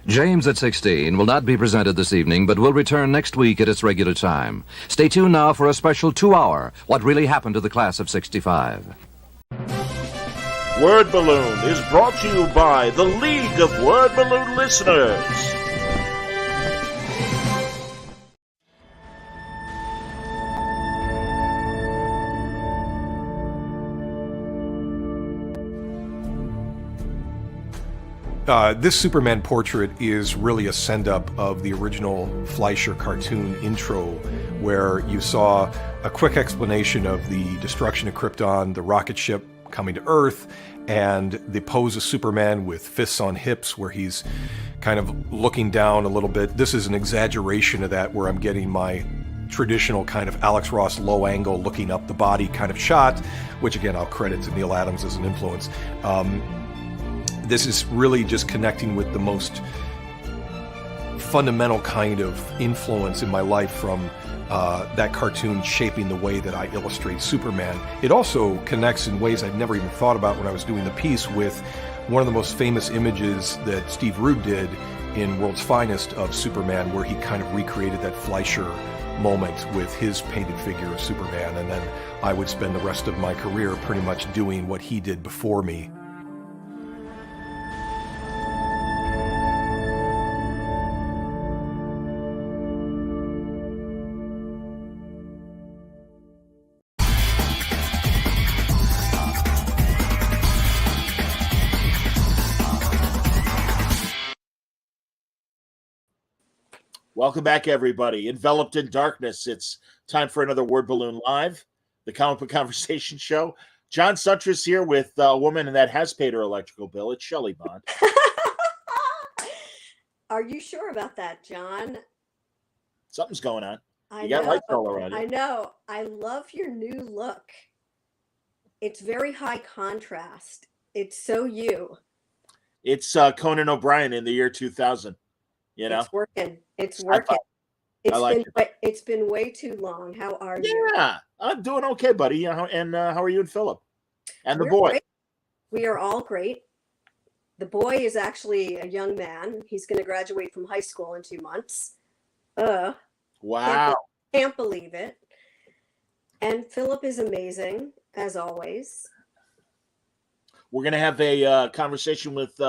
James at 16 will not be presented this evening, but will return next week at its regular time. Stay tuned now for a special 2-hour What Really Happened to the Class of 65. Word Balloon is brought to you by the League of Word Balloon Listeners. This Superman portrait is really a send-up of the original Fleischer cartoon intro, where you saw a quick explanation of the destruction of Krypton, the rocket ship coming to Earth, and the pose of Superman with fists on hips, where he's kind of looking down a little bit. This is an exaggeration of that, where I'm getting my traditional kind of Alex Ross low angle looking up the body kind of shot, which again I'll credit to Neil Adams as an influence. This is really just connecting with the most fundamental kind of influence in my life from that cartoon shaping the way that I illustrate Superman. It also connects in ways I'd never even thought about when I was doing the piece with one of the most famous images that Steve Rude did in World's Finest of Superman, where he kind of recreated that Fleischer moment with his painted figure of Superman, and then I would spend the rest of my career pretty much doing what he did before me. Welcome back, everybody. Enveloped in darkness, it's time for another Word Balloon Live, the comic book conversation show. John Suttress here with a woman that has paid her electrical bill. It's Shelly Bond. Are you sure about that, John? Something's going on. I You got know. lights all around you. I know. I love your new look. It's very high contrast. It's so you. It's Conan O'Brien in the year 2000. You know, it's working. It's working. It's been way too long. How are you? Yeah, I'm doing okay, buddy. And how are you and Philip? And the We're boy? Great. We are all great. The boy is actually a young man. He's going to graduate from high school in 2 months. Wow. Can't believe it. And Philip is amazing, as always. We're going to have a conversation with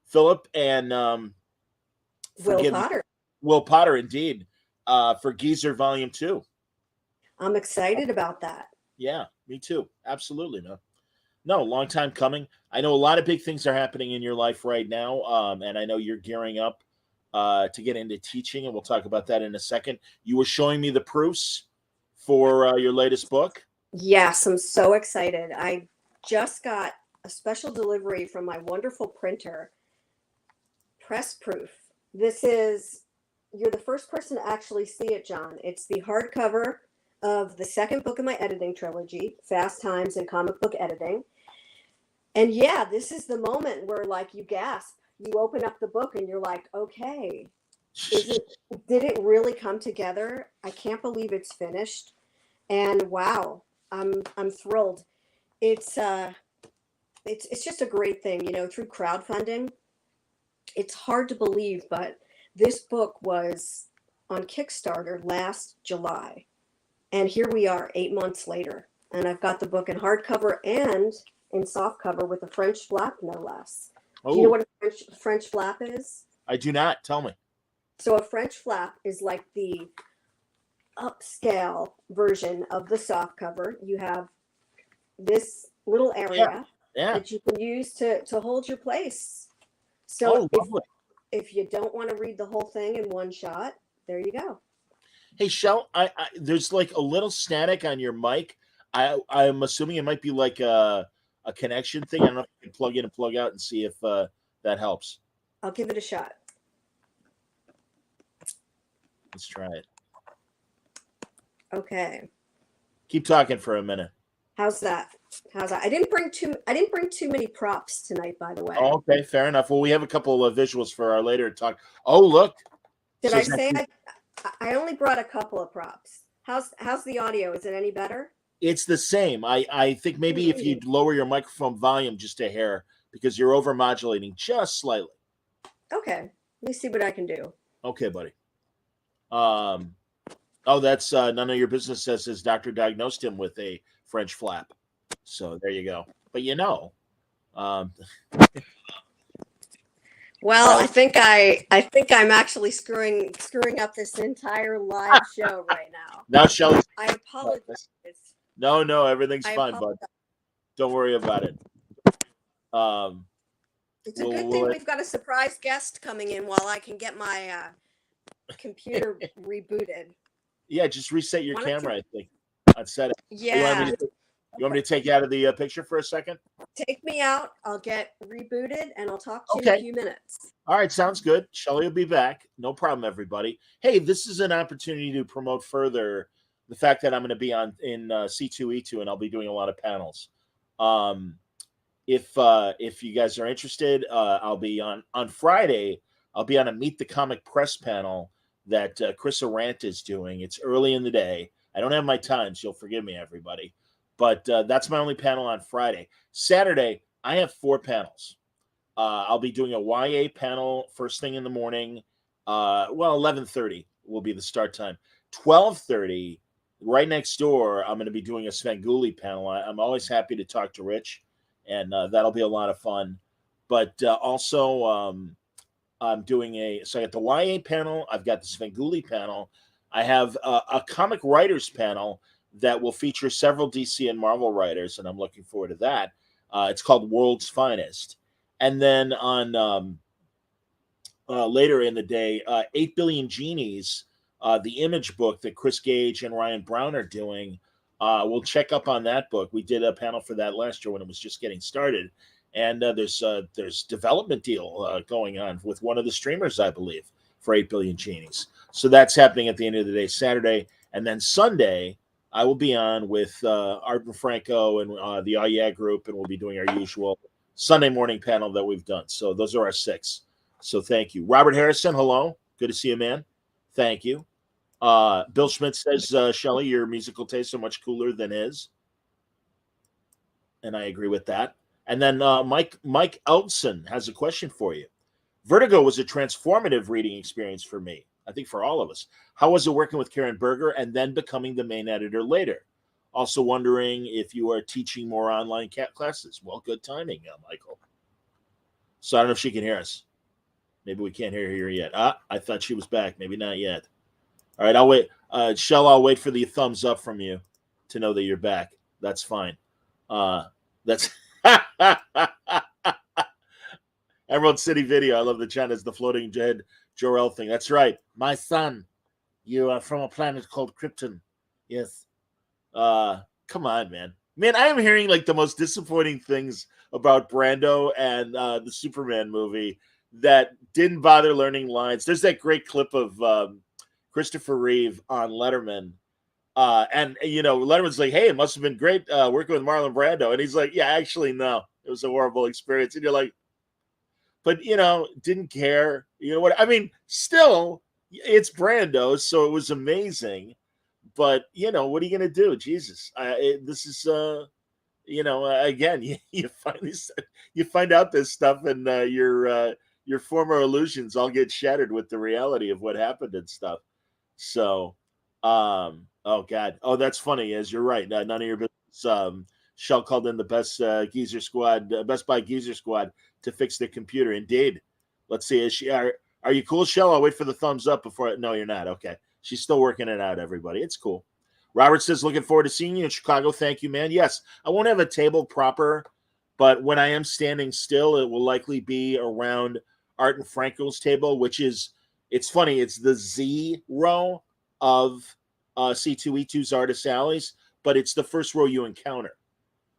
Philip and Will Potter, indeed, for Geezer Volume 2. I'm excited about that. Yeah, me too. Absolutely, man. No, long time coming. I know a lot of big things are happening in your life right now, and I know you're gearing up to get into teaching, and we'll talk about that in a second. You were showing me the proofs for your latest book. Yes, I'm so excited. I just got a special delivery from my wonderful printer, Press Proof. You're the first person to actually see it, John. It's the hardcover of the second book in my editing trilogy, Fast Times in Comic Book Editing. And yeah, this is the moment where like you gasp, you open up the book and you're like, okay, did it really come together? I can't believe it's finished. And wow, I'm thrilled. It's just a great thing, through crowdfunding. It's hard to believe, but this book was on Kickstarter last July. And here we are 8 months later. And I've got the book in hardcover and in softcover with a French flap, no less. Oh. Do you know what a French flap is? I do not. Tell me. So a French flap is like the upscale version of the softcover. You have this little area that you can use to hold your place. So if you don't want to read the whole thing in one shot, there you go. Hey, Shell, I there's like a little static on your mic. I'm assuming it might be like a connection thing. I don't know if you can plug in and plug out and see if that helps. I'll give it a shot. Let's try it. Okay. Keep talking for a minute. How's that? I didn't bring too many props tonight, by the way. Oh, okay, fair enough. Well, we have a couple of visuals for our later talk. Oh, look. Did I say I only brought a couple of props? How's the audio? Is it any better? It's the same. I think maybe if you'd lower your microphone volume just a hair, because you're over modulating just slightly. Okay. me see what I can do. Okay, buddy. Oh, that's none of your business, says his doctor diagnosed him with a French flap. So there you go. But um, Well, I think I'm actually screwing up this entire live show right now. now Shelly's. I apologize. No, everything's I fine, bud. apologize. Don't worry about it. It's a good thing we've got a surprise guest coming in while I can get my computer rebooted. Yeah, just reset your camera, I think. On set. Yeah. You want me to take you out of the picture for a second? Take me out. I'll get rebooted and I'll talk to you in a few minutes. All right, sounds good. Shelly will be back. No problem, everybody. Hey, this is an opportunity to promote further the fact that I'm going to be in C2E2 and I'll be doing a lot of panels. If you guys are interested, I'll be on Friday. I'll be on a Meet the Comic Press panel that Chris Arant is doing. It's early in the day. I don't have my times. You'll forgive me, everybody. But that's my only panel on Friday. Saturday, I have 4 panels. I'll be doing a YA panel first thing in the morning. 11:30 will be the start time. 12:30, right next door, I'm going to be doing a Svengoolie panel. I'm always happy to talk to Rich, and that'll be a lot of fun. But also, I'm doing so I got the YA panel. I've got the Svengoolie panel. I have a comic writers panel that will feature several DC and Marvel writers, and I'm looking forward to that. It's called World's Finest. And then on later in the day, 8 Billion Genies, the Image book that Chris Gage and Ryan Brown are doing. We'll check up on that book. We did a panel for that last year when it was just getting started. And there's development deal going on with one of the streamers, I believe, for 8 Billion Genies. So that's happening at the end of the day, Saturday. And then Sunday, I will be on with Art and Franco and the Oh Yeah group, and we'll be doing our usual Sunday morning panel that we've done. So those are our 6. So thank you. Robert Harrison, hello. Good to see you, man. Thank you. Bill Schmidt says, Shelly, your musical tastes are much cooler than his. And I agree with that. And then Mike Elson has a question for you. Vertigo was a transformative reading experience for me. I think for all of us. How was it working with Karen Berger and then becoming the main editor later? Also wondering if you are teaching more online classes. Well, good timing, Michael. So I don't know if she can hear us. Maybe we can't hear her yet. I thought she was back. Maybe not yet. All right, I'll wait. Shell, I'll wait for the thumbs up from you to know that you're back. That's fine. That's Emerald City Video. I love the chant. It's the floating Jed Jor-El thing. That's right. My son, you are from a planet called Krypton. Yes. Come on, man. Man, I am hearing like the most disappointing things about Brando and the Superman movie that didn't bother learning lines. There's that great clip of Christopher Reeve on Letterman. And, Letterman's like, hey, it must have been great working with Marlon Brando. And he's like, yeah, actually, no. It was a horrible experience. And you're like, but, didn't care. You know what? I mean, still, it's Brando, so it was amazing. But, what are you going to do? Jesus. This is, again, you find out this stuff and your former illusions all get shattered with the reality of what happened and stuff. So, oh, God. Oh, that's funny, as you're right. None of your business. Shell called in the best geezer squad, Best Buy geezer squad to fix their computer. Indeed. Let's see. Are you cool, Shell? I'll wait for the thumbs up before. No, you're not. Okay. She's still working it out, everybody. It's cool. Robert says, looking forward to seeing you in Chicago. Thank you, man. Yes, I won't have a table proper, but when I am standing still, it will likely be around Art and Franco's table, which is, it's funny, it's the Z row of C2E2's Artist Alleys, but it's the first row you encounter.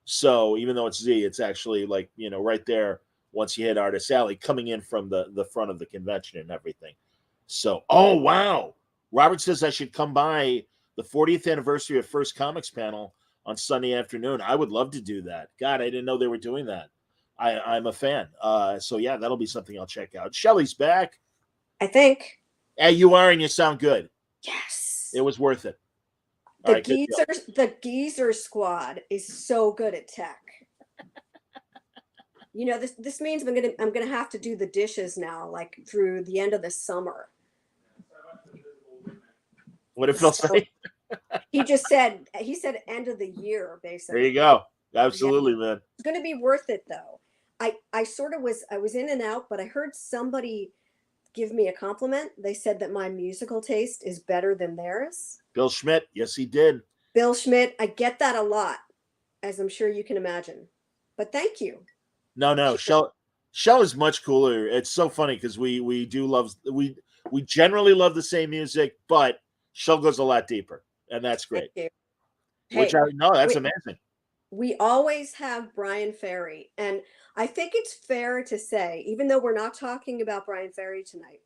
So even though it's Z, it's actually like, right there once you hit Artist Alley, coming in from the front of the convention and everything. So, oh, wow. Robert says I should come by the 40th anniversary of First Comics panel on Sunday afternoon. I would love to do that. God, I didn't know they were doing that. I'm a fan. So, yeah, that'll be something I'll check out. Shelly's back. I think. Hey, you are, and you sound good. Yes. It was worth it. The geezer squad is so good at tech. this means I'm gonna have to do the dishes now, like through the end of the summer. What did Phil So say? he said end of the year, There you basically. go. Yeah, Absolutely, man. it's gonna be worth it though. I sort of was in and out, but I heard somebody give me a compliment. They said that my musical taste is better than theirs. Bill Schmidt. Yes, he did. Bill Schmidt, I get that a lot, as I'm sure you can imagine. But thank you. No. Shell is much cooler. It's so funny because we do love we generally love the same music, but Shell goes a lot deeper, and that's Thank great. you. Which Hey, I know that's we, amazing. we always have Brian Ferry. And I think it's fair to say, even though we're not talking about Brian Ferry tonight,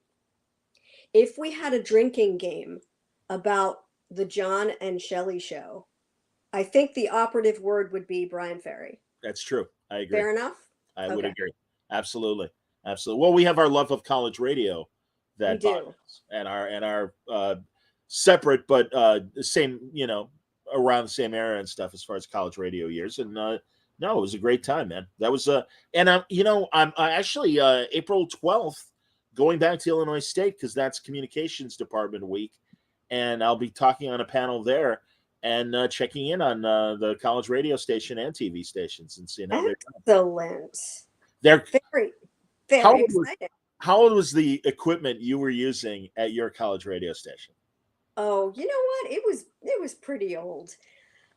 if we had a drinking game about the John and Shelley show, I think the operative word would be Brian Ferry. That's true. I agree. Fair enough? I would Okay. agree. Absolutely. Absolutely. Well, we have our love of college radio We that bonds do. us, and our separate but same, around the same era and stuff as far as college radio years. And no, it was a great time, man. That was and I'm actually April 12th going back to Illinois State because that's communications department week, and I'll be talking on a panel there and checking in on the college radio station and TV stations and seeing how they're Excellent. they're Very, how very old was exciting. how old was the equipment you were using at your college radio station? Oh, you know what? It was pretty old.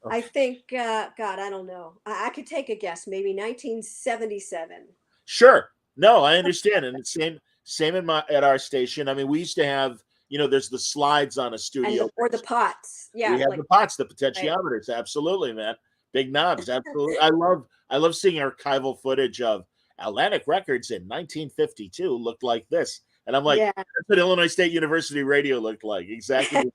I Okay. think God, I don't know. I could take a guess, maybe 1977. Sure. No, I understand. And it's same at our station. I mean, we used to have, there's the slides on a And studio. or the pots. We Yeah, have like the pots, the right. potentiometers. Absolutely, man. Big knobs. Absolutely. I love seeing archival footage of Atlantic Records in 1952 looked like this. And I'm like, Yeah. that's what Illinois State University radio looked like. Exactly.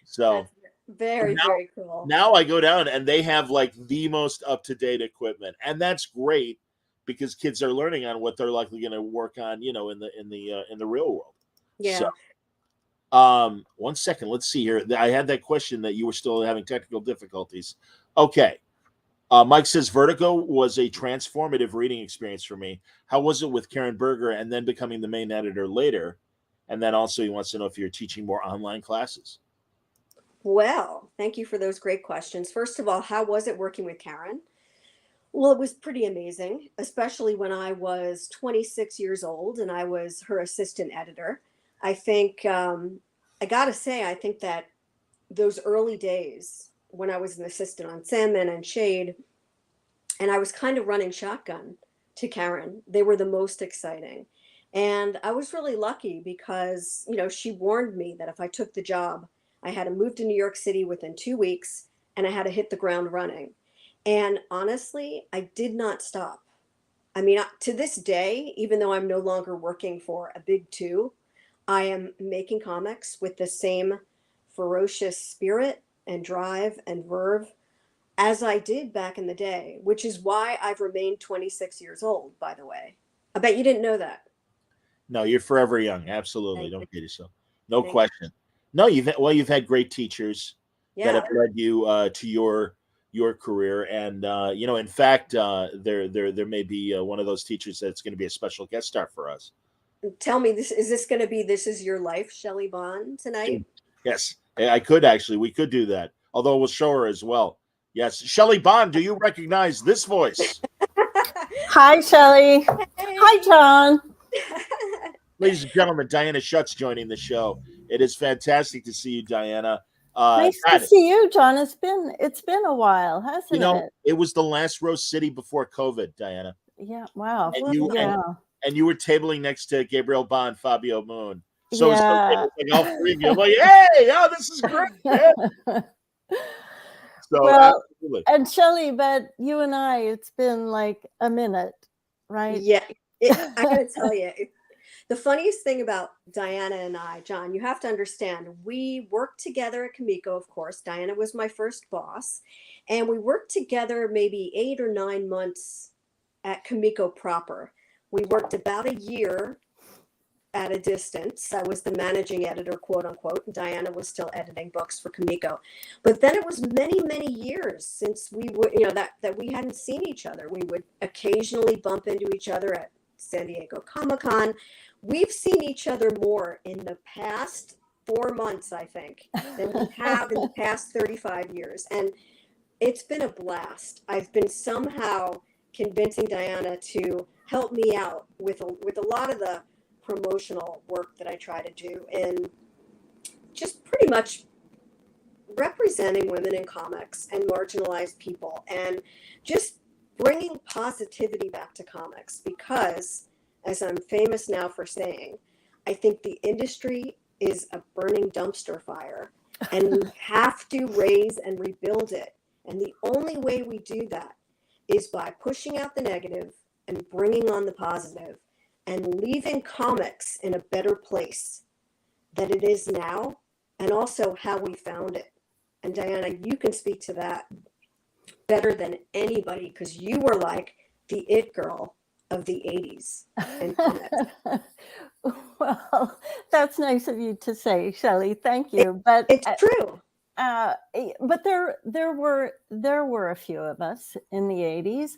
So That's very, now very cool. now I go down and they have like the most up-to-date equipment. And that's great because kids are learning on what they're likely going to work on, in the real world. So Yeah. 1 second, let's see here. I had that question that you were still having technical difficulties. Okay. Mike says Vertigo was a transformative reading experience for me. How was it with Karen Berger and then becoming the main editor later? And then also he wants to know if you're teaching more online classes. Well, thank you for those great questions. First of all, how was it working with Karen? Well, it was pretty amazing, especially when I was 26 years old and I was her assistant editor. I think, I got to say, I think that those early days when I was an assistant on Sandman and Shade, and I was kind of running shotgun to Karen, they were the most exciting. And I was really lucky because, she warned me that if I took the job, I had to move to New York City within 2 weeks and I had to hit the ground running. And honestly, I did not stop. I mean, to this day, even though I'm no longer working for a big two, I am making comics with the same ferocious spirit and drive and verve as I did back in the day, which is why I've remained 26 years old, by the way. I bet you didn't know that. No, you're forever young. Absolutely. Thank you. Don't kid yourself. No Thank you. question. No, you've had great teachers that Yeah. have led you to your career, and in fact, there may be one of those teachers that's going to be a special guest star for us. Tell me, this going to be This Is Your Life, Shelly Bond tonight? Yes, I could actually. We could do that. Although we'll show her as well. Yes, Shelly Bond. Do you recognize this voice? Hi, Shelly. Hi, John. Ladies and gentlemen, Diana Schutt's joining the show. It is fantastic to see you, Diana. Nice to see you, John. It's been a while, hasn't it? It was the last Rose City before COVID, Diana. Yeah. Wow. And you were tabling next to Gabriel Bond, Fabio Moon. So yeah. it's like all three of you. I'm like, hey, this is great. Man. So well, absolutely. And Shelly, but you and I, it's been like a minute, right? Yeah. I gotta tell you, the funniest thing about Diana and I, John, you have to understand, we worked together at Kamiko, of course. Diana was my first boss. And we worked together maybe 8 or 9 months at Kamiko proper. We worked about a year at a distance. I was the managing editor, quote unquote, and Diana was still editing books for Kamiko. But then it was many, many years since we would, that we hadn't seen each other. We would occasionally bump into each other at San Diego Comic-Con. We've seen each other more in the past 4 months, I think, than we have in the past 35 years. And it's been a blast. I've been somehow convincing Diana to help me out with a lot of the promotional work that I try to do, and just pretty much representing women in comics and marginalized people, and just bringing positivity back to comics, because, as I'm famous now for saying, I think the industry is a burning dumpster fire, and we have to raise and rebuild it. And the only way we do that is by pushing out the negative and bringing on the positive, and leaving comics in a better place than it is now, and also how we found it. And Diana, you can speak to that better than anybody, because you were like the it girl of the 80s in comics. Well, that's nice of you to say, Shelly. Thank you. But it's true. But there were a few of us in the 80s,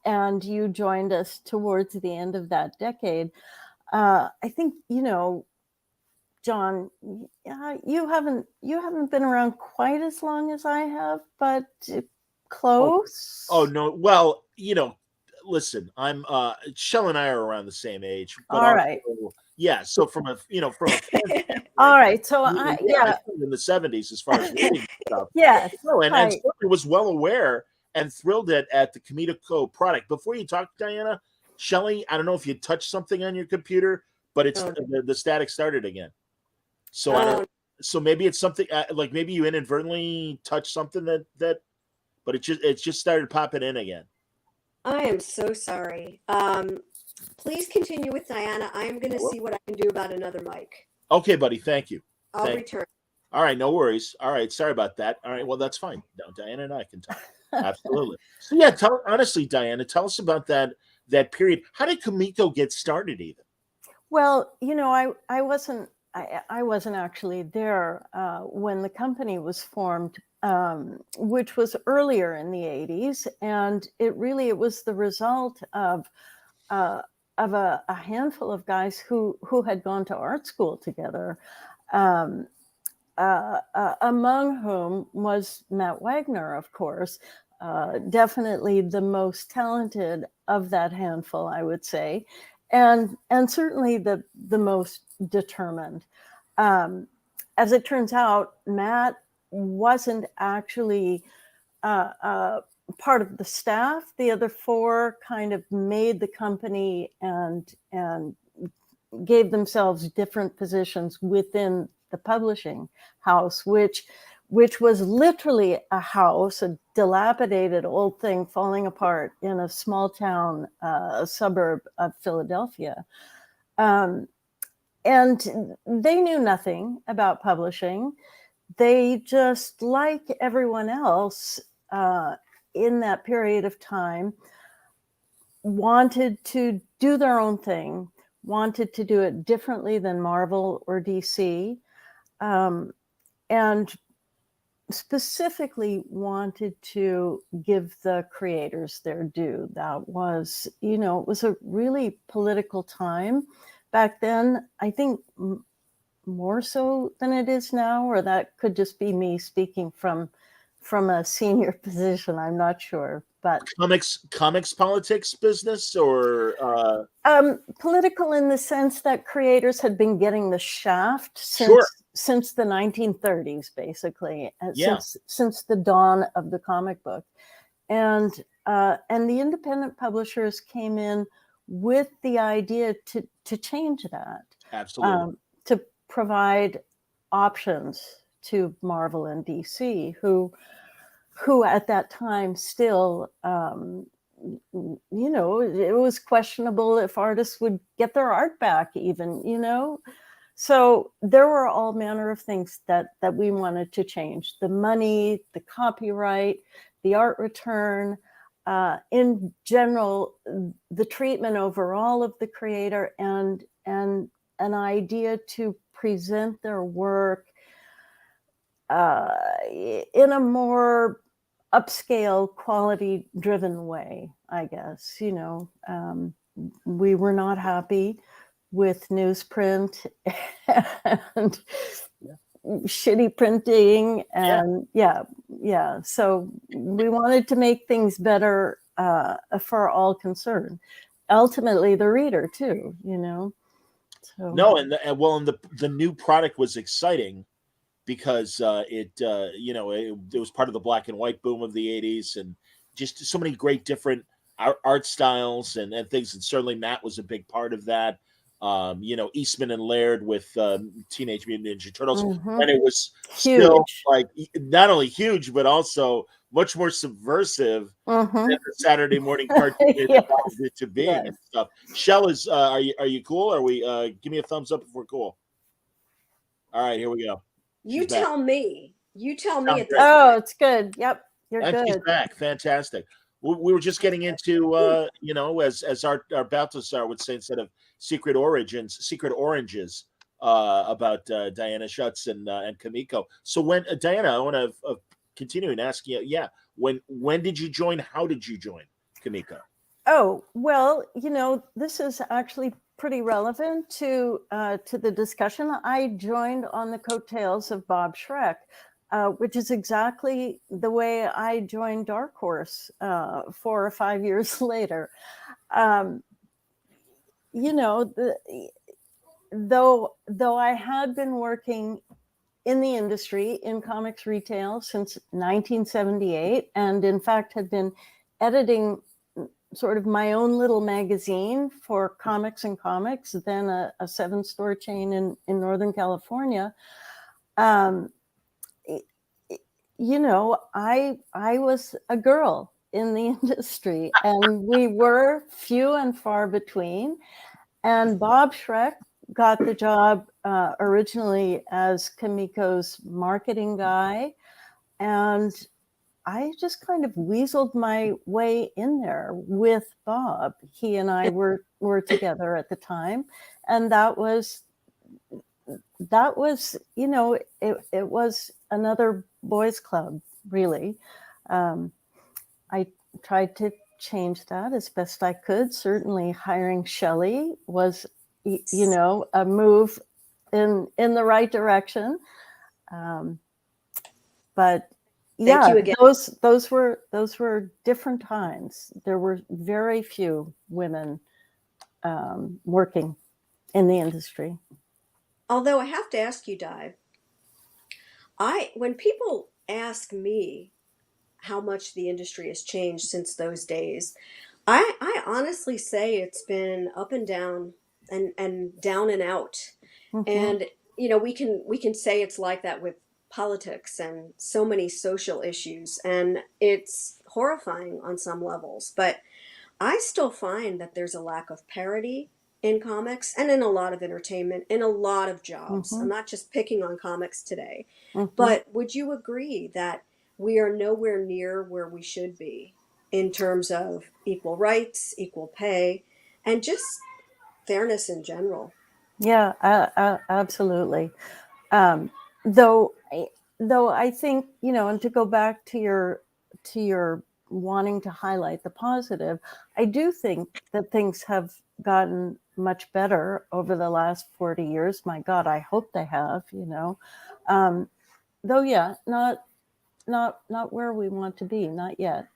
and you joined us towards the end of that decade. I think, John, you haven't been around quite as long as I have, but close. Oh no, well, listen, I'm Shell and I are around the same age. But all right. Yeah, so from a all right, so I in the 70s as far as reading stuff. Yes. No, and right. certainly was well aware and thrilled at the Kamiko product. Before you talk, Diana, Shelly, I don't know if you touched something on your computer, but it's the static started again. So I don't. So maybe it's something like maybe you inadvertently touched something that, but it just started popping in again. I am so sorry. Please continue with Diana. I am going to see what I can do about another mic. Okay, buddy. Thank you. I'll return. All right, no worries. All right, sorry about that. All right, well, that's fine. No, Diana and I can talk. Absolutely. So yeah, honestly, Diana, tell us about that period. How did Kamiko get started, even? Well, I wasn't actually there when the company was formed, which was earlier in the 80s, and it was the result of a handful of guys who had gone to art school together, among whom was Matt Wagner, of course, definitely the most talented of that handful, I would say, and certainly the most determined. As it turns out, Matt wasn't actually part of the staff. The other four kind of made the company and gave themselves different positions within the publishing house, which was literally a house, a dilapidated old thing falling apart in a small town, suburb of Philadelphia. And they knew nothing about publishing. They, just like everyone else in that period of time, wanted to do their own thing, wanted to do it differently than Marvel or DC, and specifically wanted to give the creators their due. That was, it was a really political time back then. I think more so than it is now, or that could just be me speaking from a senior position. I'm not sure, but comics politics business, or political in the sense that creators had been getting the shaft since the 1930s, basically, since the dawn of the comic book, and the independent publishers came in with the idea to change that. Absolutely. To provide options to Marvel and DC, who at that time still, it was questionable if artists would get their art back even, So there were all manner of things that we wanted to change. The money, the copyright, the art return, in general, the treatment overall of the creator and an idea to present their work in a more upscale, quality-driven way, I guess. We were not happy with newsprint and shitty printing, and so we wanted to make things better for all concerned, ultimately the reader too. No, and the new product was exciting because it was part of the black and white boom of the 80s, and just so many great different art styles and things, and certainly Matt was a big part of that. Eastman and Laird with Teenage Mutant Ninja Turtles, and it was still like not only huge but also much more subversive than the Saturday morning cartoon allowed it to be and stuff. Shell is are you cool? Are we give me a thumbs up if we're cool? All right, here we go. You tell me. You tell me. It's good. Yep, you're and good. She's back. Fantastic. We were just getting into, as our Balthasar would say, instead of secret oranges, about Diana Schutz and Kamiko. So when Diana, I want to continue and ask you, when did you join? How did you join Kamiko? Oh, well, this is actually pretty relevant to the discussion. I joined on the coattails of Bob Schreck, which is exactly the way I joined Dark Horse 4 or 5 years later. Though I had been working in the industry, in comics retail since 1978, and in fact had been editing sort of my own little magazine for Comics and Comics, then a 7-store chain in Northern California. I was a girl in the industry, and we were few and far between. And Bob Schreck got the job originally as Kamiko's marketing guy, and I just kind of weaseled my way in there with Bob. He and I were together at the time, and that was it was another boys' club, really. I tried to change that as best I could. Certainly, hiring Shelly was, a move in the right direction. But those were different times. There were very few women working in the industry. Although I have to ask you, Di, when people ask me how much the industry has changed since those days, I honestly say it's been up and down and down and out. And we can say it's like that with politics and so many social issues, and it's horrifying on some levels, but I still find that there's a lack of parity in comics and in a lot of entertainment, in a lot of jobs. I'm not just picking on comics today, but would you agree that we are nowhere near where we should be in terms of equal rights, equal pay, and just fairness in general? Yeah, absolutely. Though I think, and to go back to your wanting to highlight the positive, I do think that things have gotten much better over the last 40 years. My God, I hope they have, though, yeah, not where we want to be, not yet.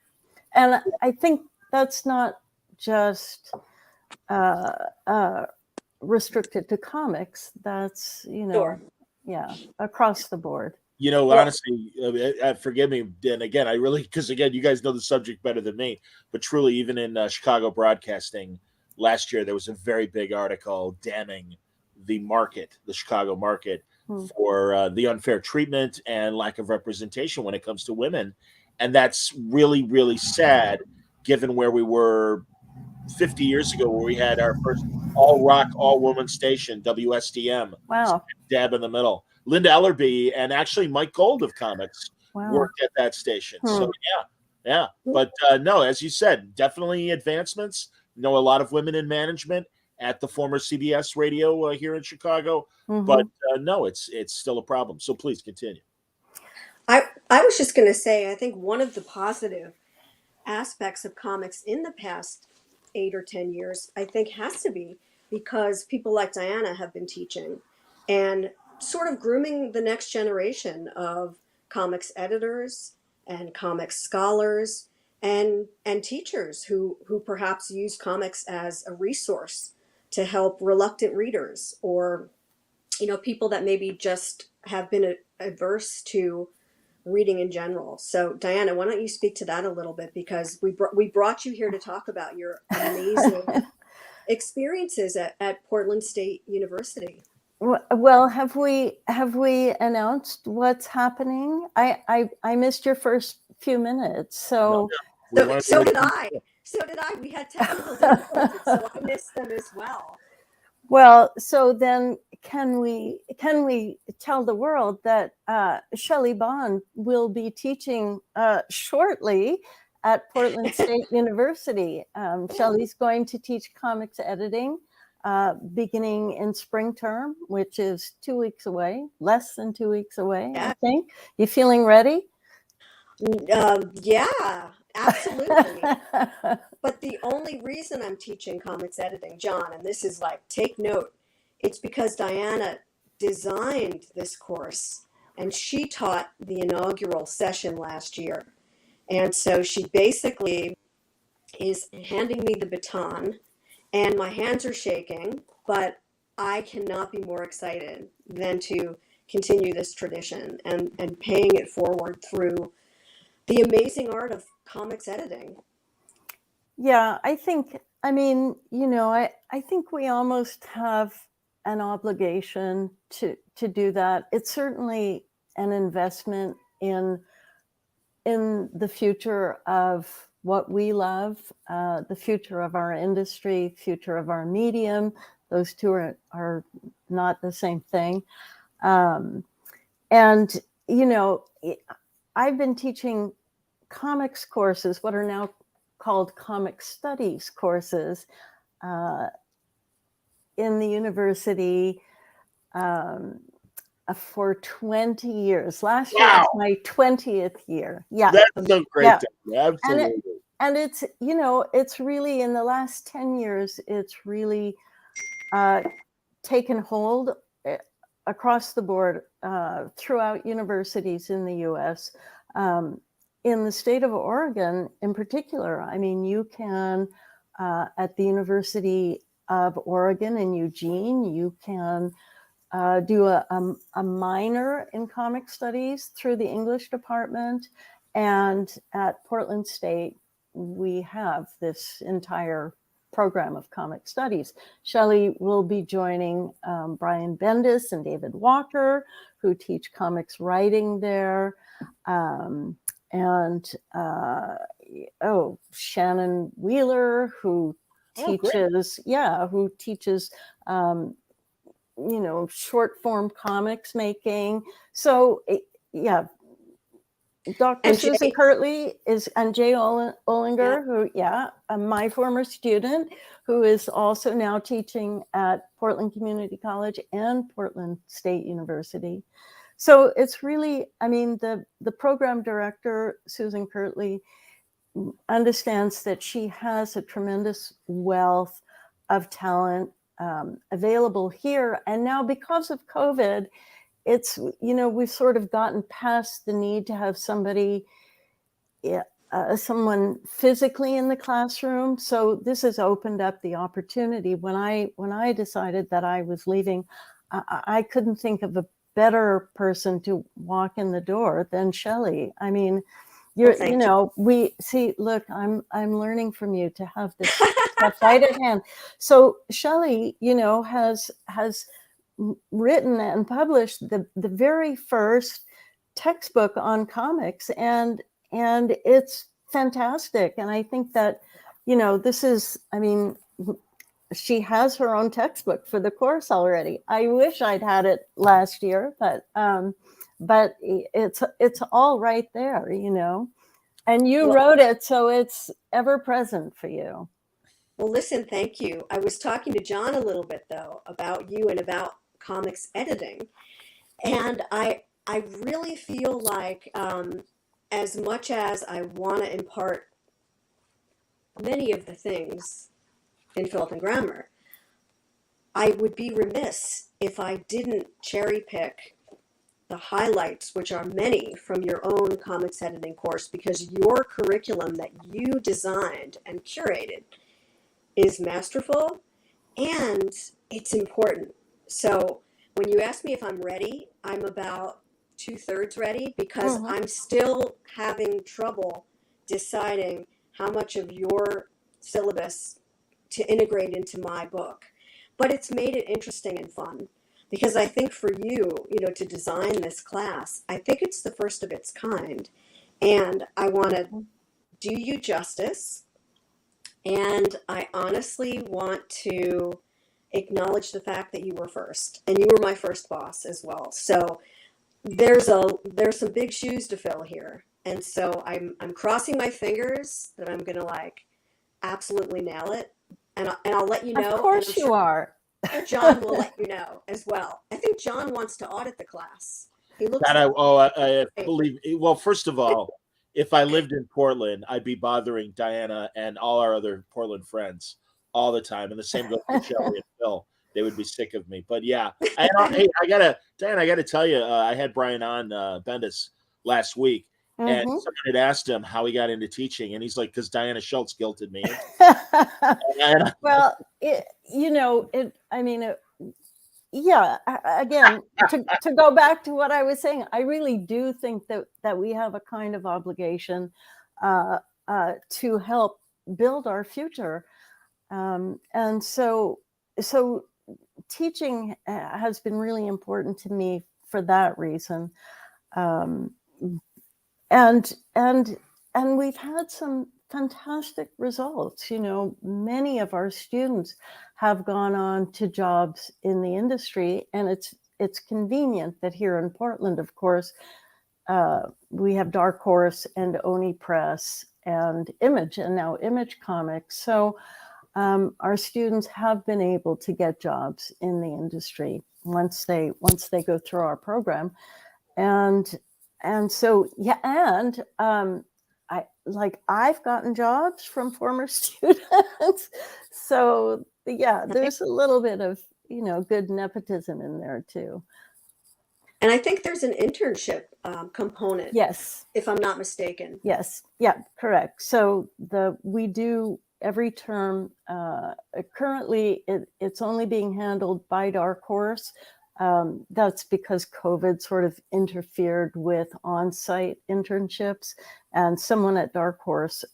And I think that's not just restricted to comics. That's, across the board. Honestly, forgive me, and again, because again, you guys know the subject better than me, but truly, even in Chicago broadcasting last year, there was a very big article damning the Chicago market, for the unfair treatment and lack of representation when it comes to women. And that's really, really sad, given where we were 50 years ago, where we had our first all-rock, all-woman station, WSDM. Wow. Dab in the middle. Linda Ellerby and actually Mike Gold of comics worked at that station. So Yeah, but no, as you said, definitely advancements. Know a lot of women in management at the former CBS radio here in Chicago, but no, it's still a problem. So please continue. I was just going to say, I think one of the positive aspects of comics in the past 8 or 10 years, I think, has to be because people like Diana have been teaching and sort of grooming the next generation of comics editors and comics scholars and teachers who perhaps use comics as a resource to help reluctant readers, or people that maybe just have been adverse to reading in general. So, Diana, why don't you speak to that a little bit, because we brought you here to talk about your amazing experiences at Portland State University. Well, have we announced what's happening? I missed your first few minutes, so So did I. So did I. We had technical difficulties, so I missed them as well. Well, so then can we tell the world that Shelly Bond will be teaching shortly at Portland State University? Shelly's going to teach comics editing beginning in spring term, which is 2 weeks away, less than 2 weeks away, I think. You feeling ready? Yeah, absolutely. But the only reason I'm teaching comics editing, John, and this is like, take note, it's because Diana designed this course and she taught the inaugural session last year. And so she basically is handing me the baton, and my hands are shaking, but I cannot be more excited than to continue this tradition and paying it forward through the amazing art of comics editing. Yeah, I think we almost have an obligation to do that. It's certainly an investment in the future of what we love, the future of our industry, future of our medium. Those two are not the same thing. And I've been teaching comics courses, what are now called comic studies courses, in the university for 20 years. Last year was my 20th year. Yeah. That's so great. Yeah. Absolutely. And it's, it's really, in the last 10 years, it's really taken hold across the board throughout universities in the US. In the state of Oregon in particular, I mean, you can, at the University of Oregon in Eugene, you can do a minor in comic studies through the English department. And at Portland State, we have this entire program of comic studies. Shelly will be joining Brian Bendis and David Walker, who teach comics writing there. And Shannon Wheeler, who teaches, short form comics making. So Dr. Susan Kirtley and Jay Ollinger, who, my former student, who is also now teaching at Portland Community College and Portland State University. So it's really, the program director, Susan Kirtley, understands that she has a tremendous wealth of talent available here. And now, because of COVID, it's, we've sort of gotten past the need to have someone physically in the classroom. So this has opened up the opportunity. When I decided that I was leaving, I couldn't think of a better person to walk in the door than Shelly. I mean, we see, look, I'm learning from you to have this stuff right at hand. So Shelly, has written and published the very first textbook on comics, and it's fantastic. And I think that, this is, she has her own textbook for the course already. I wish I'd had it last year, but it's all right there, And you Well, wrote it, so it's ever present for you. well, listen, thank you. I was talking to John a little bit though about you and about comics editing, and I really feel like as much as I want to impart many of the things in Philip and Grammar, I would be remiss if I didn't cherry pick the highlights, which are many, from your own comics editing course, because your curriculum that you designed and curated is masterful and it's important. So when you ask me if I'm ready, I'm about 2/3 ready because Mhm. I'm still having trouble deciding how much of your syllabus to integrate into my book. But it's made it interesting and fun because I think for you, to design this class, I think it's the first of its kind. And I want to do you justice. And I honestly want to acknowledge the fact that you were first and you were my first boss as well. So there's some big shoes to fill here. And so I'm crossing my fingers that I'm going to like absolutely nail it. And I'll let you Of know. And course I'm you sure are. John will let you know as well. I think John wants to audit the class. He looks That like I believe. Well, first of all, if I lived in Portland, I'd be bothering Diana and all our other Portland friends all the time, and the same goes for Shelly and Phil. They would be sick of me. But yeah, hey, Diana, I gotta tell you, I had Brian on Bendis last week, and Mhm. someone had asked him how he got into teaching, and he's like, "Because Diana Schultz guilted me." And Well, I mean, yeah, again, to go back to what I was saying, I really do think that we have a kind of obligation uh, to help build our future. And so teaching has been really important to me for that reason. Um, and and and we've had some fantastic results. Many of our students have gone on to jobs in the industry, and it's convenient that here in Portland, of course, we have Dark Horse and Oni Press and Image, and now Image Comics. So our students have been able to get jobs in the industry once they go through our program. And so, yeah, and I've gotten jobs from former students. So yeah, there's a little bit of good nepotism in there too. and I think there's an internship component, Yes. if I'm not mistaken. Yes. Yeah. Correct. So we do every term. Currently, it's only being handled by Dark Horse. That's because COVID sort of interfered with on-site internships, and someone at Dark Horse,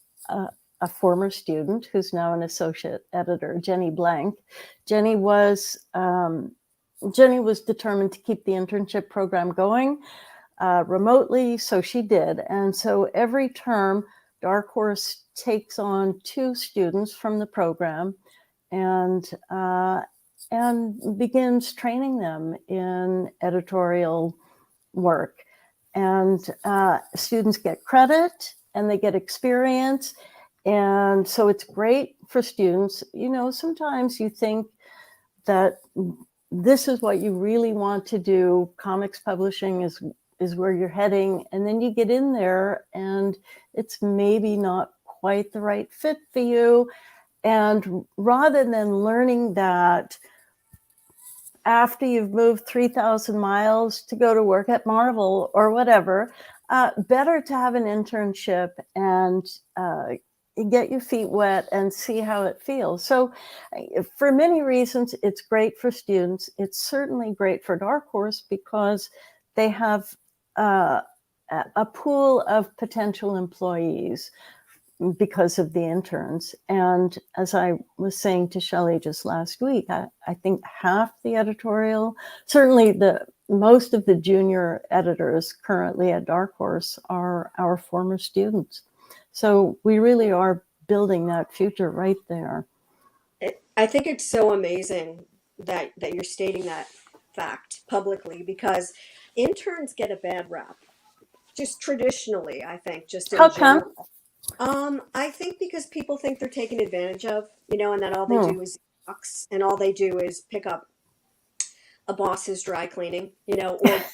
a former student who's now an associate editor, Jenny Blank. Jenny was determined to keep the internship program going remotely, so she did. And so every term, Dark Horse takes on 2 students from the program and begins training them in editorial work. And students get credit and they get experience. And so it's great for students. Sometimes you think that this is what you really want to do. Comics publishing is where you're heading. And then you get in there and it's maybe not quite the right fit for you. And rather than learning that after you've moved 3,000 miles to go to work at Marvel or whatever, better to have an internship and get your feet wet and see how it feels. So for many reasons, it's great for students. It's certainly great for Dark Horse because they have a pool of potential employees because of the interns. And as I was saying to Shelly just last week, I think half the editorial, certainly most of the junior editors currently at Dark Horse are our former students. So we really are building that future right there. I think it's so amazing that you're stating that fact publicly because interns get a bad rap. just traditionally, I think, just in How come? general. I think because people think they're taken advantage of, and that all they Hmm. do is box, and all they do is pick up a boss's dry cleaning, or get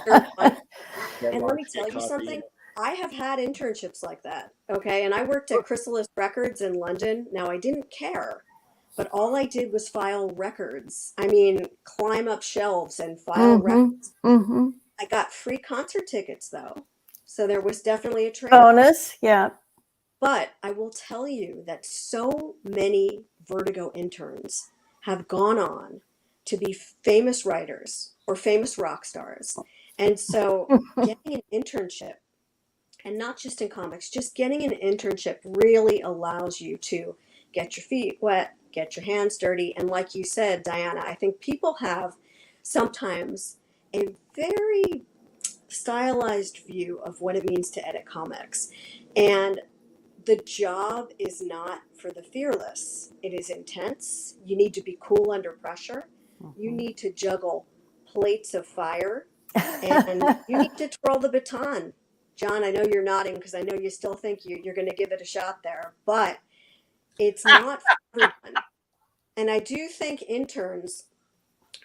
served lunch. Get And let lunch, me get tell you coffee. something. I have had internships like that. Okay. And I worked at Chrysalis Records in London. Now, I didn't care, but all I did was file records. I mean, climb up shelves and file Mm-hmm. records. Mm-hmm. I got free concert tickets, though. So there was definitely a trade off. Bonus, yeah. But I will tell you that so many Vertigo interns have gone on to be famous writers or famous rock stars. And so getting an internship, and not just in comics, just getting an internship really allows you to get your feet wet, get your hands dirty. And like you said, Diana, I think people have sometimes a very stylized view of what it means to edit comics. And the job is not for the fearless. It is intense. You need to be cool under pressure. You need to juggle plates of fire, and you need to twirl the baton. John, I know you're nodding because I know you still think you're going to give it a shot there, but it's not for everyone. And I do think interns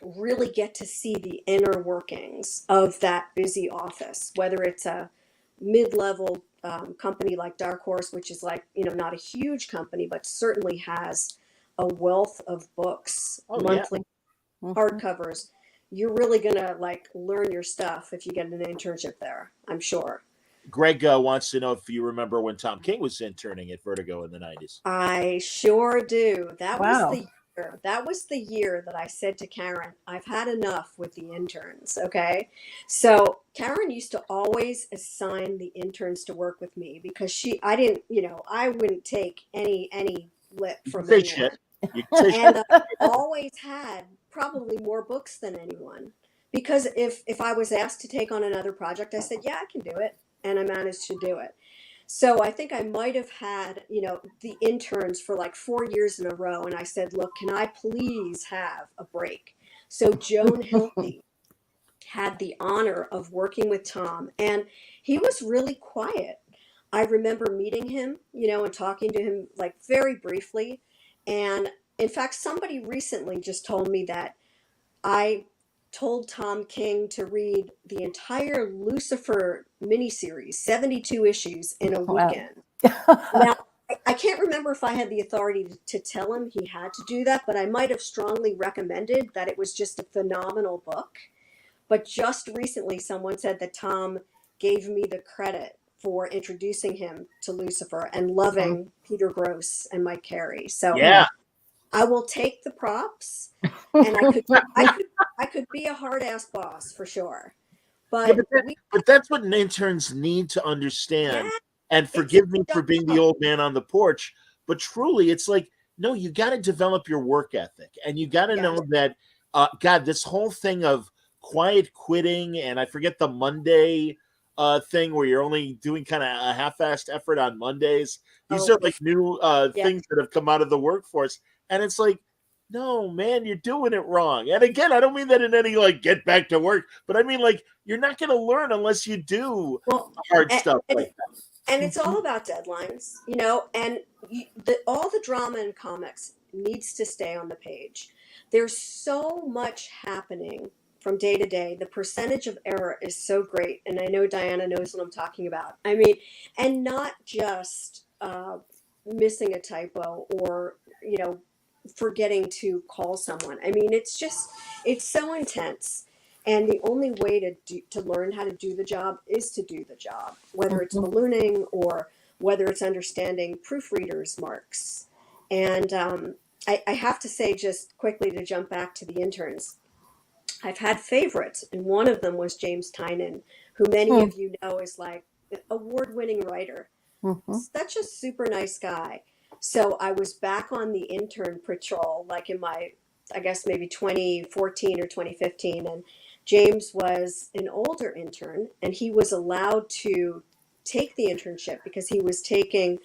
really get to see the inner workings of that busy office, whether it's a mid-level company like Dark Horse, which is like, not a huge company, but certainly has a wealth of books, Oh yeah. monthly hardcovers. You're really gonna like learn your stuff if you get an internship there, I'm sure. Greg wants to know if you remember when Tom King was interning at Vertigo in the 90s. I sure do. Wow. That was the year that I said to Karen, I've had enough with the interns. Okay. So Karen used to always assign the interns to work with me because I didn't, I wouldn't take any lip You can from say anyone. shit. You can say shit. And I always had probably more books than anyone because if I was asked to take on another project, I said, yeah, I can do it. And I managed to do it. So I think I might have had, the interns for like 4 years in a row. And I said, look, can I please have a break? So Joan Hilty had the honor of working with Tom, and he was really quiet. I remember meeting him, and talking to him like very briefly. And in fact, somebody recently just told me that I told Tom King to read the entire Lucifer miniseries, 72 issues in a Wow. weekend. Now, I can't remember if I had the authority to tell him he had to do that, but I might have strongly recommended that it was just a phenomenal book. But just recently, someone said that Tom gave me the credit for introducing him to Lucifer and loving Peter Gross and Mike Carey. So Yeah. I will take the props, and I could be a hard ass boss for sure. Yeah, But but that's what interns need to understand. yeah, And it's forgive me a for being the job. old man on the porch, but truly, it's like, no, you got to develop your work ethic, and you got to Yeah. know that, God, this whole thing of quiet quitting, and I forget the Monday thing where you're only doing kind of a half-assed effort on Mondays. These Oh, are like new yeah. things that have come out of the workforce, and it's like, no, man, you're doing it wrong. And again, I don't mean that in any like get back to work, but I mean like you're not going to learn unless you do Well, hard and, stuff and, like that. and it's all about deadlines, and all the drama in comics needs to stay on the page. There's so much happening from day to day. The percentage of error is so great, and I know Diana knows what I'm talking about. I mean, and not just missing a typo or forgetting to call someone. I mean, it's so intense. And the only way to learn how to do the job is to do the job, whether it's ballooning or whether it's understanding proofreaders' marks. And I have to say, just quickly to jump back to the interns, I've had favorites, and one of them was James Tynan, who many of you know is like an award-winning writer. Such a super nice guy. So I was back on the intern patrol, like in my, I guess maybe 2014 or 2015, and James was an older intern, and he was allowed to take the internship because he was taking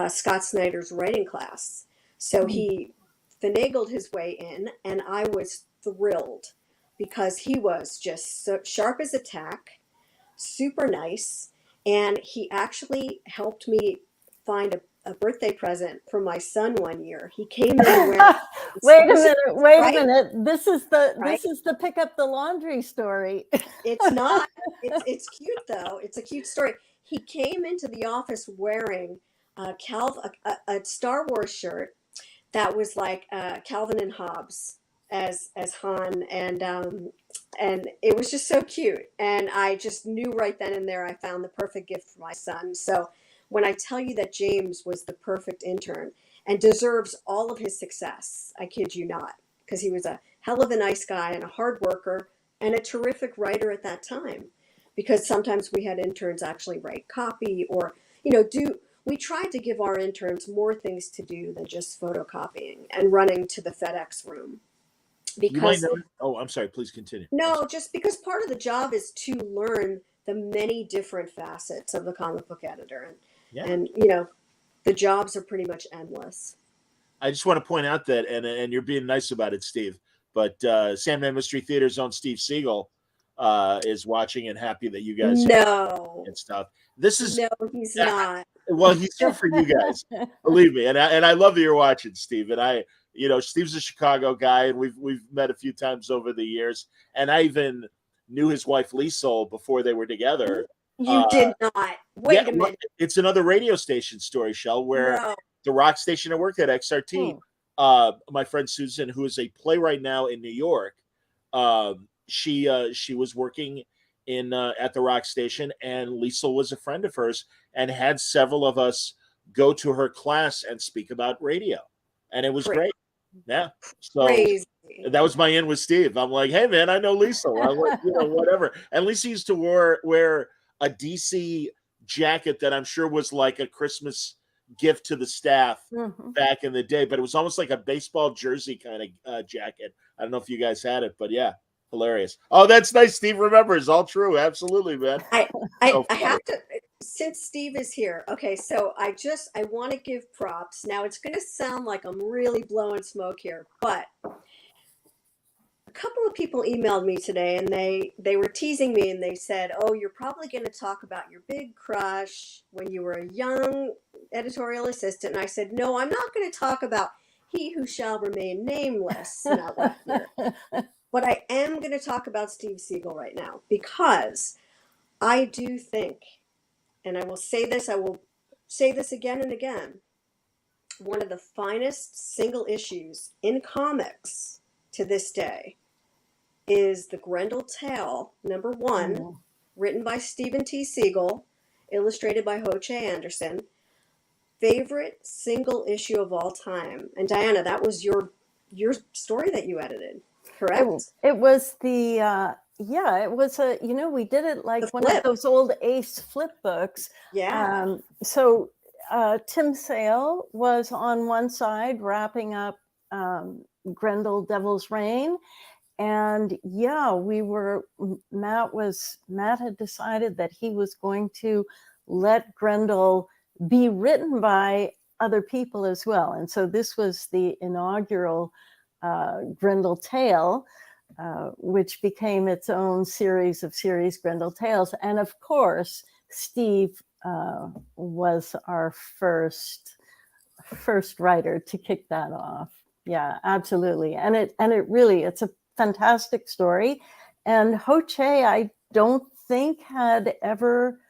Scott Snyder's writing class. So he finagled his way in, and I was thrilled because he was just so sharp as a tack. super nice. And he actually helped me find a birthday present for my son one year. He came in wearing Wait a right? minute. This is Right? the pick up the laundry story. It's not. It's cute though. It's a cute story. He came into the office wearing a Star Wars shirt that was like Calvin and Hobbes as Han, and it was just so cute. And I just knew right then and there I found the perfect gift for my son. So when I tell you that James was the perfect intern and deserves all of his success, I kid you not, because he was a hell of a nice guy and a hard worker and a terrific writer at that time. Because sometimes we had interns actually write copy or do we tried to give our interns more things to do than just photocopying and running to the FedEx room. You might Because know. Oh, I'm sorry. Please continue. no, just because part of the job is to learn the many different facets of the comic book editor, Yeah. and the jobs are pretty much endless. I just want to point out that, and you're being nice about it, Steve, but Sandman Mystery Theater's own Steve Siegel is watching and happy that you guys No, and stuff. This is no, he's not. well, he's here for you guys, believe me, and I love that you're watching, Steve. And Steve's a Chicago guy, and we've met a few times over the years, and I even knew his wife Liesel before they were together. You did not. Wait a minute. It's another radio station story, Shell, where No. the rock station I worked at, XRT, my friend Susan, who is a playwright now in New York, she was working in at the rock station, and Liesel was a friend of hers and had several of us go to her class and speak about radio, and it was great. Yeah, so Crazy. that was my in with Steve. I'm like, hey man, I know Liesel. I'm like, whatever. And Lisa used to wear a DC jacket that I'm sure was like a Christmas gift to the staff back in the day, but it was almost like a baseball jersey kind of jacket. I don't know if you guys had it, but yeah, hilarious. Oh, that's nice. Steve remembers. All true. Absolutely, man. I have to, since Steve is here. Okay, so I want to give props. Now it's going to sound like I'm really blowing smoke here, but a couple of people emailed me today, and they were teasing me, and they said, "Oh, you're probably going to talk about your big crush when you were a young editorial assistant." And I said, "No, I'm not going to talk about he who shall remain nameless." Not like here. But I am going to talk about Steve Siegel right now, because I do think, and I will say this again and again, one of the finest single issues in comics to this day is the Grendel Tale #1, written by Stephen T. Siegel, illustrated by Ho-Che Anderson. Favorite single issue of all time. And Diana, that was your story that you edited, correct? It was the it was we did it like one of those old Ace flip books. Yeah. So Tim Sale was on one side wrapping up Grendel Devil's Reign. And Matt had decided that he was going to let Grendel be written by other people as well. And so this was the inaugural Grendel Tale, which became its own series Grendel Tales. And of course, Steve was our first writer to kick that off. Yeah, absolutely. And it really, it's a fantastic story. And Ho-Che, I don't think had ever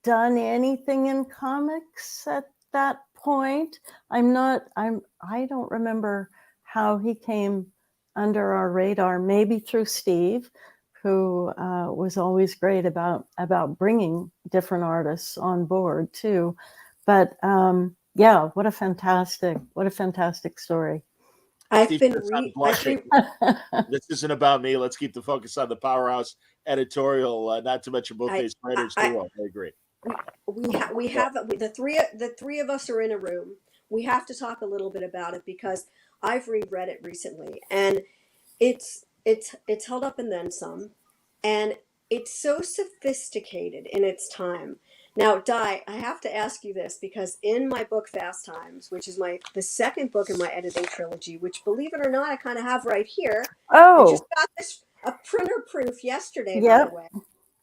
done anything in comics at that point. I don't remember how he came under our radar, maybe through Steve, who was always great about bringing different artists on board too. But what a fantastic story. This isn't about me. Let's keep the focus on the powerhouse editorial, not to mention both these writers. I agree. We have the three of us are in a room. We have to talk a little bit about it, because I've reread it recently, and it's held up and then some, and it's so sophisticated in its time. Now, Di, I have to ask you this, because in my book Fast Times, which is the second book in my editing trilogy, which, believe it or not, I kind of have right here. I just got this a printer proof yesterday, by the way.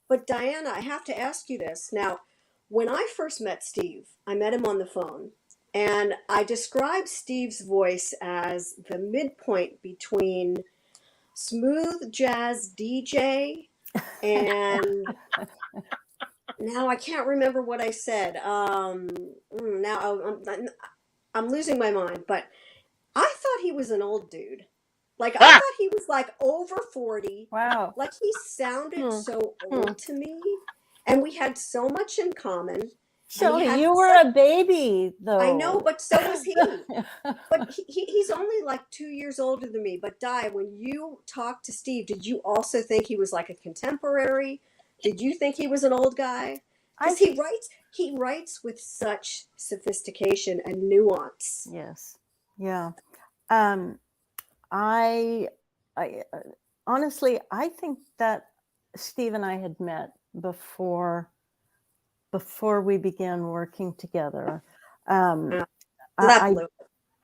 But Diana, I have to ask you this. Now, when I first met Steve, I met him on the phone, and I described Steve's voice as the midpoint between smooth jazz DJ and now I can't remember what I said. Now I'm losing my mind, but I thought he was an old dude. Like I Ah! thought he was like over 40. Wow. Like he sounded Hmm. so Hmm. old to me, and we had so much in common. And he Shelly, had you were a baby, though. I know, but so was he. But he's only like 2 years older than me. But Di, when you talked to Steve, did you also think he was like a contemporary? Did you think he was an old guy? I Because he writes with such sophistication and nuance. Yes. Yeah. Um, I honestly, I think that Steve and I had met before we began working together. So I, that I blew.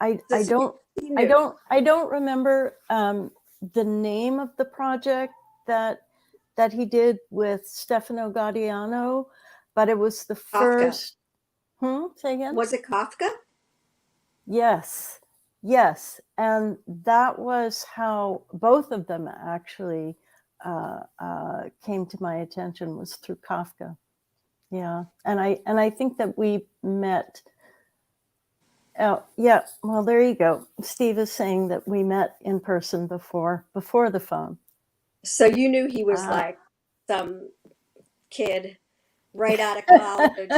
I So I he don't knew. I don't remember the name of the project that he did with Stefano Gaudiano, but it was the Kafka. first. Say again? Was it Kafka? Yes, yes, and that was how both of them actually came to my attention, was through Kafka. Yeah, and I think that we met. Oh, yeah. Well, there you go. Steve is saying that we met in person before the phone. So you knew he was like some kid right out of college.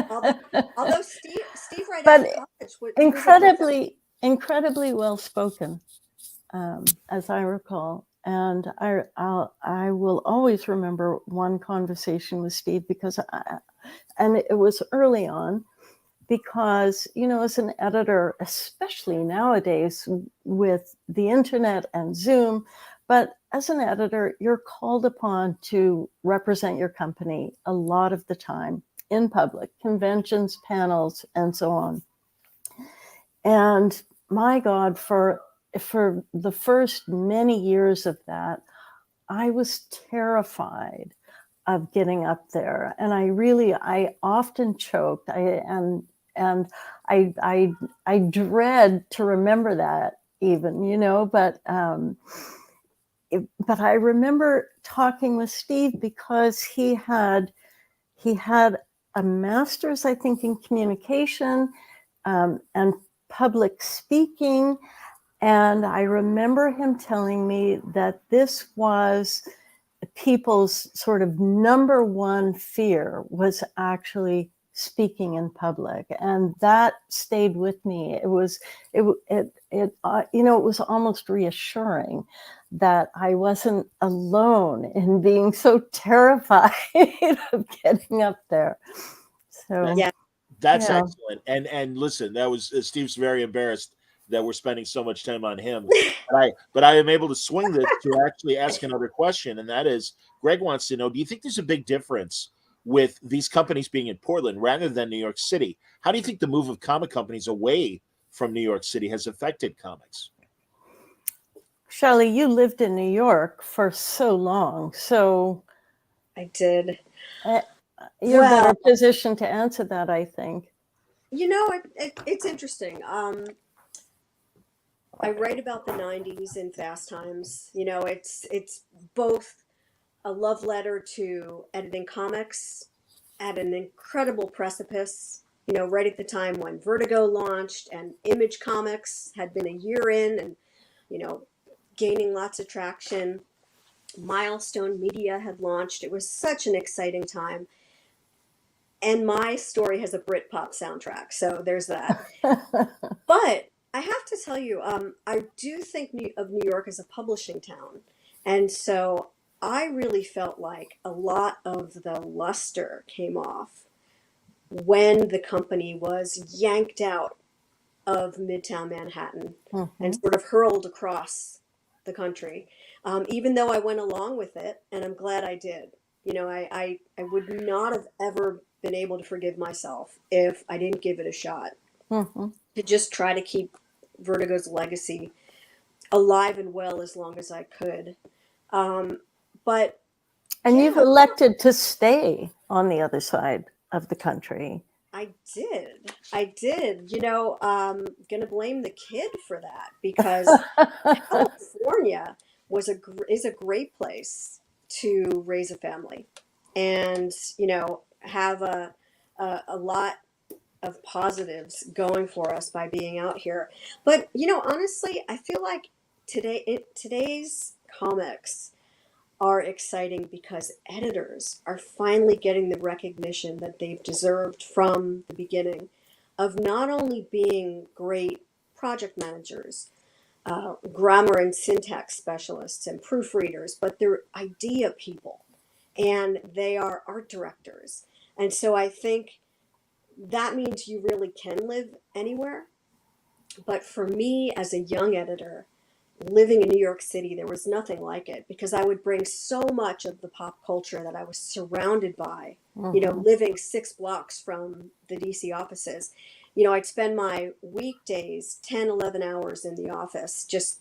Although Steve right But out of college he was incredibly well spoken, as I recall. And I will always remember one conversation with Steve and it was early on, because, as an editor, especially nowadays with the internet and Zoom, but as an editor, you're called upon to represent your company a lot of the time in public, conventions, panels, and so on. And my God, for the first many years of that, I was terrified of getting up there, and I often choked. And I dread to remember that even, but I remember talking with Steve, because he had a master's, I think, in communication and public speaking. And I remember him telling me that this was people's sort of number one fear, was actually speaking in public, and that stayed with me. It was almost reassuring that I wasn't alone in being so terrified of getting up there. So yeah. That's yeah. excellent. And listen, that was Steve's very embarrassed that we're spending so much time on him. But I am able to swing this to actually ask another question, and that is, Greg wants to know: do you think there's a big difference with these companies being in Portland rather than New York City? How do you think the move of comic companies away from New York City has affected comics? Shelly, you lived in New York for so long, so I did. you're Well, better positioned to answer that, I think. it's interesting. I write about the 90s in Fast Times. It's both a love letter to editing comics at an incredible precipice, right at the time when Vertigo launched and Image Comics had been a year in and, gaining lots of traction. Milestone Media had launched. It was such an exciting time. And my story has a Britpop soundtrack, so there's that. But I have to tell you, I do think of New York as a publishing town. And so I really felt like a lot of the luster came off when the company was yanked out of Midtown Manhattan and sort of hurled across the country. Even though I went along with it, and I'm glad I did. I would not have ever been able to forgive myself if I didn't give it a shot, to just try to keep Vertigo's legacy alive and well as long as I could. But And you've Yeah, elected to stay on the other side of the country. I did. I did. Gonna blame the kid for that because California is a great place to raise a family, and have a lot of positives going for us by being out here. But honestly, I feel like today's comics are exciting because editors are finally getting the recognition that they've deserved from the beginning of not only being great project managers, grammar and syntax specialists, and proofreaders, but they're idea people and they are art directors. And so I think that means you really can live anywhere. But for me, as a young editor, living in New York City, there was nothing like it because I would bring so much of the pop culture that I was surrounded by, living 6 blocks from the DC offices. I'd spend my weekdays 10, 11 hours in the office, just,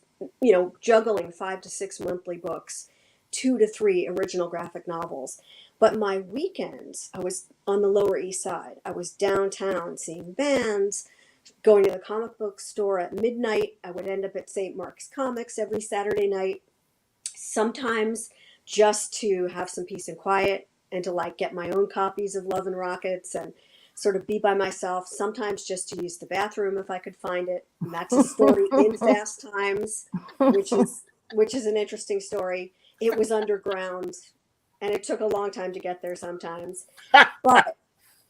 juggling 5 to 6 monthly books, 2 to 3 original graphic novels. But my weekends, I was on the Lower East Side. I was downtown seeing bands, going to the comic book store at midnight. I would end up at St. Mark's Comics every Saturday night, sometimes just to have some peace and quiet and to get my own copies of Love and Rockets and sort of be by myself, sometimes just to use the bathroom if I could find it. And that's a story in Fast Times, which is an interesting story. It was underground and it took a long time to get there sometimes. But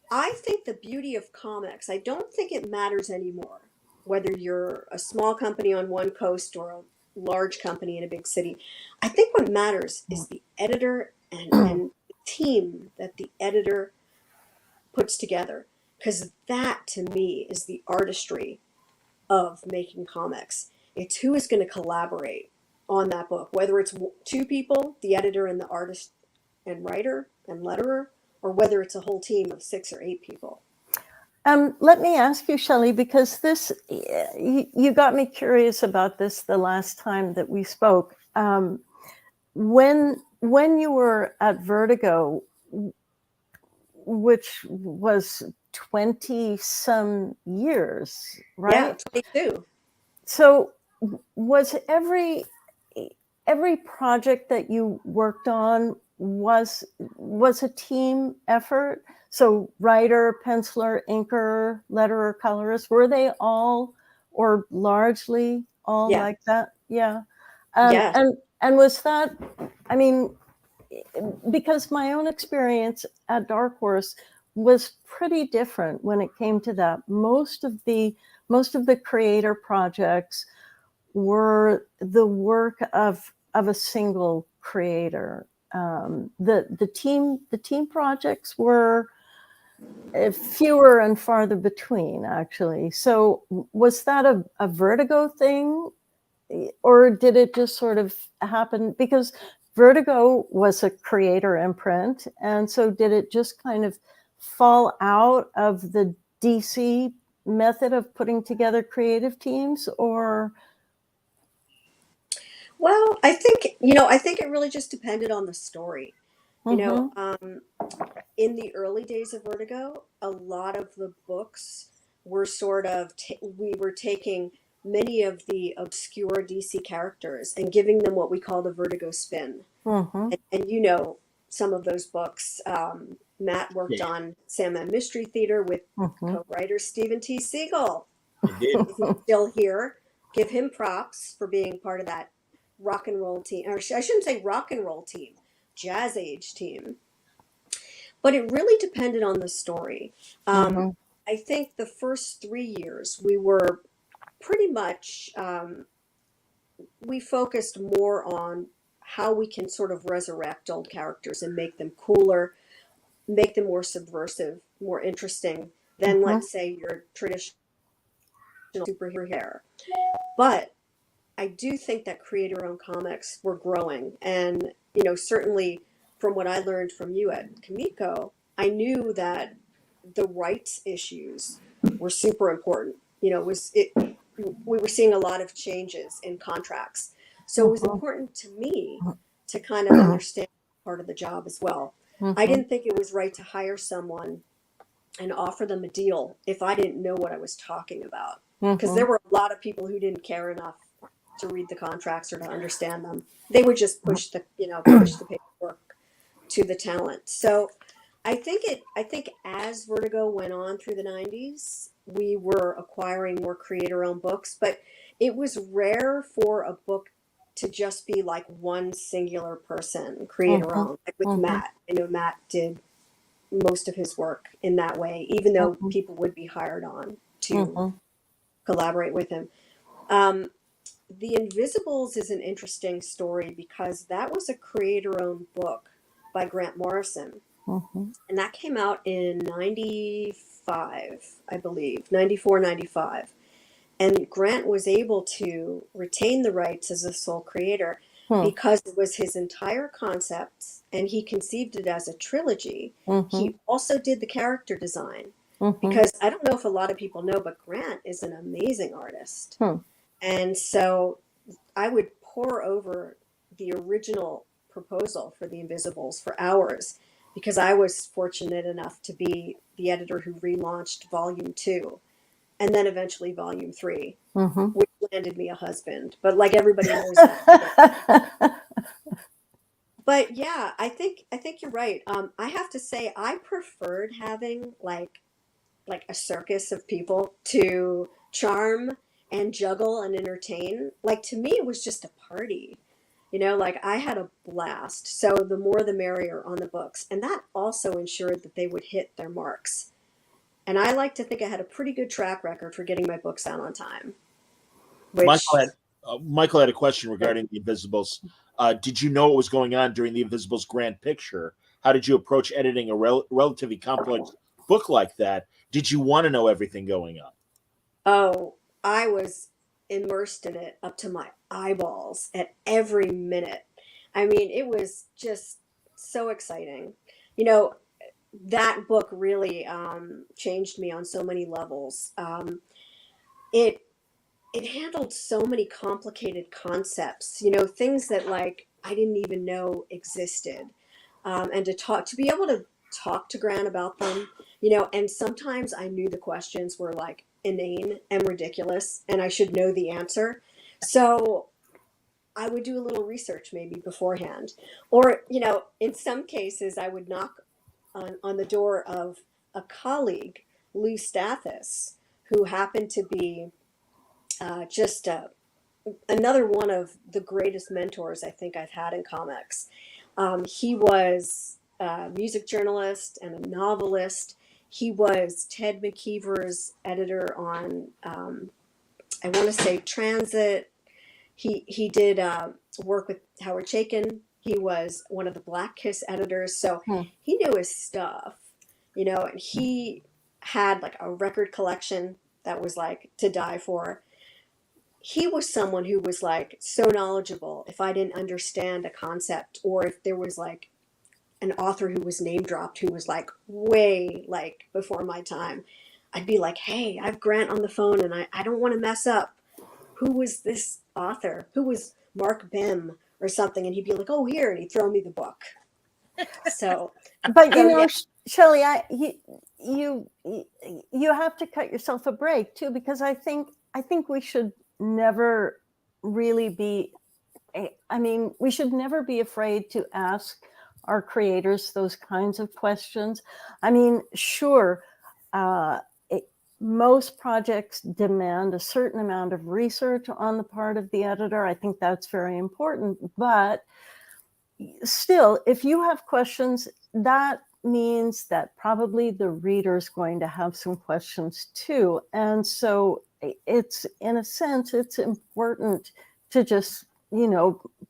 I think the beauty of comics, I don't think it matters anymore whether you're a small company on one coast or a large company in a big city. I think what matters is the editor and the team that the editor puts together. Because that, to me, is the artistry of making comics. It's who is going to collaborate on that book, whether it's 2 people, the editor and the artist and writer and letterer, or whether it's a whole team of 6 or 8 people. Let me ask you, Shelly, because you got me curious about this the last time that we spoke. When you were at Vertigo, which was 20 some years, right? Yeah, 22. So was every project that you worked on was a team effort? So writer, penciler, inker, letterer, colorist, were they all or largely all like that? Yeah. Yes. And was that, I mean, because my own experience at Dark Horse was pretty different when it came to that. Most of the creator projects were the work of a single creator. The team projects were fewer and farther between, actually. So was that a Vertigo thing, or did it just sort of happen? Because Vertigo was a creator imprint, and so did it just kind of fall out of the DC method of putting together creative teams, or? Well, I think it really just depended on the story. In the early days of Vertigo, a lot of the books were sort of, we were taking many of the obscure DC characters and giving them what we call the Vertigo spin. And some of those books. Matt worked on Sandman Mystery Theater with co-writer Stephen T. Siegel. Indeed. If he's still here, give him props for being part of that rock and roll team. Or I shouldn't say rock and roll team, jazz age team. But it really depended on the story. I think the first 3 years we were pretty much, we focused more on how we can sort of resurrect old characters and make them cooler, make them more subversive, more interesting than, let's say, your traditional superhero. But I do think that creator-owned comics were growing. And, certainly from what I learned from you at Kamiko, I knew that the rights issues were super important. We were seeing a lot of changes in contracts. So it was important to me to kind of understand part of the job as well. Mm-hmm. I didn't think it was right to hire someone and offer them a deal if I didn't know what I was talking about. Because there were a lot of people who didn't care enough to read the contracts or to understand them. They would just push the paperwork to the talent. So I think as Vertigo went on through the 90s, we were acquiring more creator-owned books, but it was rare for a book to just be like one singular person creator-owned, like with Matt. I know Matt did most of his work in that way, even though people would be hired on to collaborate with him. The Invisibles is an interesting story because that was a creator-owned book by Grant Morrison. And that came out in 95, I believe, 94, 95. And Grant was able to retain the rights as a sole creator because it was his entire concept and he conceived it as a trilogy. He also did the character design because I don't know if a lot of people know, but Grant is an amazing artist. And so I would pore over the original proposal for The Invisibles for hours because I was fortunate enough to be the editor who relaunched Volume 2 and then eventually Volume 3, which landed me a husband. But like everybody knows that. But yeah, I think you're right. I have to say I preferred having like a circus of people to charm and juggle and entertain. Like to me, it was just a party. Like I had a blast. So the more the merrier on the books. And that also ensured that they would hit their marks. And I like to think I had a pretty good track record for getting my books out on time. Which, Michael had a question regarding The Invisibles. Did you know what was going on during The Invisibles grand picture? How did you approach editing a relatively complex book like that? Did you want to know everything going on? Oh, I was immersed in it up to my eyeballs at every minute. I mean, it was just so exciting. That book really changed me on so many levels. It handled so many complicated concepts, things that like I didn't even know existed, and to be able to talk to Grant about them, and sometimes I knew the questions were like inane and ridiculous, and I should know the answer, so I would do a little research maybe beforehand, or in some cases I would knock on the door of a colleague, Lou Stathis, who happened to be just another one of the greatest mentors I think I've had in comics. He was a music journalist and a novelist. He was Ted McKeever's editor on, I want to say, Transit. He did work with Howard Chaykin. He was one of the Black Kiss editors, so he knew his stuff, and he had like a record collection that was like to die for. He was someone who was like so knowledgeable if I didn't understand a concept or if there was like an author who was name dropped who was like way like before my time. I'd be like, hey, I have Grant on the phone and I don't want to mess up. Who was this author? Who was Mark Bim or something? And he'd be like, oh, here. And he'd throw me the book. So, but yeah. Shelly, you have to cut yourself a break too, because I think we should never really be, we should never be afraid to ask our creators those kinds of questions. I mean, sure, most projects demand a certain amount of research on the part of the editor. I think that's very important. But still, if you have questions, that means that probably the reader's going to have some questions too. And so it's, in a sense, it's important to just,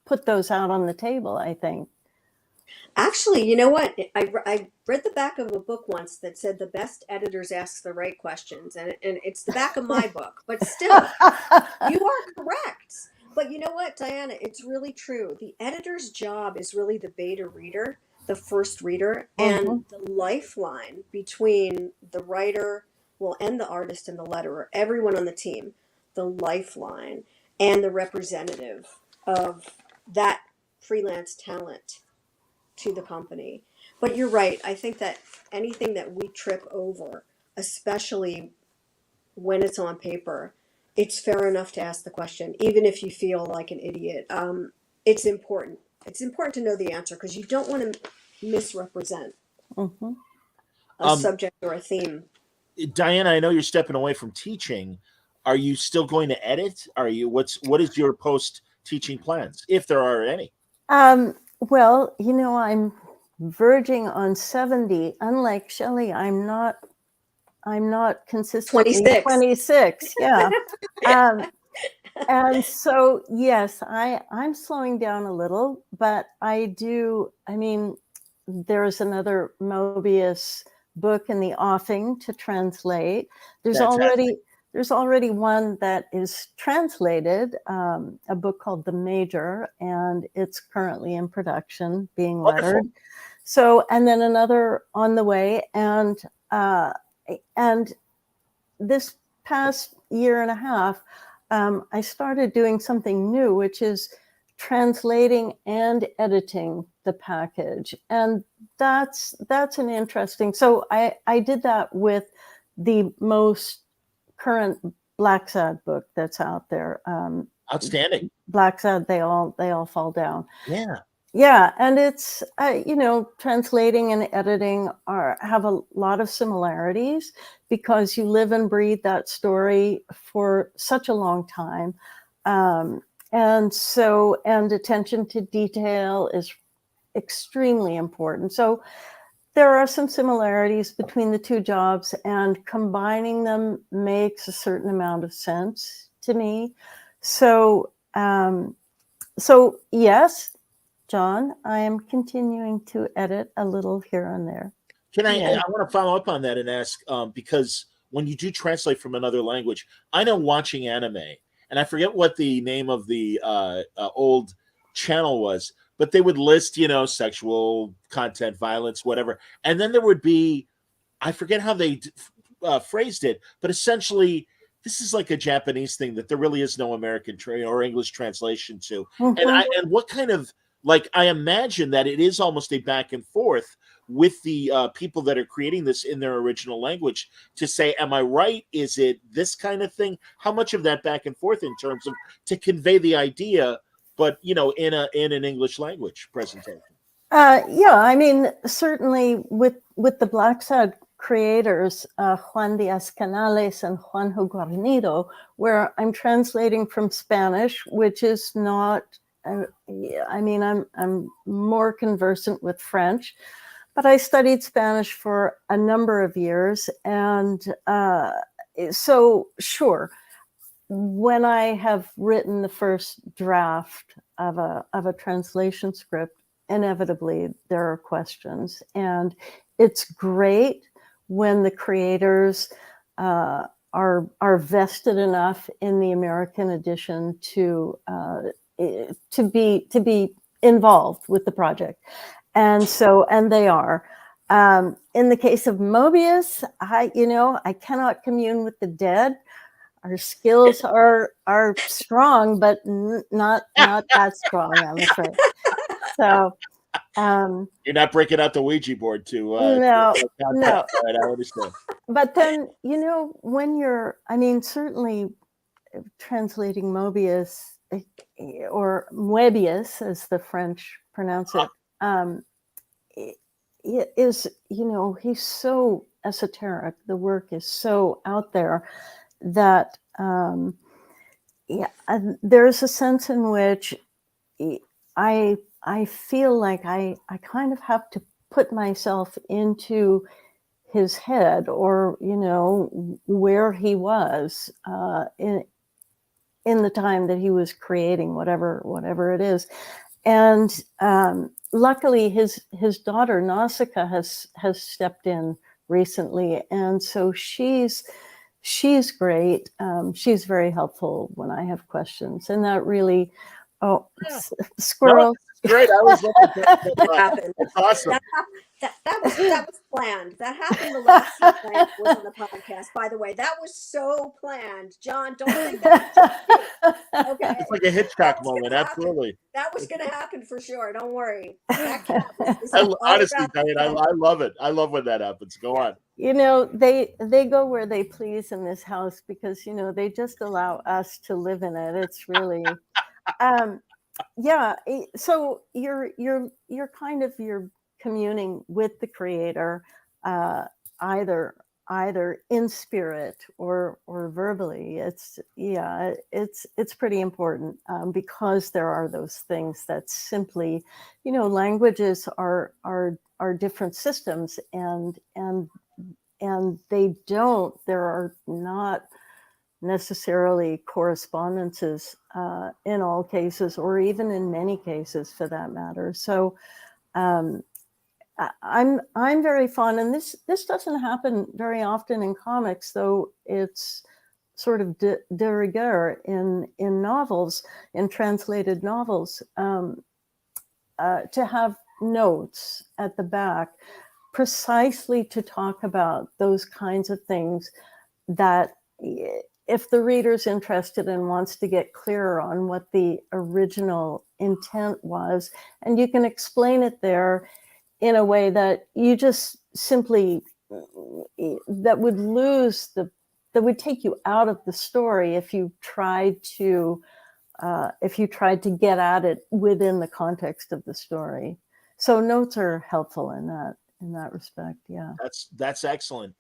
put those out on the table, I think. Actually, you know what? I read the back of a book once that said the best editors ask the right questions, and it's the back of my book. But still, you are correct. But you know what, Diana? It's really true. The editor's job is really the beta reader, the first reader, and the lifeline between the writer, and the artist and the letterer, everyone on the team, the lifeline and the representative of that freelance talent to the company. But you're right. I think that anything that we trip over, especially when it's on paper, it's fair enough to ask the question, even if you feel like an idiot. It's important. It's important to know the answer because you don't want to misrepresent Hmm. a Um, subject or a theme. Diana, I know you're stepping away from teaching. Are you still going to edit? What is your post teaching plans, if there are any? Well, I'm verging on 70. Unlike Shelley, I'm not consistently 26. 26. Yeah. Um, and so, yes, I'm slowing down a little, but there's another Mobius book in the offing to translate. There's Fantastic. already one that is translated, a book called The Major, and it's currently in production, being Wonderful. lettered. So, and then another on the way, and this past year and a half, I started doing something new, which is translating and editing the package, and that's an interesting. So I did that with the most current Black Sad book that's out there. Outstanding. Black Sad, they all fall down. Yeah. Yeah, and it's translating and editing have a lot of similarities because you live and breathe that story for such a long time, and attention to detail is extremely important. So there are some similarities between the two jobs, and combining them makes a certain amount of sense to me. So yes, John, I am continuing to edit a little here and there. I want to follow up on that and ask, because when you do translate from another language, I know watching anime, and I forget what the name of the old channel was, but they would list, sexual content, violence, whatever. And then there would be, I forget how they phrased it, but essentially, this is like a Japanese thing that there really is no American or English translation to. Mhm. And what kind of, like, I imagine that it is almost a back and forth with the people that are creating this in their original language to say, am I right? Is it this kind of thing? How much of that back and forth in terms of to convey the idea, but in an English language presentation? Yeah, certainly with the Black Sad creators, Juan Diaz Canales and Juanjo Guarnido, where I'm translating from Spanish, which is not. I'm more conversant with French, but I studied Spanish for a number of years, and so sure. When I have written the first draft of a translation script, inevitably there are questions, and it's great when the creators are vested enough in the American edition to be involved with the project, and they are. In the case of Mobius, I cannot commune with the dead. Our skills are strong, but not that strong, I'm afraid. So You're not breaking out the Ouija board to no. right, I understand. But then when you're, certainly translating Mobius or Moebius, as the French pronounce it, it is he's so esoteric. The work is so out there that there's a sense in which I feel like I kind of have to put myself into his head, or where he was in the time that he was creating whatever it is. And luckily his daughter Nausicaa has stepped in recently, and so she's great. She's very helpful when I have questions, and that really squirrel. No, great. I was looking Happened. That's awesome. That was planned. That happened the last time I was on the podcast, by the way. That was so planned. John, don't think that was just me. Okay. It's like a Hitchcock moment. Absolutely. That was going to happen for sure. Don't worry. That counts. This is all Honestly, about Diane, I love it. I love when that happens. Go on. You know, they go where they please in this house because, you know, they just allow us to live in it. It's really, yeah. So you're kind of, you're communing with the creator, either in spirit or verbally. It's, yeah, it's pretty important, because there are those things that simply, you know, languages are different systems, and there are not necessarily correspondences in all cases, or even in many cases for that matter. So I'm very fond, and this doesn't happen very often in comics, though it's sort of de rigueur in novels, in translated novels, to have notes at the back precisely to talk about those kinds of things that, if the reader's interested and wants to get clearer on what the original intent was, and you can explain it there in a way that you just simply, that would take you out of the story if you tried to get at it within the context of the story. So notes are helpful in that respect. Yeah, That's excellent.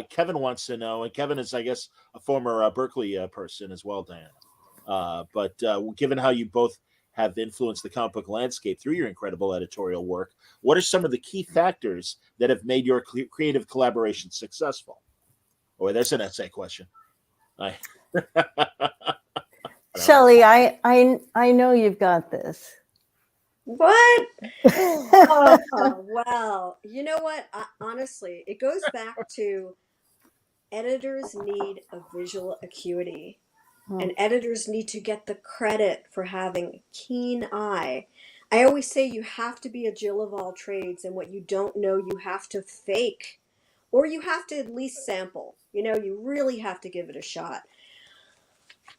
Kevin wants to know, and Kevin is, I guess, a former Berkeley person as well, Diana. But given how you both have influenced the comic book landscape through your incredible editorial work, what are some of the key factors that have made your creative collaboration successful? Oh, there's an essay question. Shelly, I know you've got this. What? Oh, well, you know what? Honestly, it goes back to editors need a visual acuity, and editors need to get the credit for having keen eye. I always say you have to be a Jill of all trades, and what you don't know, you have to fake, or you have to at least sample. You know, you really have to give it a shot.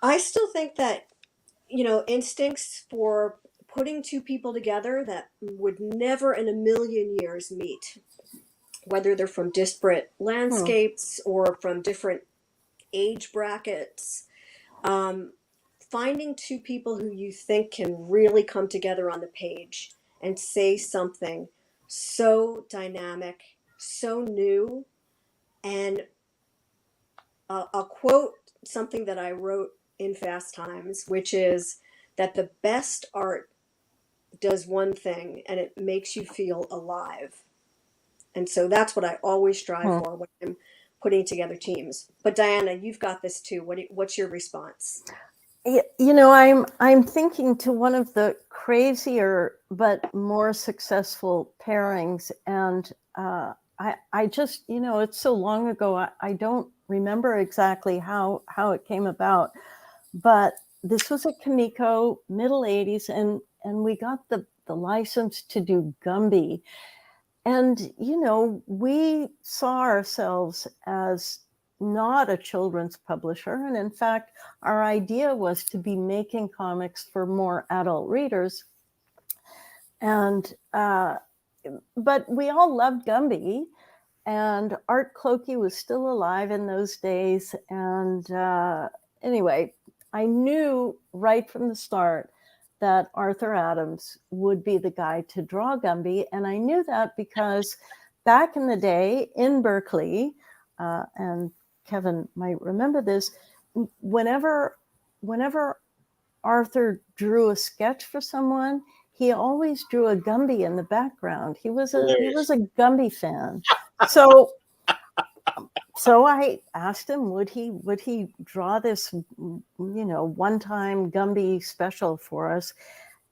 I still think that, you know, instincts for putting two people together that would never in a million years meet, whether they're from disparate landscapes or from different age brackets, finding two people who you think can really come together on the page and say something so dynamic, so new. And I'll quote something that I wrote in Fast Times, which is that the best art does one thing, and it makes you feel alive. And so that's what I always strive for when I'm putting together teams. But Diana, you've got this too. What's your response? You know, I'm thinking to one of the crazier but more successful pairings, and I just, you know, it's so long ago, I don't remember exactly how it came about, but this was at Kamiko, middle 80s, and we got the license to do Gumby. And, you know, we saw ourselves as not a children's publisher. And in fact, our idea was to be making comics for more adult readers. And, but we all loved Gumby, and Art Clokey was still alive in those days. And anyway, I knew right from the start that Arthur Adams would be the guy to draw Gumby. And I knew that because back in the day in Berkeley, and Kevin might remember this, whenever Arthur drew a sketch for someone, he always drew a Gumby in the background. He was a Gumby fan. So I asked him, would he draw this, you know, one-time Gumby special for us?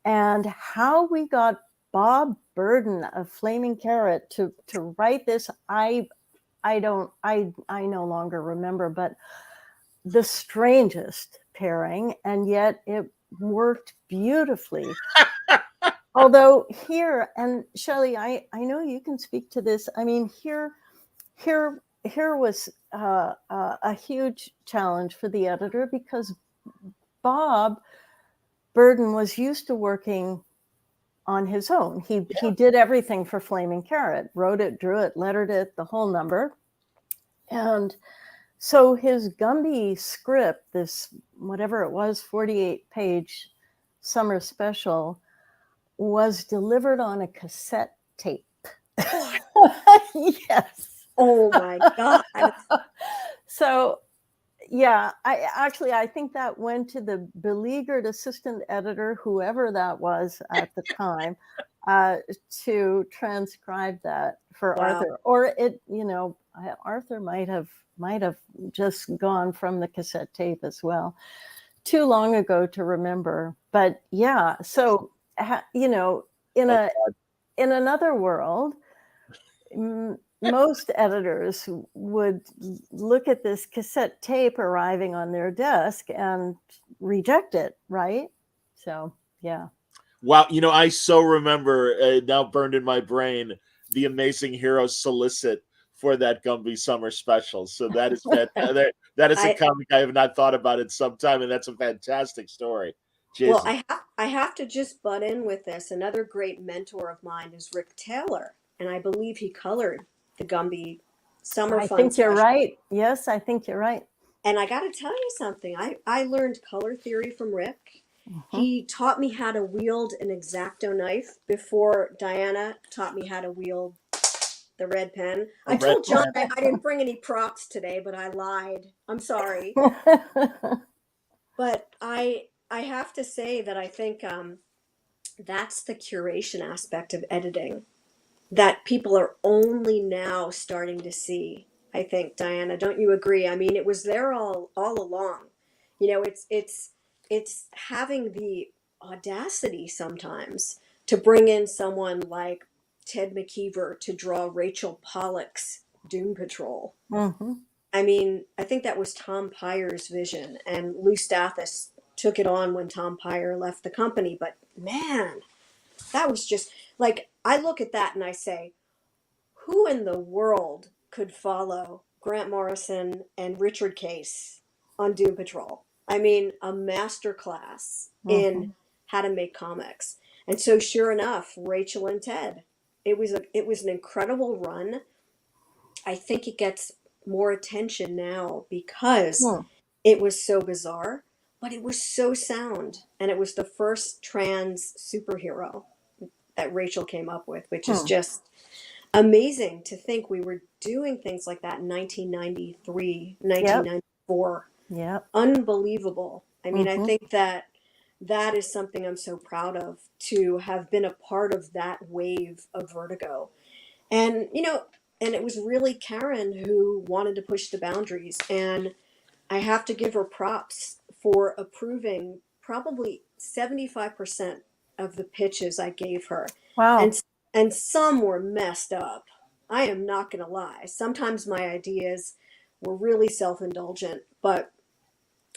And how we got Bob Burden of Flaming Carrot to write this, I no longer remember, but the strangest pairing, and yet it worked beautifully. Although here, and Shelley, I know you can speak to this. I mean, here was a huge challenge for the editor because Bob Burden was used to working on his own. He did everything for Flaming Carrot, wrote it, drew it, lettered it, the whole number. And so his Gumby script, this whatever it was, 48-page summer special, was delivered on a cassette tape. Yes. Oh my God. So yeah, I think that went to the beleaguered assistant editor, whoever that was at the time, to transcribe that for Wow. Arthur. Or Arthur might have just gone from the cassette tape as well. Too long ago to remember. But yeah, so in another world, most editors would look at this cassette tape arriving on their desk and reject it, right? So, yeah. Wow, I so remember, now burned in my brain, the Amazing Heroes solicit for that Gumby summer special. So that is fantastic. That is a comic I have not thought about in some time, and that's a fantastic story. Jesus. Well, I have to just butt in with this. Another great mentor of mine is Rick Taylor, and I believe he colored the Gumby Summer Fun. I think you're right. Yes, I think you're right. And I got to tell you something. I learned color theory from Rick. He taught me how to wield an X-Acto knife before Diana taught me how to wield the red pen. I told John I didn't bring any props today, but I lied. I'm sorry. But I have to say that I think that's the curation aspect of editing that people are only now starting to see. I think, Diana, don't you agree? I mean, it was there all along. It's having the audacity sometimes to bring in someone like Ted McKeever to draw Rachel Pollack's Doom Patrol. Mm-hmm. I mean, I think that was Tom Pyer's vision, and Lou Stathis took it on when Tom Pyer left the company. But man, that was just like, I look at that and I say, who in the world could follow Grant Morrison and Richard Case on Doom Patrol? I mean, a master class in how to make comics. And so sure enough, Rachel and Ted, it was an incredible run. I think it gets more attention now because it was so bizarre, but it was so sound. And it was the first trans superhero that Rachel came up with, which is just amazing to think we were doing things like that in 1993, 1994. Yeah. Unbelievable. I mean, I think that is something I'm so proud of, to have been a part of that wave of Vertigo. And, and it was really Karen who wanted to push the boundaries. And I have to give her props for approving probably 75% of the pitches I gave her. Wow. And some were messed up. I am not going to lie. Sometimes my ideas were really self-indulgent, but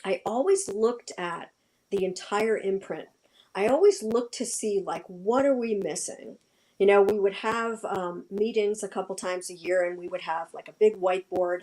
I always looked at the entire imprint. I always looked to see, like, what are we missing? We would have meetings a couple times a year, and we would have like a big whiteboard.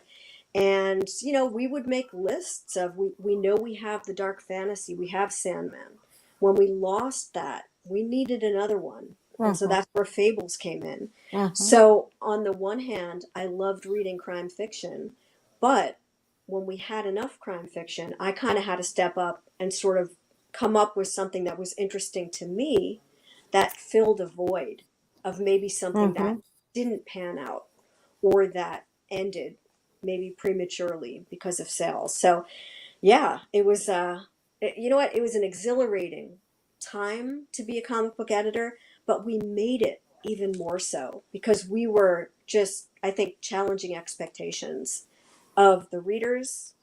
And, we would make lists of, we know we have the dark fantasy, we have Sandman. When we lost that, we needed another one. And so that's where Fables came in. So on the one hand, I loved reading crime fiction, but when we had enough crime fiction, I kind of had to step up and sort of come up with something that was interesting to me that filled a void of maybe something that didn't pan out or that ended maybe prematurely because of sales. So yeah, it was, you know what? It was an exhilarating time to be a comic book editor, but we made it even more so because we were just, I think, challenging expectations of the readers,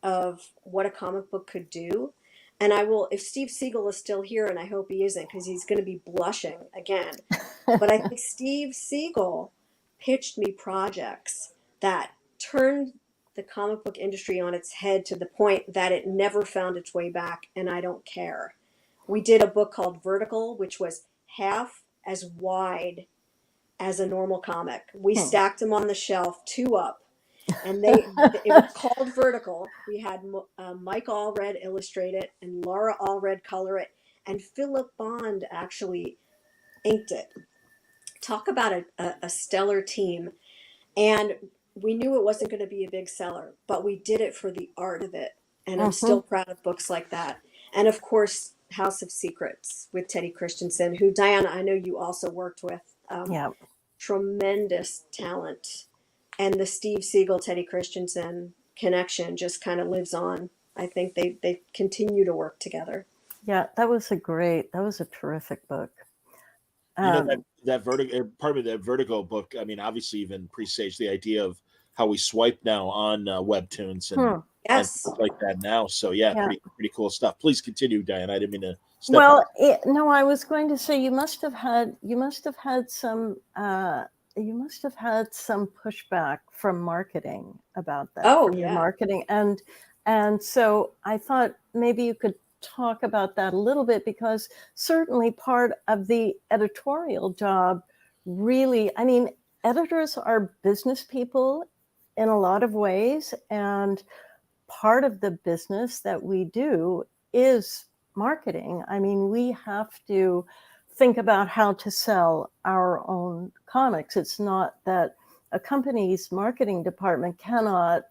of what a comic book could do. And I will, if Steve Siegel is still here, and I hope he isn't because he's going to be blushing again, but I think Steve Siegel pitched me projects that turned the comic book industry on its head to the point that it never found its way back, and I don't care. We did a book called Vertical, which was half as wide as a normal comic. We Hmm. stacked them on the shelf, two up, and it was called Vertical. We had Mike Allred illustrate it and Laura Allred color it, and Philip Bond actually inked it. Talk about a stellar team. And we knew it wasn't going to be a big seller, but we did it for the art of it. And I'm Mhm. still proud of books like that. And of course, House of Secrets with Teddy Christensen, who, Diana, I know you also worked with. Yeah. Tremendous talent. And the Steve Siegel, Teddy Christensen connection just kind of lives on. I think they continue to work together. Yeah, that was a terrific book. You know, that Vertigo, pardon me, that Vertigo book. I mean, obviously, even presaged the idea of how we swipe now on Webtoons and Yes. stuff like that now. So yeah, Yeah. pretty cool stuff. Please continue, Diane. I didn't mean to step Well, on. no, I was going to say you must have had some pushback from marketing about that, Oh, from your yeah. marketing, and so I thought maybe you could talk about that a little bit, because certainly part of the editorial job, really, I mean, editors are business people in a lot of ways, and part of the business that we do is marketing. I mean, we have to think about how to sell our own comics. It's not that a company's marketing department cannot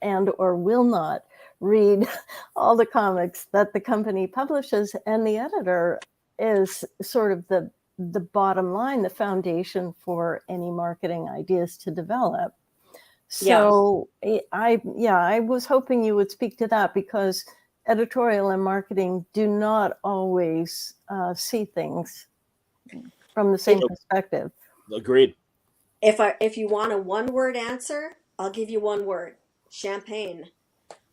and or will not read all the comics that the company publishes, and the editor is sort of the bottom line, the foundation for any marketing ideas to develop. So I was hoping you would speak to that, because editorial and marketing do not always see things from the same perspective. Agreed. If you want a one-word answer, I'll give you one word: champagne.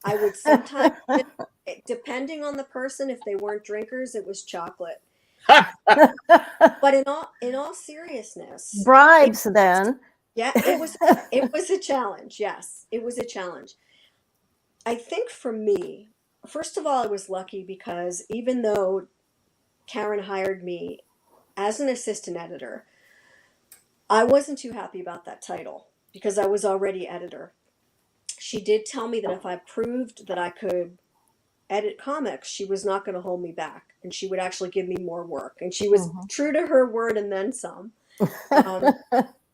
I would sometimes, depending on the person, if they weren't drinkers, it was chocolate. But in all seriousness, Bribes, then. yeah, it was a challenge. Yes, it was a challenge. I think for me, first of all, I was lucky because even though Karen hired me as an assistant editor, I wasn't too happy about that title because I was already editor. She did tell me that if I proved that I could edit comics, she was not going to hold me back, and she would actually give me more work. And she was true to her word and then some.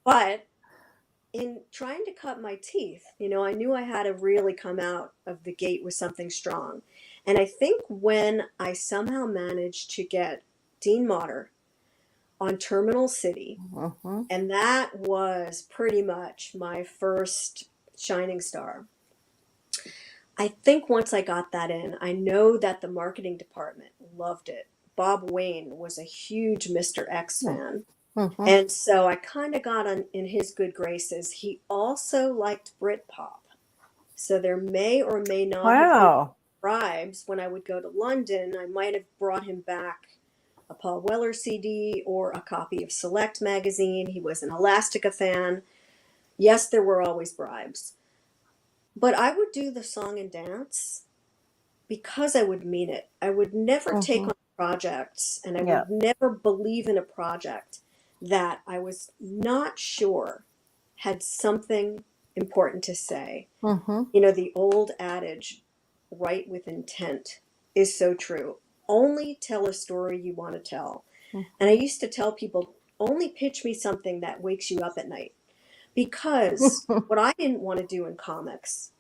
But in trying to cut my teeth, I knew I had to really come out of the gate with something strong. And I think when I somehow managed to get Dean Motter on Terminal City, and that was pretty much my first shining star. I think once I got that in, I know that the marketing department loved it. Bob Wayne was a huge Mr. X fan. And so I kind of got in his good graces. He also liked Britpop. So there may or may not have been bribes. When I would go to London, I might have brought him back a Paul Weller CD or a copy of Select magazine. He was an Elastica fan. Yes, there were always bribes. But I would do the song and dance because I would mean it. I would never take on projects, and I would never believe in a project that I was not sure had something important to say. The old adage, write with intent, is so true. Only tell a story you want to tell. And I used to tell people, only pitch me something that wakes you up at night. Because what I didn't want to do in comics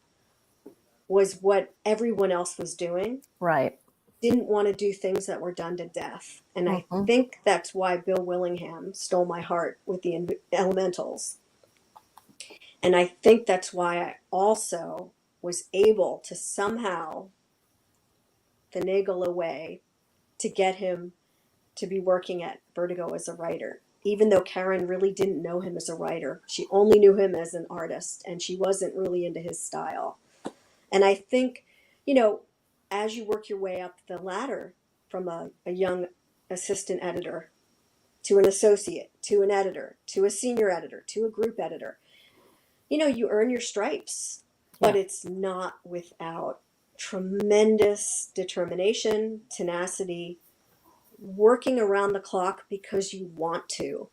was what everyone else was doing. Right. Didn't want to do things that were done to death. And I think that's why Bill Willingham stole my heart with the Elementals. And I think that's why I also was able to somehow finagle a way to get him to be working at Vertigo as a writer. Even though Karen really didn't know him as a writer, she only knew him as an artist, and she wasn't really into his style. And I think, as you work your way up the ladder from a young assistant editor to an associate, to an editor, to a senior editor, to a group editor, you earn your stripes, but it's not without tremendous determination, tenacity, working around the clock because you want to.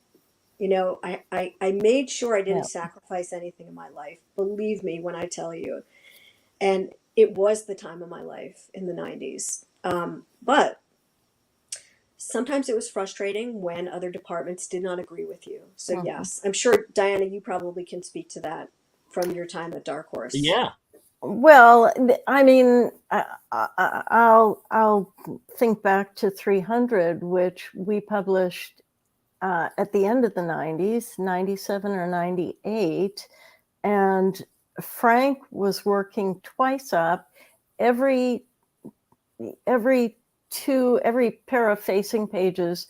You know, I made sure I didn't sacrifice anything in my life. Believe me when I tell you. And it was the time of my life in the 90s. But sometimes it was frustrating when other departments did not agree with you. So, Mhm. yes, I'm sure, Diana, you probably can speak to that from your time at Dark Horse. Yeah. Well, I mean, I'll think back to 300, which we published at the end of the 90s, 97 or 98, and Frank was working twice up. Every pair of facing pages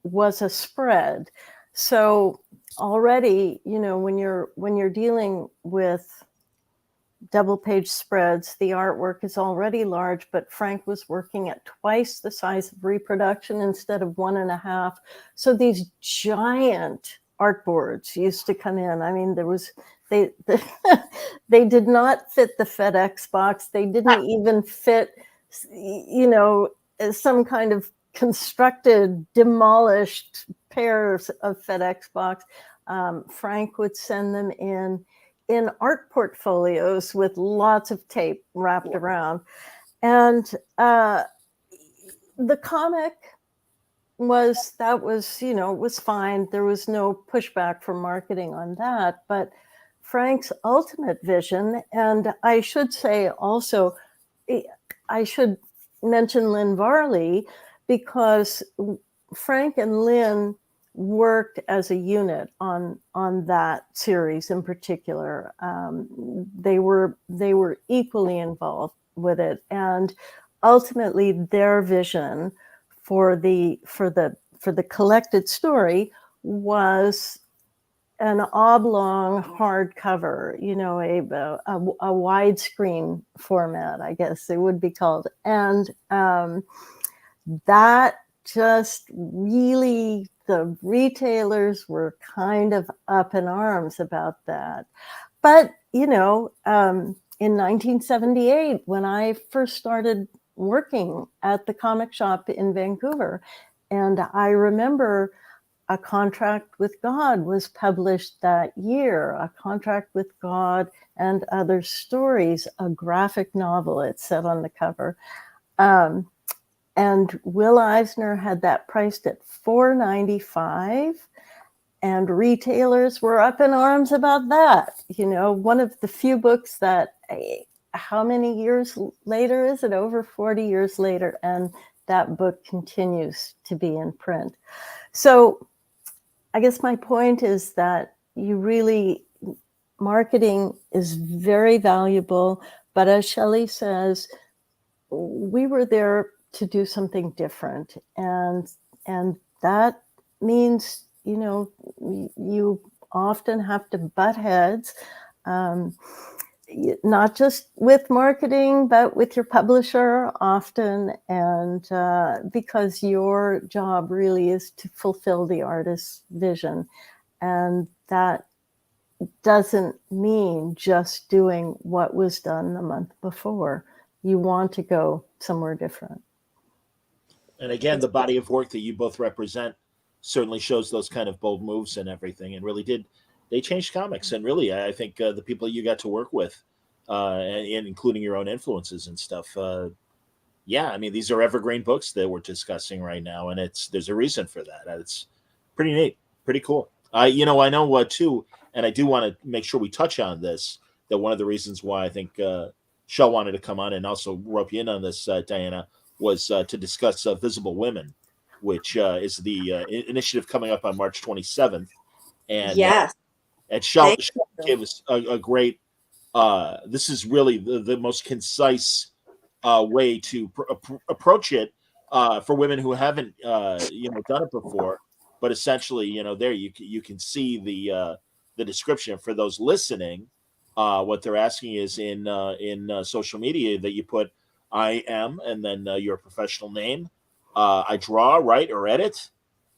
was a spread. So already, you know, when you're dealing with double page spreads, the artwork is already large, but Frank was working at twice the size of reproduction instead of 1.5. So these giant art boards used to come in. I mean, they they did not fit the FedEx box. They didn't even fit, you know, some kind of constructed, demolished pairs of FedEx box. Frank would send them in art portfolios with lots of tape wrapped around. And the comic was fine. There was no pushback from marketing on that. But Frank's ultimate vision, and I should say also, I should mention Lynn Varley, because Frank and Lynn worked as a unit on that series in particular. They were equally involved with it, and ultimately their vision for the collected story was an oblong hardcover, you know, a widescreen format, I guess it would be called, and that just really, the retailers were kind of up in arms about that. But, you know, in 1978, when I first started working at the comic shop in Vancouver, and I remember A Contract with God was published that year, A Contract with God and Other Stories, a graphic novel, it said on the cover. And Will Eisner had that priced at $4.95, and retailers were up in arms about that. You know, one of the few books that, how many years later is it? Over 40 years later, and that book continues to be in print. So I guess my point is that marketing is very valuable, but as Shelly says, we were there to do something different, and that means, you know, you often have to butt heads, not just with marketing, but with your publisher often, and because your job really is to fulfill the artist's vision, and that doesn't mean just doing what was done the month before. You want to go somewhere different. And again, the body of work that you both represent certainly shows those kind of bold moves and everything, and really they changed comics. And really, I think the people you got to work with, and including your own influences and stuff, yeah, I mean, these are evergreen books that we're discussing right now, and there's a reason for that. It's pretty neat, pretty cool. You know, I know too, and I do want to make sure we touch on this. That one of the reasons why I think Shell wanted to come on and also rope you in on this, Diana, was to discuss Visible Women, which is the initiative coming up on March 27th. And Yes. Shell Thank gave us a great, this is really the most concise way to approach it for women who haven't, you know, done it before. But essentially, you know, there you can see the description for those listening. What they're asking is in social media that you put I am and then your professional name. I draw, write, or edit.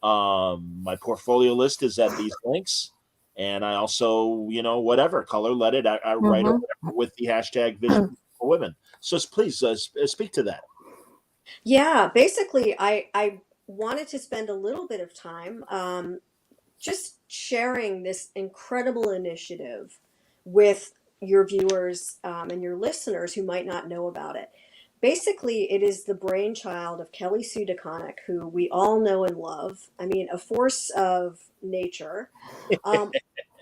My portfolio list is at these links, and I also, you know, whatever color, let it. I write or whatever with the hashtag Vision for Women. So please speak to that. Yeah, basically, I wanted to spend a little bit of time just sharing this incredible initiative with your viewers and your listeners who might not know about it. Basically, it is the brainchild of Kelly Sue DeConnick, who we all know and love. I mean, a force of nature, um,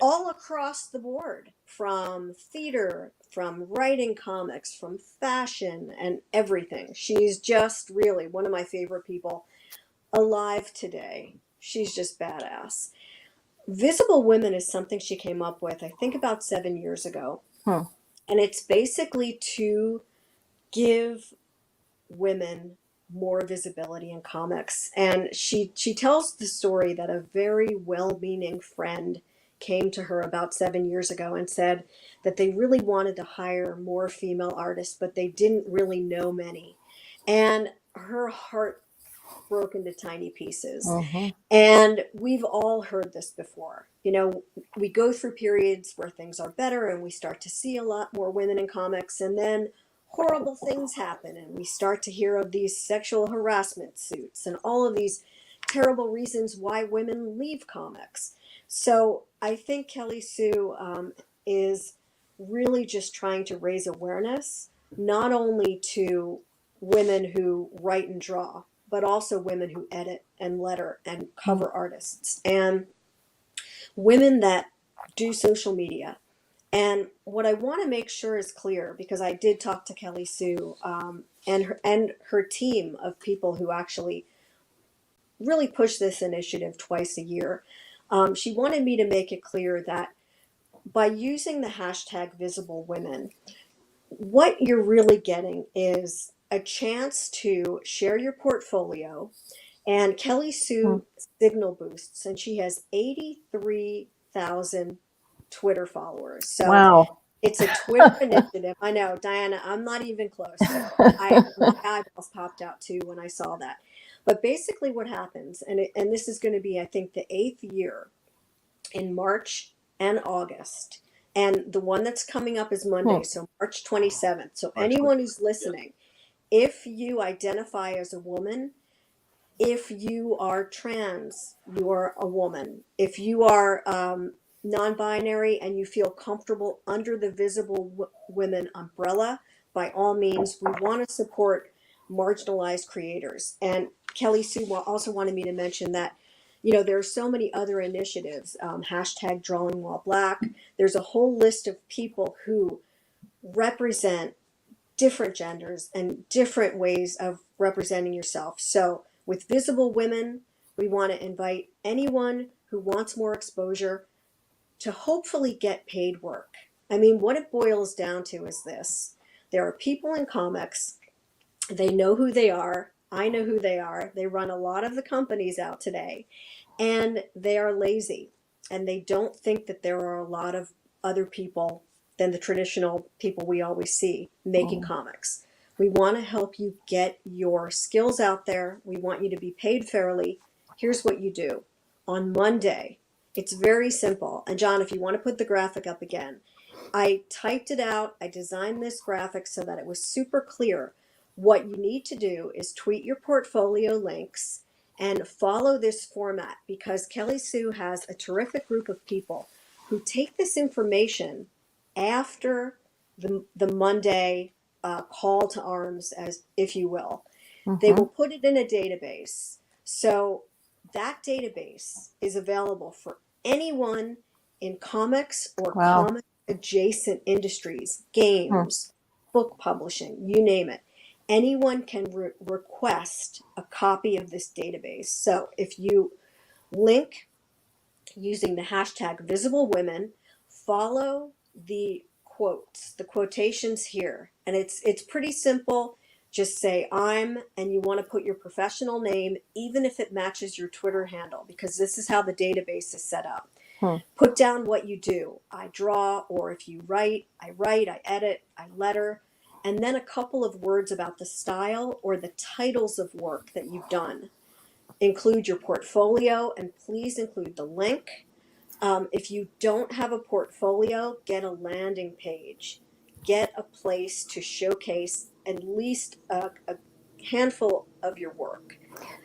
all across the board, from theater, from writing comics, from fashion, and everything. She's just really one of my favorite people alive today. She's just badass. Visible Women is something she came up with, I think, about 7 years ago. Hmm. And it's basically to give women more visibility in comics. And she tells the story that a very well-meaning friend came to her about 7 years ago and said that they really wanted to hire more female artists, but they didn't really know many. And her heart broke into tiny pieces. Hmm. And we've all heard this before. You know, we go through periods where things are better and we start to see a lot more women in comics, and then horrible things happen and we start to hear of these sexual harassment suits and all of these terrible reasons why women leave comics. So I think Kelly Sue is really just trying to raise awareness, not only to women who write and draw, but also women who edit and letter and cover artists and women that do social media. And what I want to make sure is clear, because I did talk to Kelly Sue and her team of people who actually really push this initiative twice a year. She wanted me to make it clear that by using the hashtag Visible Women, what you're really getting is a chance to share your portfolio. And Kelly Hmm. Sue signal boosts, and she has 83,000 Twitter followers. So Wow. it's a Twitter initiative. I know, Diana, I'm not even close. So my eyeballs popped out too when I saw that. But basically what happens, and this is going to be, I think, the 8th year, in March and August. And the one that's coming up is Hmm. Monday, so March 27th. So March anyone who's 20th. Yeah. listening, if you identify as a woman, if you are trans, you are a woman. If you are non-binary and you feel comfortable under the Visible Women umbrella, by all means, we want to support marginalized creators. And Kelly Sue also wanted me to mention that, you know, there are so many other initiatives, hashtag Drawing While Black. There's a whole list of people who represent different genders and different ways of representing yourself. So with Visible Women, we want to invite anyone who wants more exposure to hopefully get paid work. I mean, what it boils down to is this. There are people in comics, they know who they are. I know who they are. They run a lot of the companies out today, and they are lazy, and they don't think that there are a lot of other people than the traditional people we always see making comics. We want to help you get your skills out there. We want you to be paid fairly. Here's what you do. On Monday, it's very simple. And John, if you want to put the graphic up again, I typed it out. I designed this graphic so that it was super clear. What you need to do is tweet your portfolio links and follow this format, because Kelly Sue has a terrific group of people who take this information after the Monday call to arms, as if you will. They Hmm. will put it in a database. So that database is available for anyone in comics or Wow. comic adjacent industries, Hmm. games, book publishing, you name it. Anyone can request a copy of this database. So if you link using the hashtag Visible Women, follow the quotes, the quotations here, and it's pretty simple. Just say I'm, and you want to put your professional name, even if it matches your Twitter handle, because this is how the database is set up. Hmm. Put down what you do. I draw, or if you write, I edit, I letter, and then a couple of words about the style or the titles of work that you've done. Include your portfolio, and please include the link. If you don't have a portfolio, get a landing page. Get a place to showcase at least a handful of your work.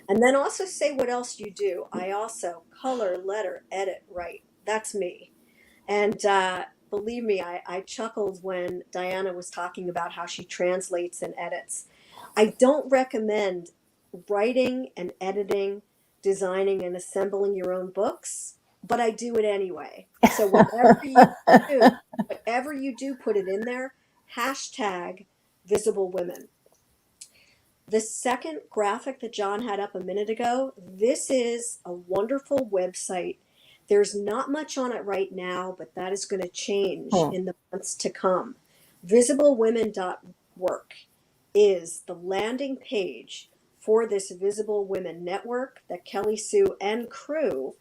And then also say what else you do. I also color, letter, edit, write. That's me. And believe me, I chuckled when Diana was talking about how she translates and edits. I don't recommend writing and editing, designing and assembling your own books, but I do it anyway. So whatever you do, put it in there. Hashtag visible women. The second graphic that John had up a minute ago, this is a wonderful website. There's not much on it right now, but that is going to change Hmm. in the months to come. Visiblewomen.work is the landing page for this Visible Women Network that Kelly Sue and crew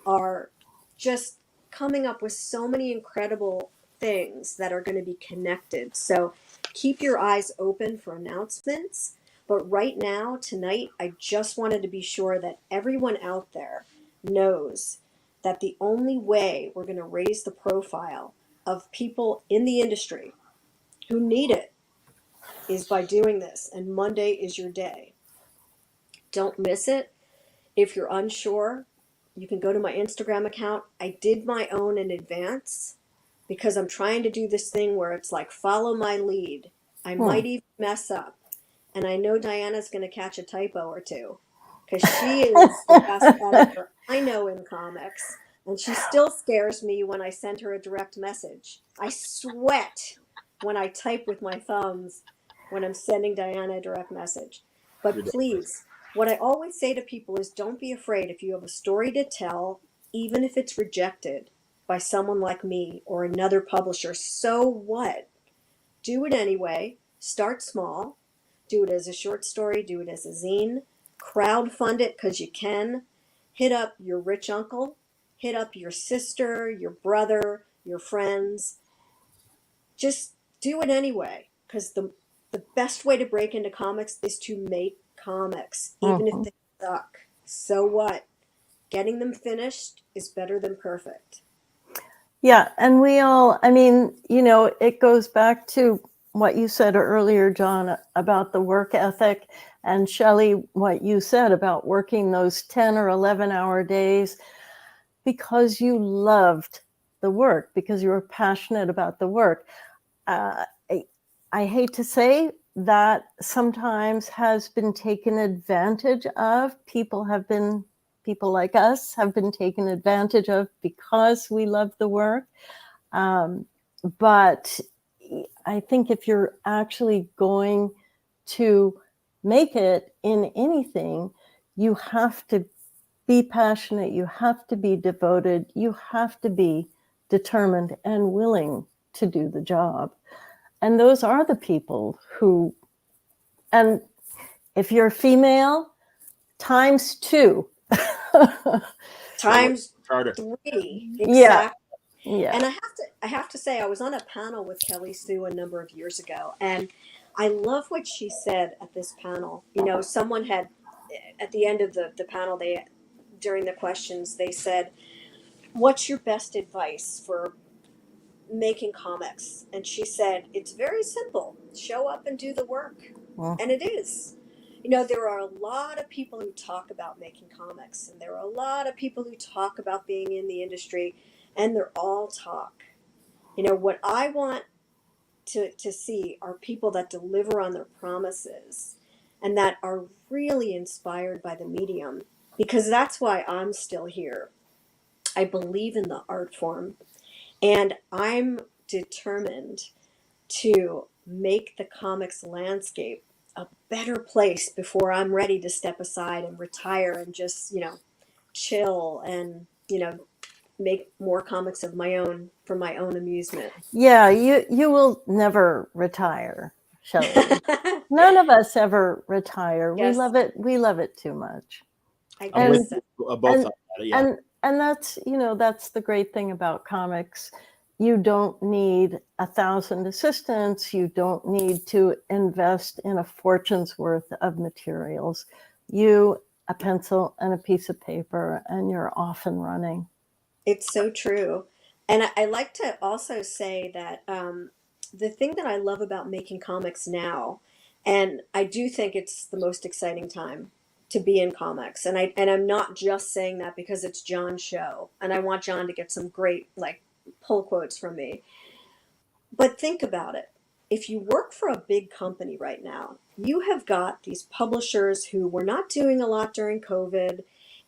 are just coming up with so many incredible things that are going to be connected. So keep your eyes open for announcements. But right now, tonight, I just wanted to be sure that everyone out there knows that the only way we're going to raise the profile of people in the industry who need it is by doing this. And Monday is your day. Don't miss it. If you're unsure, you can go to my Instagram account. I did my own in advance because I'm trying to do this thing where it's like follow my lead. I Hmm. might even mess up. And I know Diana's going to catch a typo or two because she is the best editor I know in comics. And she still scares me when I send her a direct message. I sweat when I type with my thumbs when I'm sending Diana a direct message. But please, what I always say to people is don't be afraid if you have a story to tell, even if it's rejected by someone like me or another publisher. So what? Do it anyway. Start small. Do it as a short story. Do it as a zine. Crowdfund it because you can. Hit up your rich uncle. Hit up your sister, your brother, your friends. Just do it anyway because the best way to break into comics is to make comics, even if Mhm. they suck. So what? Getting them finished is better than perfect. Yeah, and we all, I mean, it goes back to what you said earlier, John, about the work ethic, and Shelly, what you said about working those 10 or 11-hour days because you loved the work, because you were passionate about the work. I hate to say that sometimes has been taken advantage of. People like us have been taken advantage of because we love the work. But I think if you're actually going to make it in anything, you have to be passionate, you have to be devoted, you have to be determined and willing to do the job. And those are the people who, and if you're female, times two. Times Harder. 3, Yeah. exactly. Yeah. And I have to say I was on a panel with Kelly Sue a number of years ago, and I love what she said at this panel. Someone had at the end of the panel, they during the questions they said, "What's your best advice for making comics?" And she said, "It's very simple. Show up and do the work." And it is. There are a lot of people who talk about making comics, and there are a lot of people who talk about being in the industry, and they're all talk. What I want to see are people that deliver on their promises and that are really inspired by the medium, because that's why I'm still here. I believe in the art form, and I'm determined to make the comics landscape a better place before I'm ready to step aside and retire and just, chill and, make more comics of my own for my own amusement. Yeah, you will never retire, Shelly. None of us ever retire. We Yes, love it. We love it too much. I I'm guess with so. you, both And on that. Yeah. and that's the great thing about comics. You don't need 1,000 assistants. You don't need to invest in a fortune's worth of materials. A pencil and a piece of paper, and you're off and running. It's so true. And I like to also say that the thing that I love about making comics now, and I do think it's the most exciting time to be in comics. And I'm not just saying that because it's John's show and I want John to get some great like pull quotes from me. But think about it. If you work for a big company right now, you have got these publishers who were not doing a lot during COVID,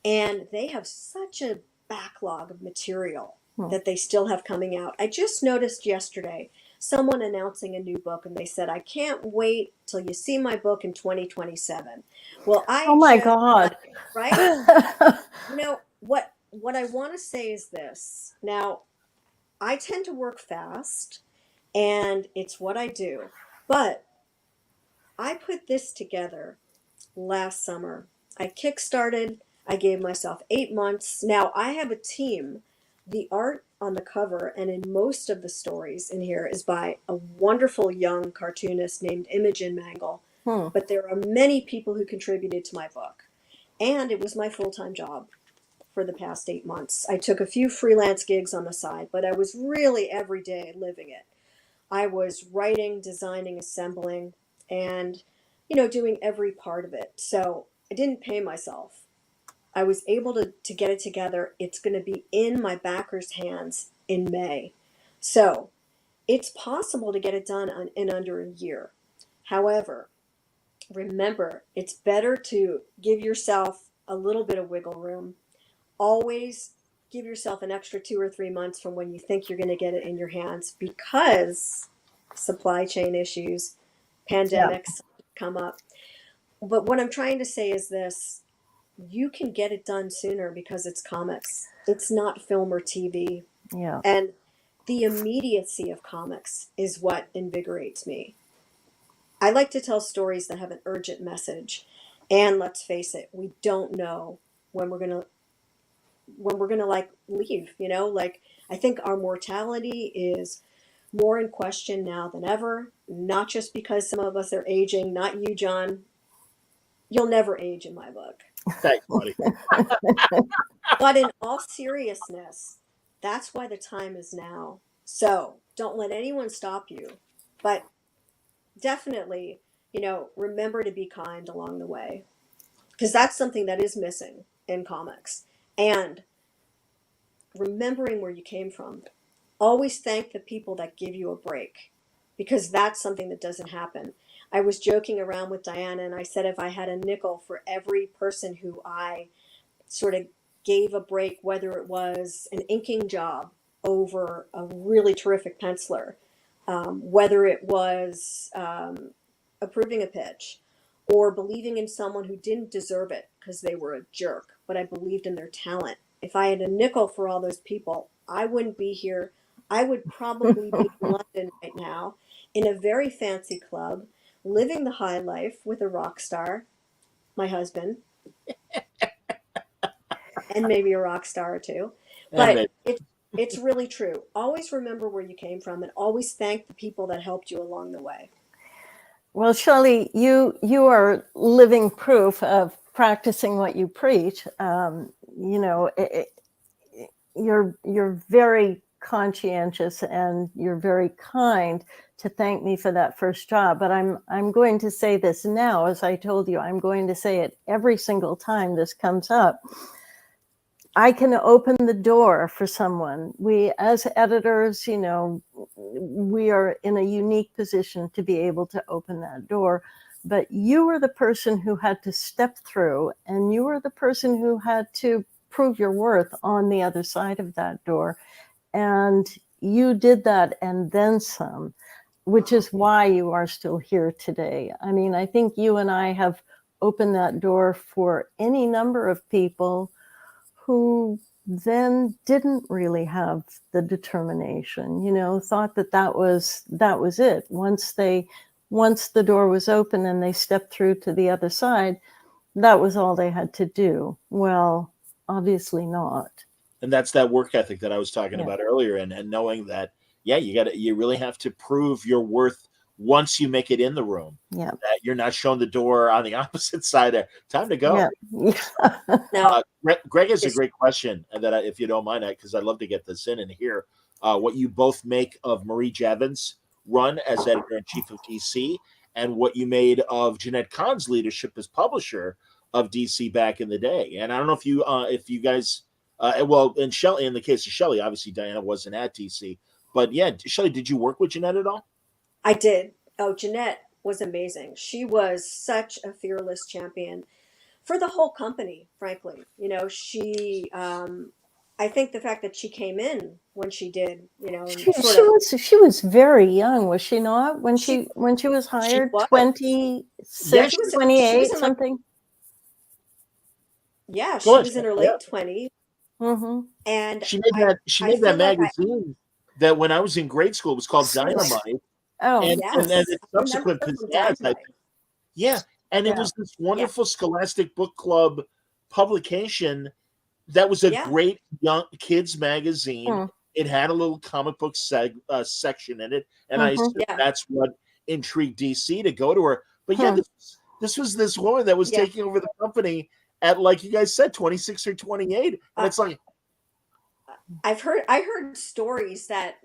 and they have such a backlog of material that they still have coming out. I just noticed yesterday someone announcing a new book, and they said, I can't wait till you see my book in 2027. Well, Oh my God. right? You know, what I want to say is this. Now, I tend to work fast and it's what I do. But I put this together last summer. I kickstarted, I gave myself 8 months. Now I have a team. The art on the cover and in most of the stories in here is by a wonderful young cartoonist named Imogen Mangle. But there are many people who contributed to my book. And it was my full-time job for the past 8 months. I took a few freelance gigs on the side, but I was really every day living it. I was writing, designing, assembling, and, doing every part of it. So I didn't pay myself. I was able to get it together. It's going to be in my backers' hands in May. So it's possible to get it done in under a year. However, remember, it's better to give yourself a little bit of wiggle room. Always give yourself an extra 2 or 3 months from when you think you're going to get it in your hands, because supply chain issues, pandemics come up. But what I'm trying to say is this: you can get it done sooner because it's comics. It's not film or TV. Yeah. And the immediacy of comics is what invigorates me. I like to tell stories that have an urgent message. And let's face it, we don't know when we're going to like leave, like I think our mortality is more in question now than ever, not just because some of us are aging, not you, John. You'll never age in my book. Thanks, buddy. But in all seriousness, that's why the time is now. So don't let anyone stop you. But definitely, remember to be kind along the way. Because that's something that is missing in comics. And remembering where you came from. Always thank the people that give you a break, because that's something that doesn't happen. I was joking around with Diana and I said if I had a nickel for every person who I sort of gave a break, whether it was an inking job over a really terrific penciler, whether it was approving a pitch, or believing in someone who didn't deserve it because they were a jerk, but I believed in their talent. If I had a nickel for all those people, I wouldn't be here. I would probably be in London right now in a very fancy club, living the high life with a rock star, my husband, and maybe a rock star or two. But it's really true. Always remember where you came from and always thank the people that helped you along the way. Well, Shelly, you are living proof of practicing what you preach. You're very conscientious and you're very kind to thank me for that first job. But I'm going to say this now, as I told you, I'm going to say it every single time this comes up. I can open the door for someone. We, as editors, we are in a unique position to be able to open that door. But you were the person who had to step through, and you were the person who had to prove your worth on the other side of that door. And you did that and then some, which is why you are still here today. I mean, I think you and I have opened that door for any number of people who then didn't really have the determination, thought that was it. Once the door was open and they stepped through to the other side, that was all they had to do. Well, obviously not. And that's that work ethic that I was talking about earlier, and knowing that, you really have to prove your worth once you make it in the room. Yeah. That you're not showing the door on the opposite side there. Time to go. Yeah. Greg has a great question that if you don't mind, because I'd love to get this in and hear what you both make of Marie Javin's run as editor-in-chief of DC, and what you made of Jeanette Kahn's leadership as publisher of DC back in the day. And I don't know if you guys, well, in Shelly, in the case of Shelly, obviously Diana wasn't at DC, but yeah, Shelly, did you work with Jeanette at all? I did. Oh, Jeanette was amazing. She was such a fearless champion for the whole company, frankly. I think the fact that she came in when she did, and sort of, She was very young, was she not? When she she was she hired, was. Yeah, 26, she was 28, in like, something. yeah, Go she ahead. was in her Yeah. late 20s. Mm-hmm. And She made that she I made that feel like magazine that when I was in grade school it was called Swiss. Dynamite, Oh, and then yes, its I remember subsequent her from pizzazz, I think. Dynamite. Yeah, and it yeah. was this Yeah, wonderful Scholastic Book Club publication that was a yeah, great young kids magazine. Mm, It had a little comic book section in it, and I mm-hmm. assume yeah, that's what intrigued DC to go to her. But yeah, Hmm. this was this woman that was yeah. taking over the company at, like you guys said, 26 or 28, and Uh, it's like, I heard stories that,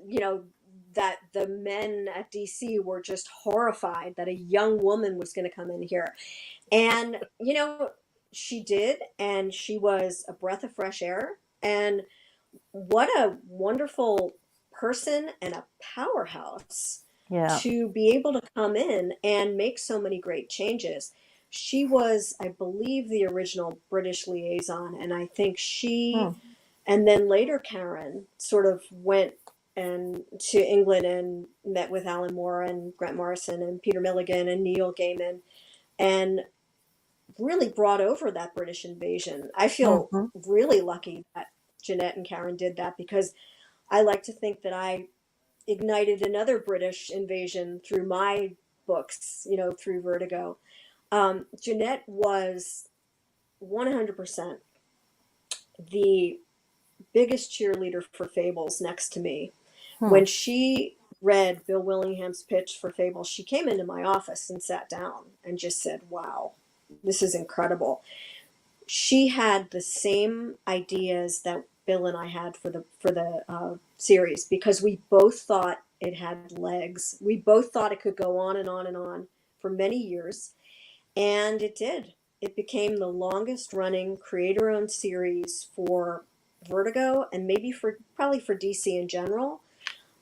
that the men at DC were just horrified that a young woman was going to come in here. And, she did, and she was a breath of fresh air. And what a wonderful person and a powerhouse Yeah. to be able to come in and make so many great changes. She was, I believe, the original British liaison, and I think Hmm. and then later Karen sort of went and to England and met with Alan Moore and Grant Morrison and Peter Milligan and Neil Gaiman, and really brought over that British invasion. I feel Mm-hmm. really lucky that Jeanette and Karen did that, because I like to think that I ignited another British invasion through my books, through Vertigo. Jeanette was 100% the biggest cheerleader for Fables next to me. Hmm. When she read Bill Willingham's pitch for Fables, she came into my office and sat down and just said, "Wow, this is incredible." She had the same ideas that Bill and I had for the series, because we both thought it had legs. We both thought it could go on and on and on for many years, and it did. It became the longest running creator owned series for Vertigo, and maybe probably for DC in general.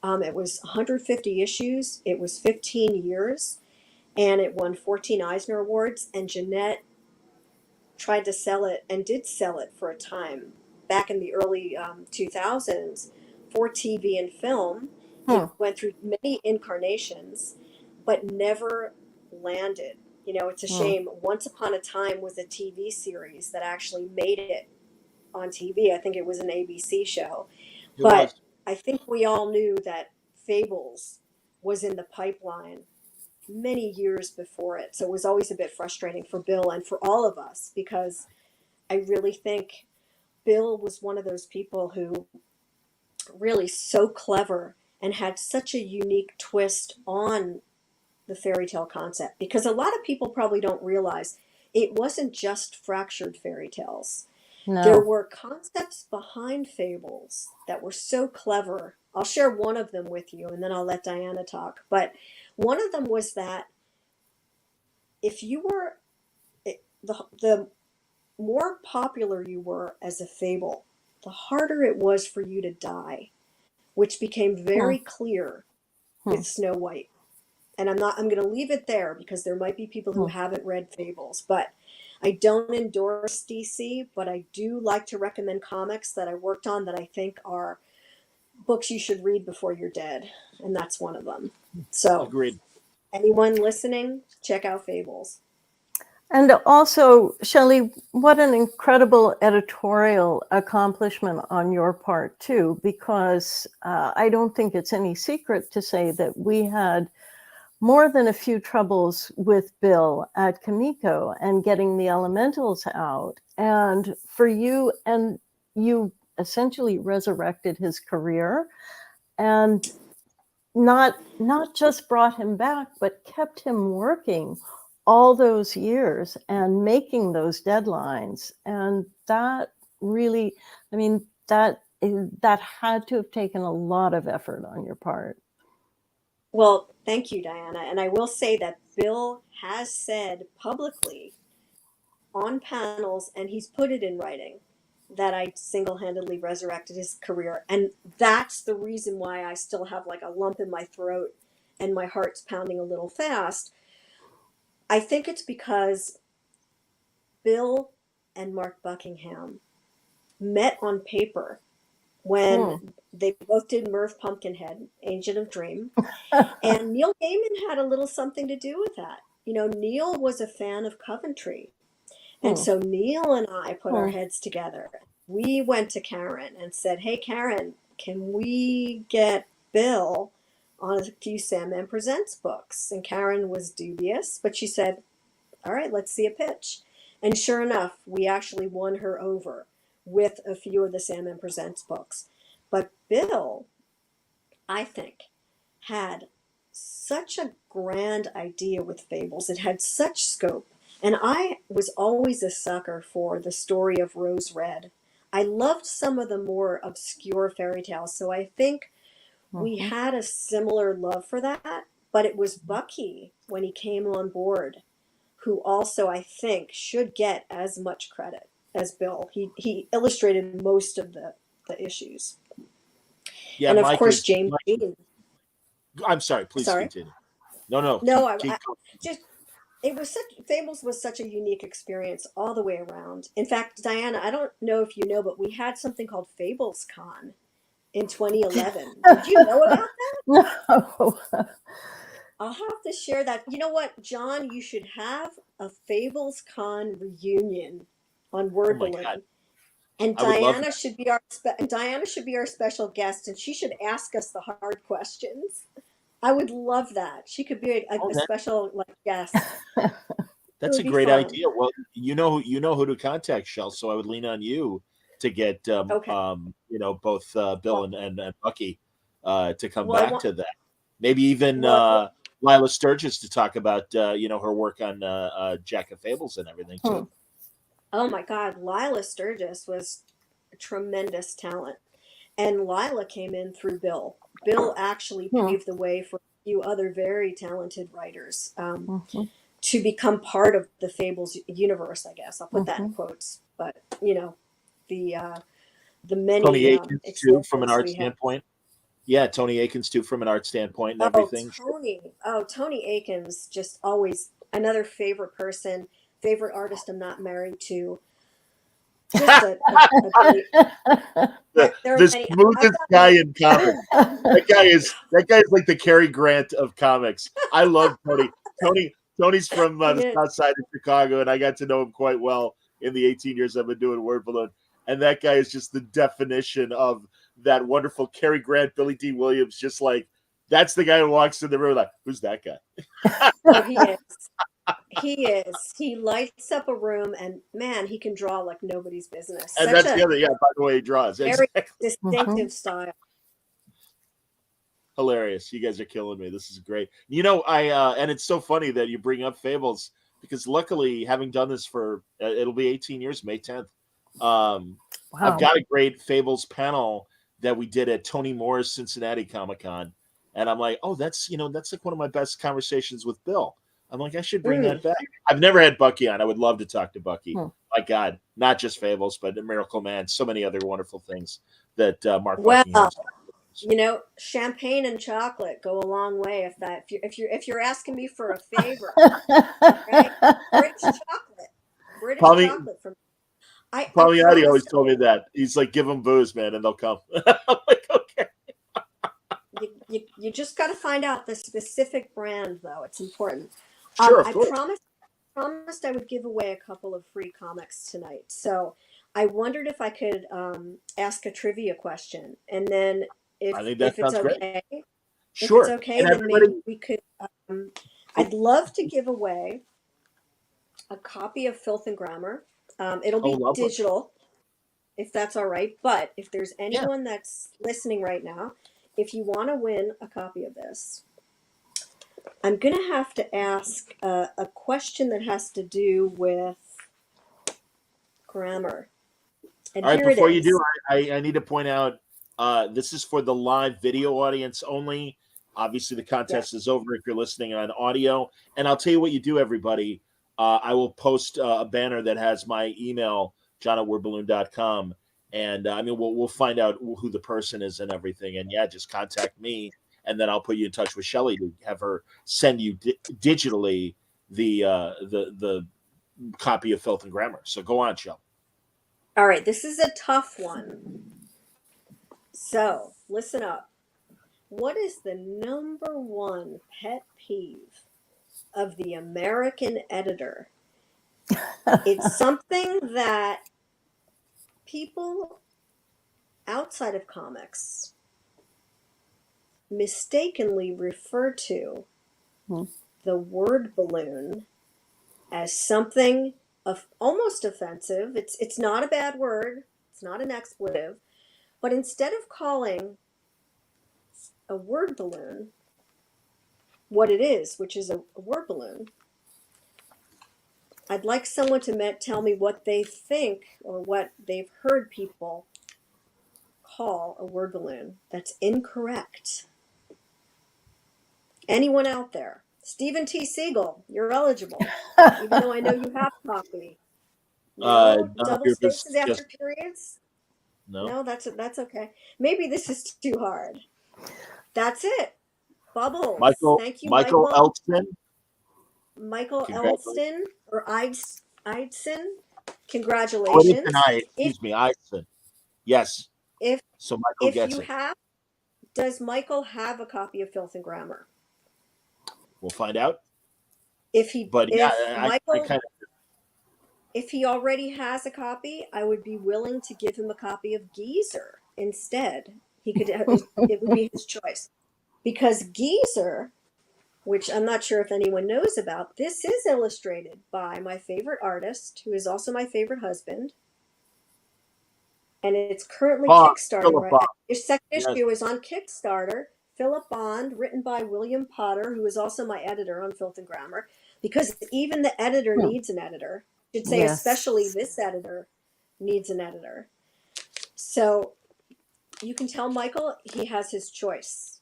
It was 150 issues, it was 15 years, and it won 14 Eisner Awards. And Jeanette tried to sell it, and did sell it for a time back in the early 2000s for TV and film. Hmm. It went through many incarnations, but never landed. It's a Hmm. shame. Once Upon a Time was a TV series that actually made it on TV. I think it was an ABC show. it But was. I think we all knew that Fables was in the pipeline many years before it. So it was always a bit frustrating for Bill and for all of us, because I really think Bill was one of those people who really so clever and had such a unique twist on the fairy tale concept, because a lot of people probably don't realize it wasn't just fractured fairy tales. There No. were concepts behind Fables that were so clever. I'll share one of them with you, and then I'll let Diana talk. But one of them was that if you were the more popular you were as a fable, the harder it was for you to die, which became Hmm. very clear Hmm. with Snow White. And I'm going to leave it there, because there might be people who Hmm. haven't read Fables. But I don't endorse DC, but I do like to recommend comics that I worked on that I think are books you should read before you're dead, and that's one of them. So Agreed. anyone listening, check out Fables. And also, Shelley, what an incredible editorial accomplishment on your part, too, because I don't think it's any secret to say that we had more than a few troubles with Bill at Kamiko and getting the elementals out. And for you, and you essentially resurrected his career and not just brought him back, but kept him working all those years and making those deadlines. And that really, I mean, that had to have taken a lot of effort on your part. Well, thank you, Diana. And I will say that Bill has said publicly on panels, and he's put it in writing that I single-handedly resurrected his career. And that's the reason why I still have like a lump in my throat and my heart's pounding a little fast. I think it's because Bill and Mark Buckingham met on paper when they both did Merv Pumpkinhead, Agent of Dream. And Neil Gaiman had a little something to do with that. You know, Neil was a fan of Coventry. And so Neil and I put our heads together. We went to Karen and said, hey, Karen, can we get Bill on a few Sandman Presents books? And Karen was dubious, but she said, all right, let's see a pitch. And sure enough, we actually won her over with a few of the Sandman Presents books. But Bill, I think, had such a grand idea with Fables. It had such scope. And I was always a sucker for the story of Rose Red. I loved some of the more obscure fairy tales. So I think we had a similar love for that. But it was Bucky, when he came on board, who also, I think, should get as much credit as Bill. He illustrated most of the issues. Yeah, and of Mike course, is, James Mike, Dean. I'm sorry, please continue. No. No, keep I just, it was Fables was such a unique experience all the way around. In fact, Diana, I don't know if you know, but we had something called Fables Con in 2011. Did you know about that? No. I'll have to share that. You know what, John, you should have a Fables Con reunion on Word my Balloon. God. And I would love Diana should be our special guest, and she should ask us the hard questions. I would love that. She could be a special guest. That's a great idea. Well, you know who to contact, Shell. So I would lean on you to get both Bill and Bucky to come back to that. Maybe even Lila Sturgis to talk about her work on Jack of Fables and everything too. Oh my God, Lila Sturgis was a tremendous talent, and Lila came in through Bill. Bill actually paved the way for a few other very talented writers to become part of the Fables universe. I guess I'll put that in quotes, but the many Tony Akins too, from an art we standpoint. Yeah, Tony Akins too, from an art standpoint and everything. Tony Akins, just always another favorite person, favorite artist I'm not married to. Just the smoothest guy in comics. That guy is like the Cary Grant of comics. I love Tony. Tony's from the south side of Chicago, and I got to know him quite well in the 18 years I've been doing Word Balloon. And that guy is just the definition of that wonderful Cary Grant, Billy D. Williams. Just like, that's the guy who walks in the room like, who's that guy? Oh, he is. He is. He lights up a room, and man, he can draw like nobody's business. And that's the other, by the way he draws. Very distinctive style. Hilarious. You guys are killing me. This is great. And it's so funny that you bring up Fables, because luckily, having done this for, it'll be 18 years, May 10th. I've got a great Fables panel that we did at Tony Moore's Cincinnati Comic-Con. And I'm like, that's like one of my best conversations with Bill. I'm like, I should bring that back. I've never had Bucky on. I would love to talk to Bucky. My God, not just Fables, but Miracle Man. So many other wonderful things that Mark Buckingham. Champagne and chocolate go a long way. If you're asking me for a favor, right? British chocolate from. Palmiati always told me that. He's like, give them booze, man, and they'll come. I'm like, okay. You just got to find out the specific brand, though. It's important. Sure, of I course. promised I would give away a couple of free comics tonight. So I wondered if I could ask a trivia question, and then I think that sounds great. Sure. If it's okay, then maybe we could. I'd love to give away a copy of Filth and Grammar. It'll be digital, if that's all right. But if there's anyone that's listening right now, if you want to win a copy of this, I'm going to have to ask a question that has to do with grammar. And all right, before you do, I need to point out, this is for the live video audience only. Obviously, the contest is over if you're listening on audio. And I'll tell you what you do, everybody. I will post a banner that has my email, john@wordballoon.com. And I mean, we'll find out who the person is and everything. And yeah, just contact me, and then I'll put you in touch with Shelly to have her send you digitally the copy of Filth and Grammar. So go on, Shelly. All right, this is a tough one. So listen up. What is the number one pet peeve of the American editor? It's something that people outside of comics mistakenly refer to the word balloon as something of almost offensive. It's not a bad word. It's not an expletive. But instead of calling a word balloon what it is, which is a word balloon, I'd like someone to tell me what they think or what they've heard people call a word balloon that's incorrect. Anyone out there? Stephen T. Siegel, you're eligible, even though I know you have a copy. No, double spaces after periods? No, that's okay. Maybe this is too hard. That's it. Bubbles. Thank you, Michael Elton. Michael Elston or Eidson. Congratulations. Excuse me, Eidson. Yes. So Michael gets it. Does Michael have a copy of Filth and Grammar? We'll find out. If he already has a copy, I would be willing to give him a copy of Geezer instead. It would be his choice. Because Geezer, which I'm not sure if anyone knows about, this is illustrated by my favorite artist, who is also my favorite husband. And it's currently Kickstarting right now. Your second issue is on Kickstarter. Philip Bond, written by William Potter, who is also my editor on Filth and Grammar, because even the editor needs an editor. I should say especially this editor needs an editor. So you can tell Michael he has his choice.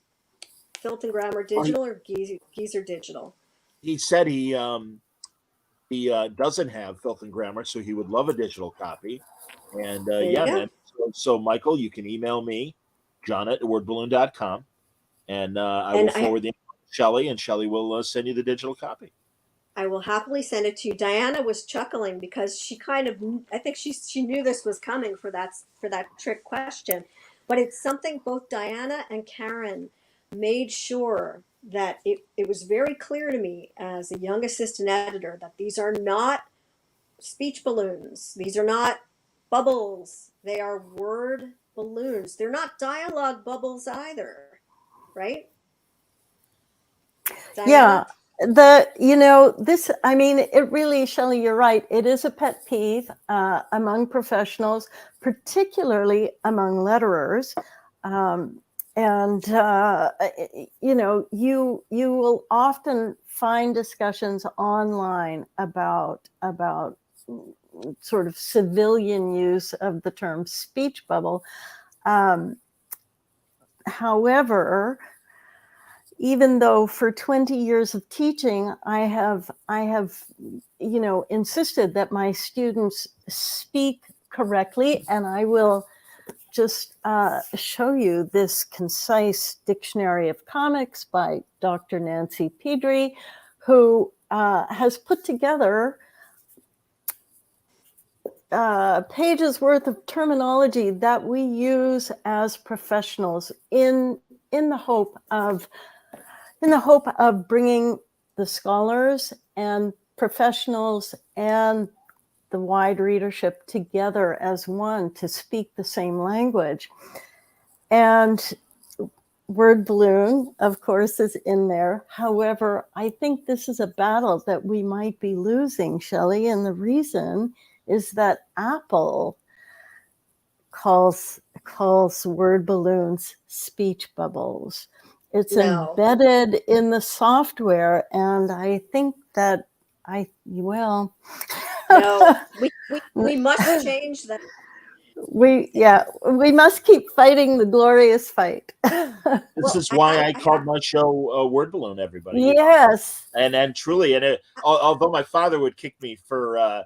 Filth and Grammar digital or Geezer digital. He said he doesn't have Filth and Grammar, so he would love a digital copy. And man. So Michael, you can email me, john@wordballoon.com, and I will forward the email to Shelly, and Shelly will send you the digital copy. I will happily send it to you. Diana was chuckling because she I think she knew this was coming for that trick question, but it's something both Diana and Karen made sure that it was very clear to me as a young assistant editor that these are not speech balloons. These are not bubbles. They are word balloons. They're not dialogue bubbles either, right? Diana? Yeah. It really, Shelly, you're right. It is a pet peeve among professionals, particularly among letterers. You will often find discussions online about sort of civilian use of the term speech bubble. However, even though for 20 years of teaching, I have insisted that my students speak correctly, and I will just show you this concise dictionary of comics by Dr. Nancy Pedri, who has put together pages worth of terminology that we use as professionals in the hope of bringing the scholars and professionals and the wide readership together as one to speak the same language. And word balloon, of course, is in there. However, I think this is a battle that we might be losing, Shelly, and the reason is that Apple calls word balloons speech bubbles. It's embedded in the software, and I think that no, we must change that. We must keep fighting the glorious fight. This Well, is why I I called have. my show Word Balloon, everybody. Yes. And truly, although my father would kick me for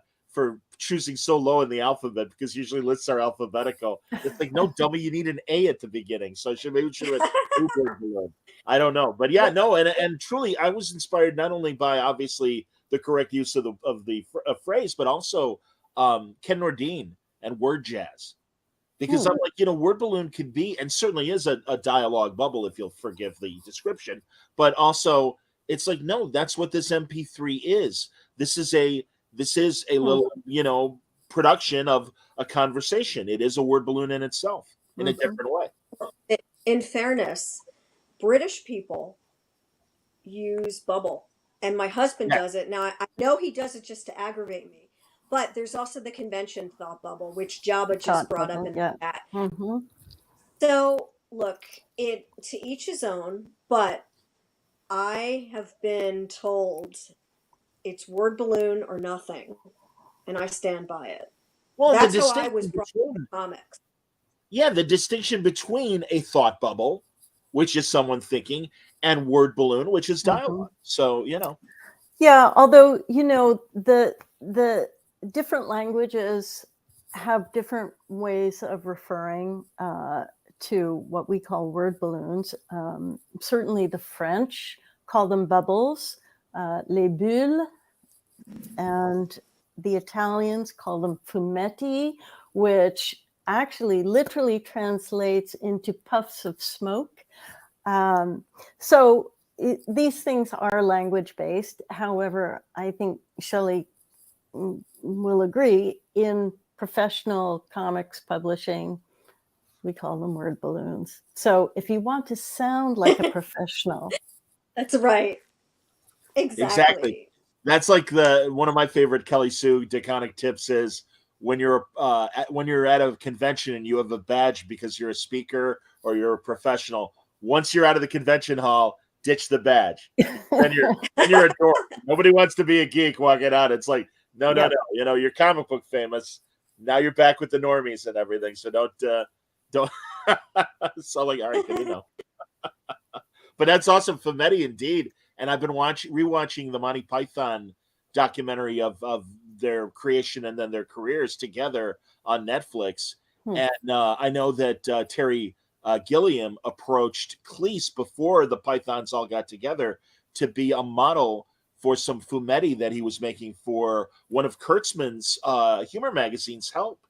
choosing so low in the alphabet because usually lists are alphabetical, it's like, no, dummy, you need an A at the beginning. So maybe we should have Word Balloon. I don't know, but yeah, Well, no, and truly, I was inspired not only by obviously the correct use of the phrase, but also Ken Nordine and word jazz. Because Hmm. I'm like, word balloon could be, and certainly is a dialogue bubble, if you'll forgive the description, but also it's like, no, that's what this MP3 is. This is a Hmm. little, production of a conversation. It is a word balloon in itself in a Hmm. different way. in fairness, British people use bubble, and my husband Yeah, does it. Now, I know he does it just to aggravate me, but there's also the convention thought bubble, which Jabba just Thought brought up bubble. in the Yeah. chat. Hmm. So, look, it to each his own, but I have been told it's word balloon or nothing, and I stand by it. well, and the That's how I was distinction brought up between, in comics. yeah, the distinction between a thought bubble, which is someone thinking, and word balloon, which is Hmm. dialogue. So, Yeah, although the different languages have different ways of referring to what we call word balloons. Certainly, the French call them bubbles, les bulles, and the Italians call them fumetti, which actually literally translates into puffs of smoke. Um, so these things are language based. However, I think Shelley will agree, in professional comics publishing, we call them word balloons. So if you want to sound like a professional, That's right. exactly. Exactly. That's like the one of my favorite Kelly Sue Deconic tips is when you're at a convention and you have a badge because you're a speaker or you're a professional. Once you're out of the convention hall, ditch the badge. Then you're a dork. Nobody wants to be a geek walking out. It's like, no, no, yep. no. You're comic book famous. Now you're back with the normies and everything. So don't. So like, all right, good to know. But that's awesome, Fumetti indeed. And I've been rewatching the Monty Python documentary of their creation and then their careers together on Netflix. Hmm. And I know that Terry Gilliam approached Cleese before the Pythons all got together to be a model for some fumetti that he was making for one of Kurtzman's humor magazines, Help.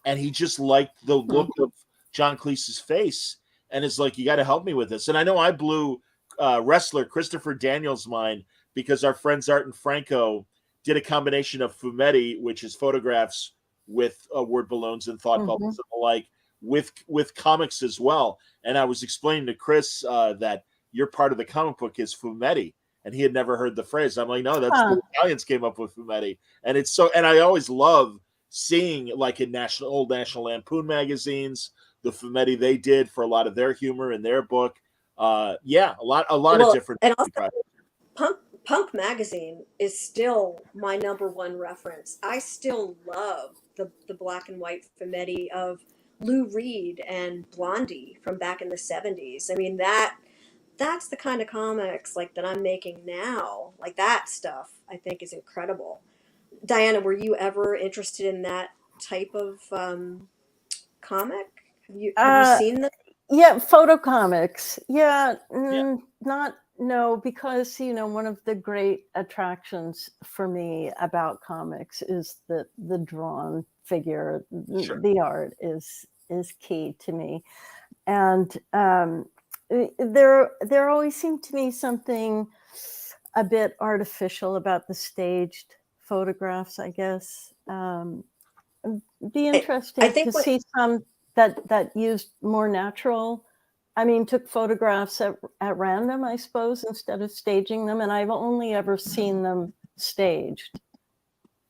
And he just liked the Hmm. look of John Cleese's face and is like, you got to help me with this. And I know I blew wrestler Christopher Daniels' mind because our friends Art and Franco did a combination of fumetti, which is photographs with word balloons and thought Hmm. bubbles and the like, with comics as well. And I was explaining to Chris that your part of the comic book is fumetti. And he had never heard the phrase. I'm like, no, that's Huh. the Italians came up with fumetti. And it's so, and I always love seeing like in old National Lampoon magazines, the fumetti they did for a lot of their humor in their book. Yeah, a lot of Well, different and also projects. Punk Magazine is still my number one reference. I still love the black and white fumetti of Lou Reed and Blondie from back in the 70s. I mean, that's the kind of comics like that I'm making now. Like that stuff I think is incredible. Diana, were you ever interested in that type of comic? Have you Uh, seen them? yeah, photo comics. Yeah, Yeah, not no, because one of the great attractions for me about comics is the drawn figure. sure. The art is key to me, and there always seemed to me something a bit artificial about the staged photographs, I guess. Be I interesting to think what see some that used more natural. I mean, took photographs at random, I suppose, instead of staging them. And I've only ever seen them staged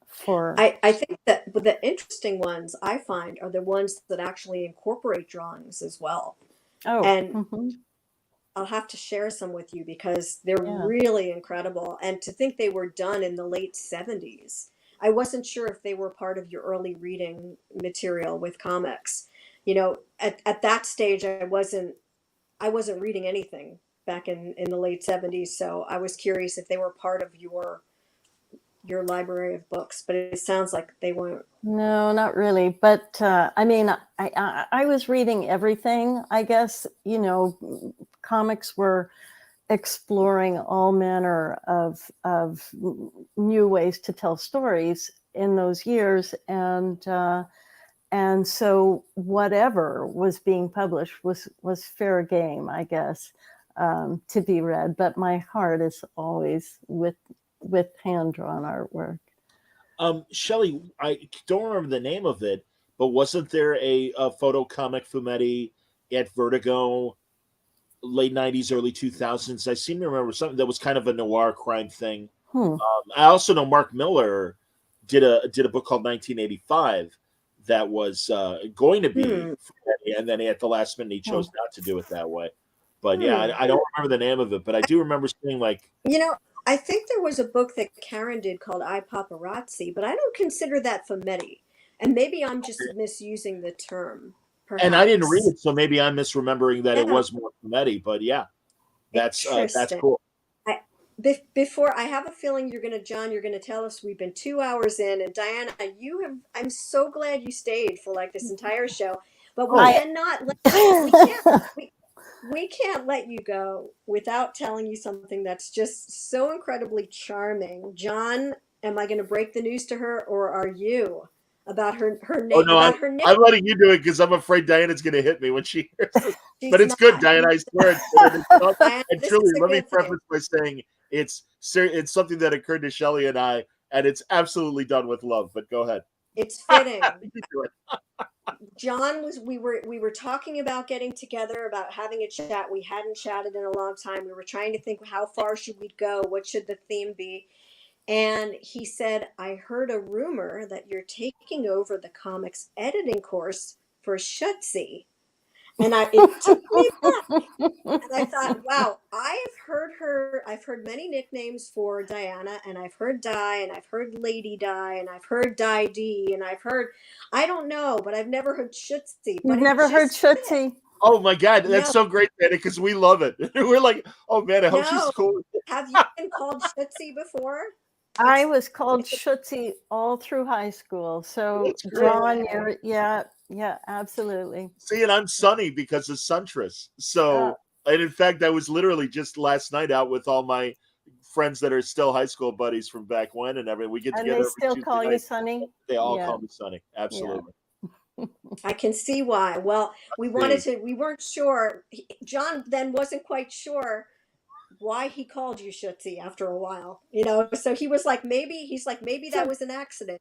for. I think that the interesting ones I find are the ones that actually incorporate drawings as well. Oh, And I'll have to share some with you because they're yeah. really incredible. And to think they were done in the late 70s. I wasn't sure if they were part of your early reading material with comics. At that stage, I wasn't I wasn't reading anything back in the late 70s, so I was curious if they were part of your library of books, but it sounds like they weren't. No, not really. But I mean, I was reading everything. I guess, you know, comics were exploring all manner of new ways to tell stories in those years, and so whatever was being published was fair game, I guess, to be read. But my heart is always with hand drawn artwork. Shelly, I don't remember the name of it, but wasn't there a photo comic fumetti at Vertigo, late 90s, early 2000s? I seem to remember something that was kind of a noir crime thing. I also know Mark Miller did a book called 1985 that was going to be fumetti, and then at the last minute he chose not to do it that way. But yeah, I don't remember the name of it, but I do remember seeing, like, You know, I think there was a book that Karen did called I Paparazzi, but I don't consider that fumetti. And maybe I'm just misusing the term. Perhaps. And I didn't read it, so maybe I'm misremembering that it Yeah. was more fumetti. But yeah, that's Interesting. cool. Before, I have a feeling you're gonna tell us we've been 2 hours in, and Diana, I'm so glad you stayed for like this entire show, but we cannot we can't let you go without telling you something that's just so incredibly charming. John, am I going to break the news to her, or are you, about her name? Oh no, about her name? I'm letting you do it because I'm afraid Diana's going to hit me when she hears it. She's But it's not. good, Diana. I swear it's good. It's not, Diana, and this truly, is a let me good thing. preface by saying it's something that occurred to Shelly and I, and it's absolutely done with love. But go ahead. It's fitting. You do it. John we were talking about getting together, about having a chat. We hadn't chatted in a long time. We were trying to think, how far should we go? What should the theme be? And he said, I heard a rumor that you're taking over the comics editing course for Shutzi. And it took me back. And I thought, wow, I've heard many nicknames for Diana, and I've heard Di, and I've heard Lady Di, and I've heard Di D, and I've heard, I don't know, but I've never heard Shutzi. You've never heard Shutzi? Oh my God, that's so great, Diana, because we love it. We're like, oh man, I hope she's cool. Have you been called Shutzi before? I was called Shutzi all through high school. So John, yeah, absolutely. See, and I'm sunny because of Suntress. So, and in fact, I was literally just last night out with all my friends that are still high school buddies from back when, and everything. We get together. And they still call you Sunny? They all call me Sunny. Absolutely. Yeah. I can see why. Well, we weren't sure. John then wasn't quite sure why he called you Shutzi after a while, so he was like, maybe that was an accident.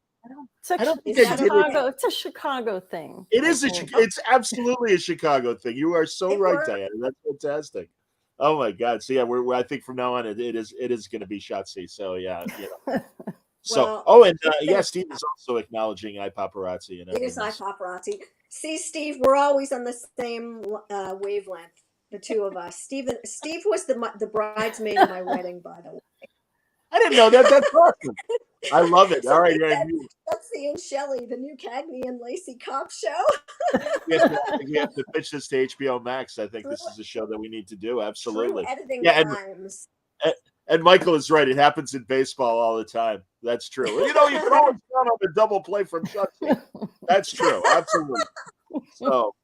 It's a Chicago thing. It is it's absolutely a Chicago thing. You are so right, Diana. That's fantastic. Oh my God. So yeah, I think from now on it is going to be Shutzi. So yeah, So Steve is also acknowledging iPaparazzi. It is iPaparazzi. See, Steve, we're always on the same wavelength. The two of us. Steve was the bridesmaid of my wedding, by the way. I didn't know that. That's awesome. I love it. All right. Shutzi and Shelly, the new Cagney and Lacey cop show. we have to pitch this to HBO Max. I think this is a show that we need to do. Absolutely. True editing times. And Michael is right. It happens in baseball all the time. That's true. You can always count on a double play from Shutzi. That's true. Absolutely. So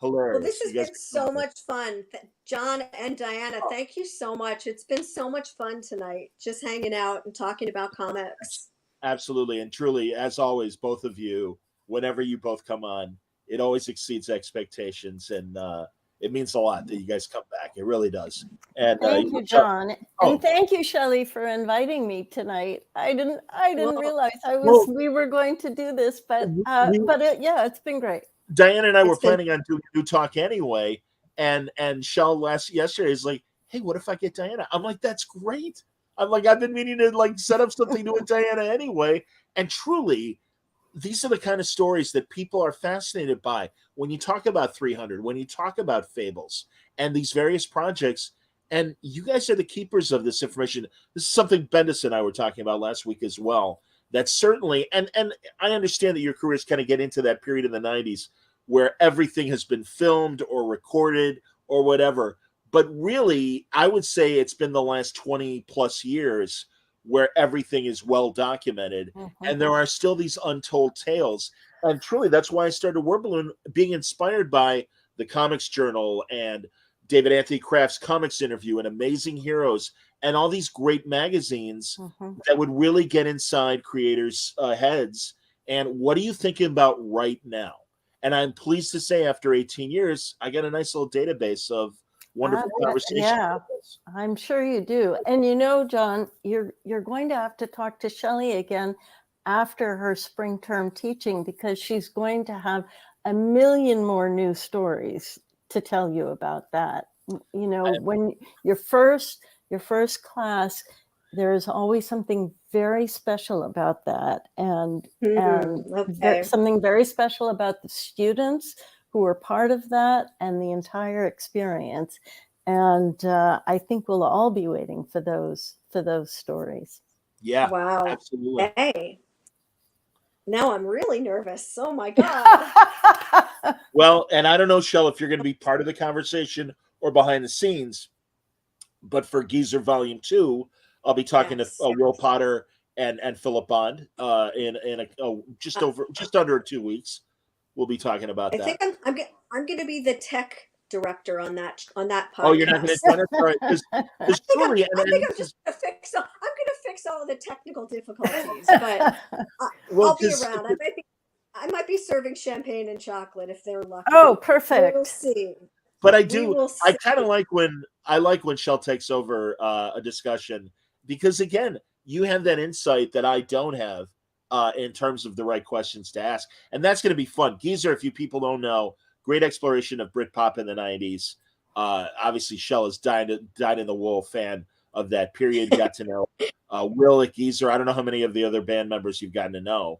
hilarious. Well, this has been so much fun. John and Diana, thank you so much. It's been so much fun tonight, just hanging out and talking about comics. Absolutely. And truly, as always, both of you, whenever you both come on, it always exceeds expectations. And it means a lot that you guys come back. It really does. And thank you, John. And thank you, Shelly, for inviting me tonight. I didn't realize we were going to do this, but it's been great. Diana and I were planning on doing a new talk anyway, and Shell yesterday is like, hey, what if I get Diana? I'm like, that's great. I'm like, I've been meaning to set up something new with Diana anyway. And truly, these are the kind of stories that people are fascinated by. When you talk about 300, when you talk about Fables and these various projects, and you guys are the keepers of this information. This is something Bendis and I were talking about last week as well. That's certainly, and I understand that your careers kind of get into that period in the 90s where everything has been filmed or recorded or whatever. But really, I would say it's been the last 20 plus years where everything is well documented, and there are still these untold tales. And truly, that's why I started Word Balloon, being inspired by the Comics Journal and David Anthony Kraft's Comics Interview and Amazing Heroes and all these great magazines that would really get inside creators' heads. And what are you thinking about right now? And I'm pleased to say, after 18 years, I got a nice little database of wonderful conversations. Yeah, I'm sure you do. And you know, John, you're going to have to talk to Shelly again after her spring term teaching, because she's going to have a million more new stories to tell you about that. You know, when your first class, there is always something very special about that, and something very special about the students who are part of that and the entire experience. And I think we'll all be waiting for those stories. Yeah, wow, absolutely. Hey, now I'm really nervous. Oh my God. Well, and I don't know, Shell, if you're going to be part of the conversation or behind the scenes, but for Geezer Volume 2, I'll be talking to Will Potter and Philip Bond in just under 2 weeks. We'll be talking about that. I think I'm going to be the tech director on that podcast. Oh, you're not going to join us, all right? Because truly, I think I'm just going to fix. I'm going to fix all the technical difficulties, but I'll be around. I might be serving champagne and chocolate if they're lucky. Oh, perfect. We'll see. But I kind of like when Shell takes over a discussion, because again, you have that insight that I don't have in terms of the right questions to ask, and that's going to be fun. Geezer, if you people don't know, great exploration of Britpop in the 90s. Obviously, Shell is dyed in the wool fan of that period. Got to know Will at Geezer. I don't know how many of the other band members you've gotten to know,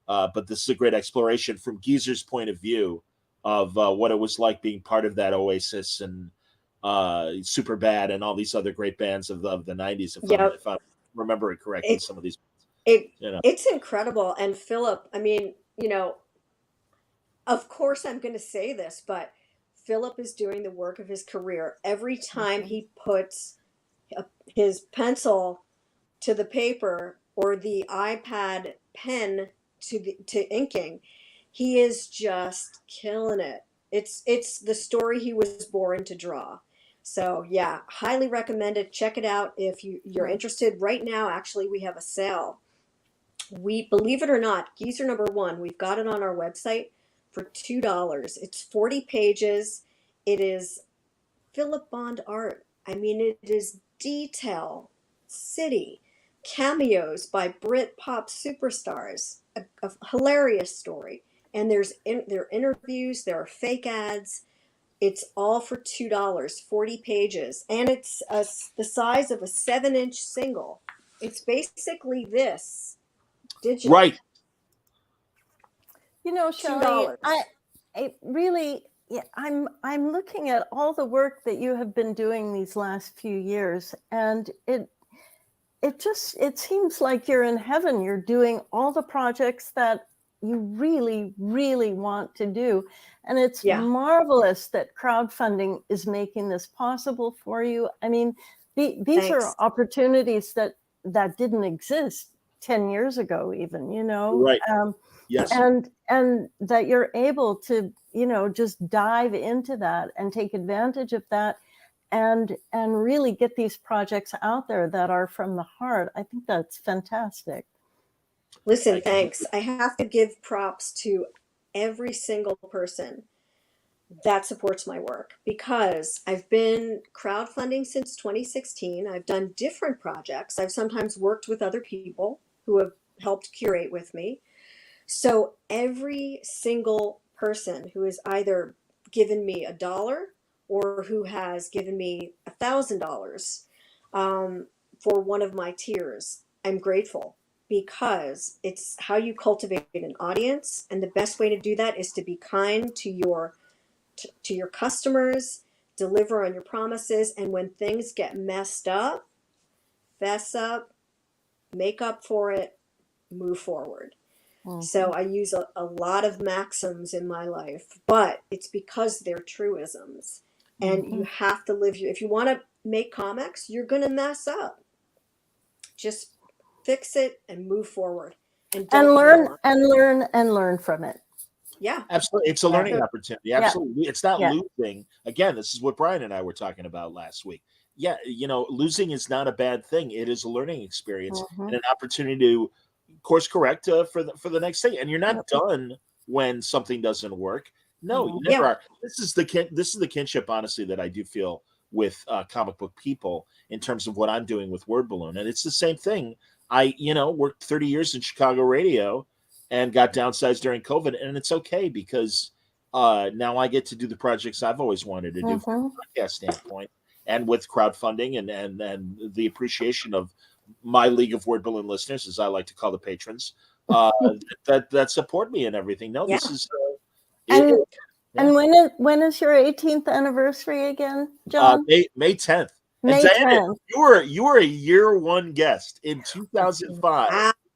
but this is a great exploration from Geezer's point of view of what it was like being part of that Oasis and Superbad and all these other great bands of the 90s, if I remember it correctly. Some of these it's incredible. And Philip, I mean, of course I'm going to say this, but Philip is doing the work of his career. Every time he puts his pencil to the paper or the iPad pen to inking, he is just killing it. It's the story he was born to draw. So yeah, highly recommend it. Check it out if you're interested. Right now, actually, we have a sale. We, believe it or not, Geezer #1, we've got it on our website for $2. It's 40 pages. It is Philip Bond art. I mean, it is detail, city, cameos by Brit pop superstars, a hilarious story. And there are interviews, there are fake ads. It's all for $2, 40 pages. And it's the size of a 7-inch single. It's basically this digital. Right. Shelly, I really, I'm looking at all the work that you have been doing these last few years, and it seems like you're in heaven. You're doing all the projects that you really, really want to do. And it's marvelous that crowdfunding is making this possible for you. I mean, these are opportunities that didn't exist 10 years ago, even, Right. Yes. And that you're able to, just dive into that and take advantage of that and really get these projects out there that are from the heart. I think that's fantastic. Listen, thanks. I have to give props to every single person that supports my work, because I've been crowdfunding since 2016. I've done different projects. I've sometimes worked with other people who have helped curate with me. So every single person who has either given me $1 or who has given me $1,000 for one of my tiers, I'm grateful, because it's how you cultivate an audience. And the best way to do that is to be kind to your customers, deliver on your promises. And when things get messed up, fess up, make up for it, move forward. So I use a lot of maxims in my life, but it's because they're truisms. and you have to live your. If you want to make comics, you're gonna mess up. Just fix it and move forward, and don't learn from it. Yeah, absolutely. It's a learning opportunity. Absolutely. It's not Yeah. losing. Again, this is what Brian and I were talking about last week. Yeah, losing is not a bad thing. It is a learning experience and an opportunity to course correct for the next thing. And you're not done when something doesn't work. No, you never are. This is the kinship, honestly, that I do feel with comic book people in terms of what I'm doing with Word Balloon. And it's the same thing. I, worked 30 years in Chicago radio and got downsized during COVID, and it's okay because now I get to do the projects I've always wanted to do from a podcast standpoint, and with crowdfunding and the appreciation of my League of Word Balloon listeners, as I like to call the patrons, that support me and everything. No, this is and when is your 18th anniversary again, John? May 10th. May Diana, 10th. you were a year one guest in 2005.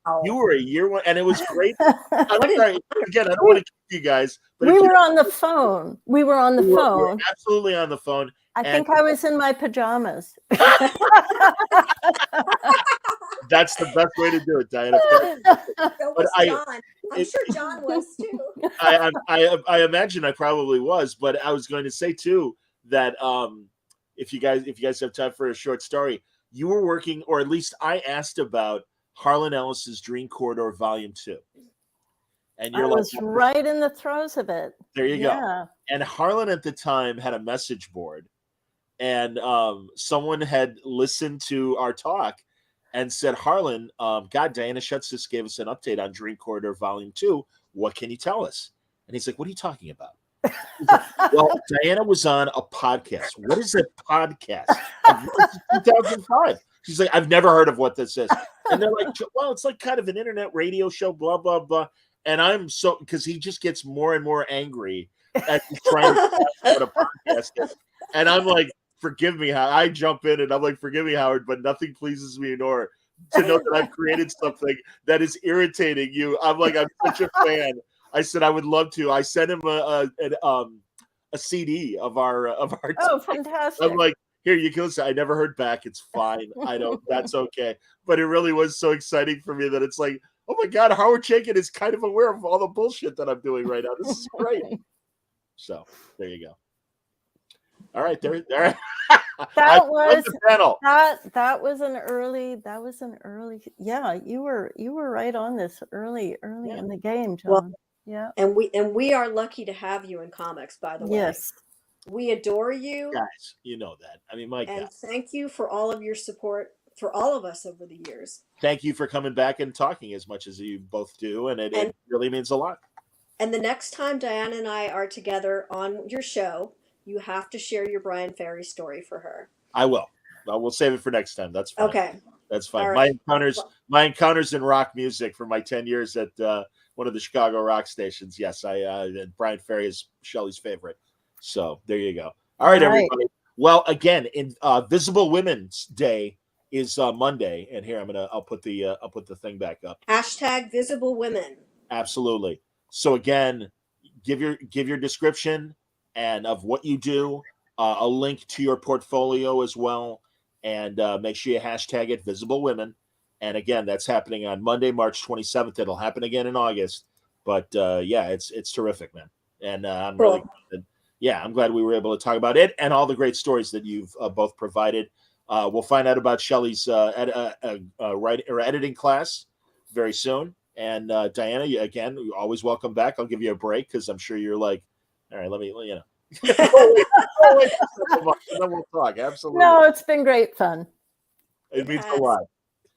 Wow. You were a year one, and it was great. I'm sorry, again, I don't want to keep you guys, but we were on the phone. We were on the phone. We were absolutely on the phone. I think I was in my pajamas. That's the best way to do it, Diana. So was John. I'm sure John was too. I imagine I probably was, but I was going to say too that if you guys have time for a short story, you were working, or at least I asked about Harlan Ellis's Dream Corridor Volume 2. And you're was right in the throes of it. There you go. And Harlan at the time had a message board, and someone had listened to our talk and said, Harlan, God, Diana Schutz just gave us an update on Dream Corridor Volume 2. What can you tell us? And he's like, what are you talking about? Like, well, Diana was on a podcast. What is a podcast? 2005. She's like, I've never heard of what this is. And they're like, well, it's like kind of an internet radio show, blah, blah, blah. And I'm so, because he just gets more and more angry at trying to what a podcast is. And I'm like, forgive me, Howard. I jump in and I'm like, forgive me, Howard, but nothing pleases me more to know that I've created something that is irritating you. I'm like, I'm such a fan. I said I would love to. I sent him a CD of our Oh, fantastic. I'm like, here, you can listen. I never heard back. It's fine. I don't. That's okay. But it really was so exciting for me that it's like, oh my God, Howard Chaykin is kind of aware of all the bullshit that I'm doing right now. This is great. So there you go. All right, there. That was the panel. That was an early. Yeah, you were right on this early in the game, John. Well, yeah. And we are lucky to have you in comics, by the way. Yes. We adore you. Guys, you know that. I mean, my God. Thank you for all of your support for all of us over the years. Thank you for coming back and talking as much as you both do. And it really means a lot. And the next time Diana and I are together on your show, you have to share your Brian Ferry story for her. I will. We'll save it for next time. That's fine. Okay. That's fine. Right. My encounters in rock music for my 10 years at one of the Chicago rock stations. Yes, Brian Ferry is Shelly's favorite. So there you go. All right, everybody. Well, again, in Visible Women's Day is Monday, and here I'll put the thing back up. # Visible Women. Absolutely. So again, give your description and of what you do, a link to your portfolio as well, and make sure you hashtag it Visible Women. And again, that's happening on Monday, March 27th. It'll happen again in August. But yeah, it's terrific, man. And I'm really glad. Yeah, I'm glad we were able to talk about it and all the great stories that you've both provided. We'll find out about Shelly's writing or editing class very soon. And Diana, again, you're always welcome back. I'll give you a break because I'm sure you're like, all right, let me. Then we'll talk. Absolutely. No, it's been great fun. It means a lot.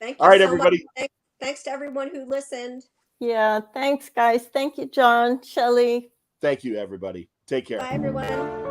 Thank you. All right, so everybody. much. Thanks to everyone who listened. Yeah, thanks, guys. Thank you, John, Shelly. Thank you, everybody. Take care. Bye, everyone.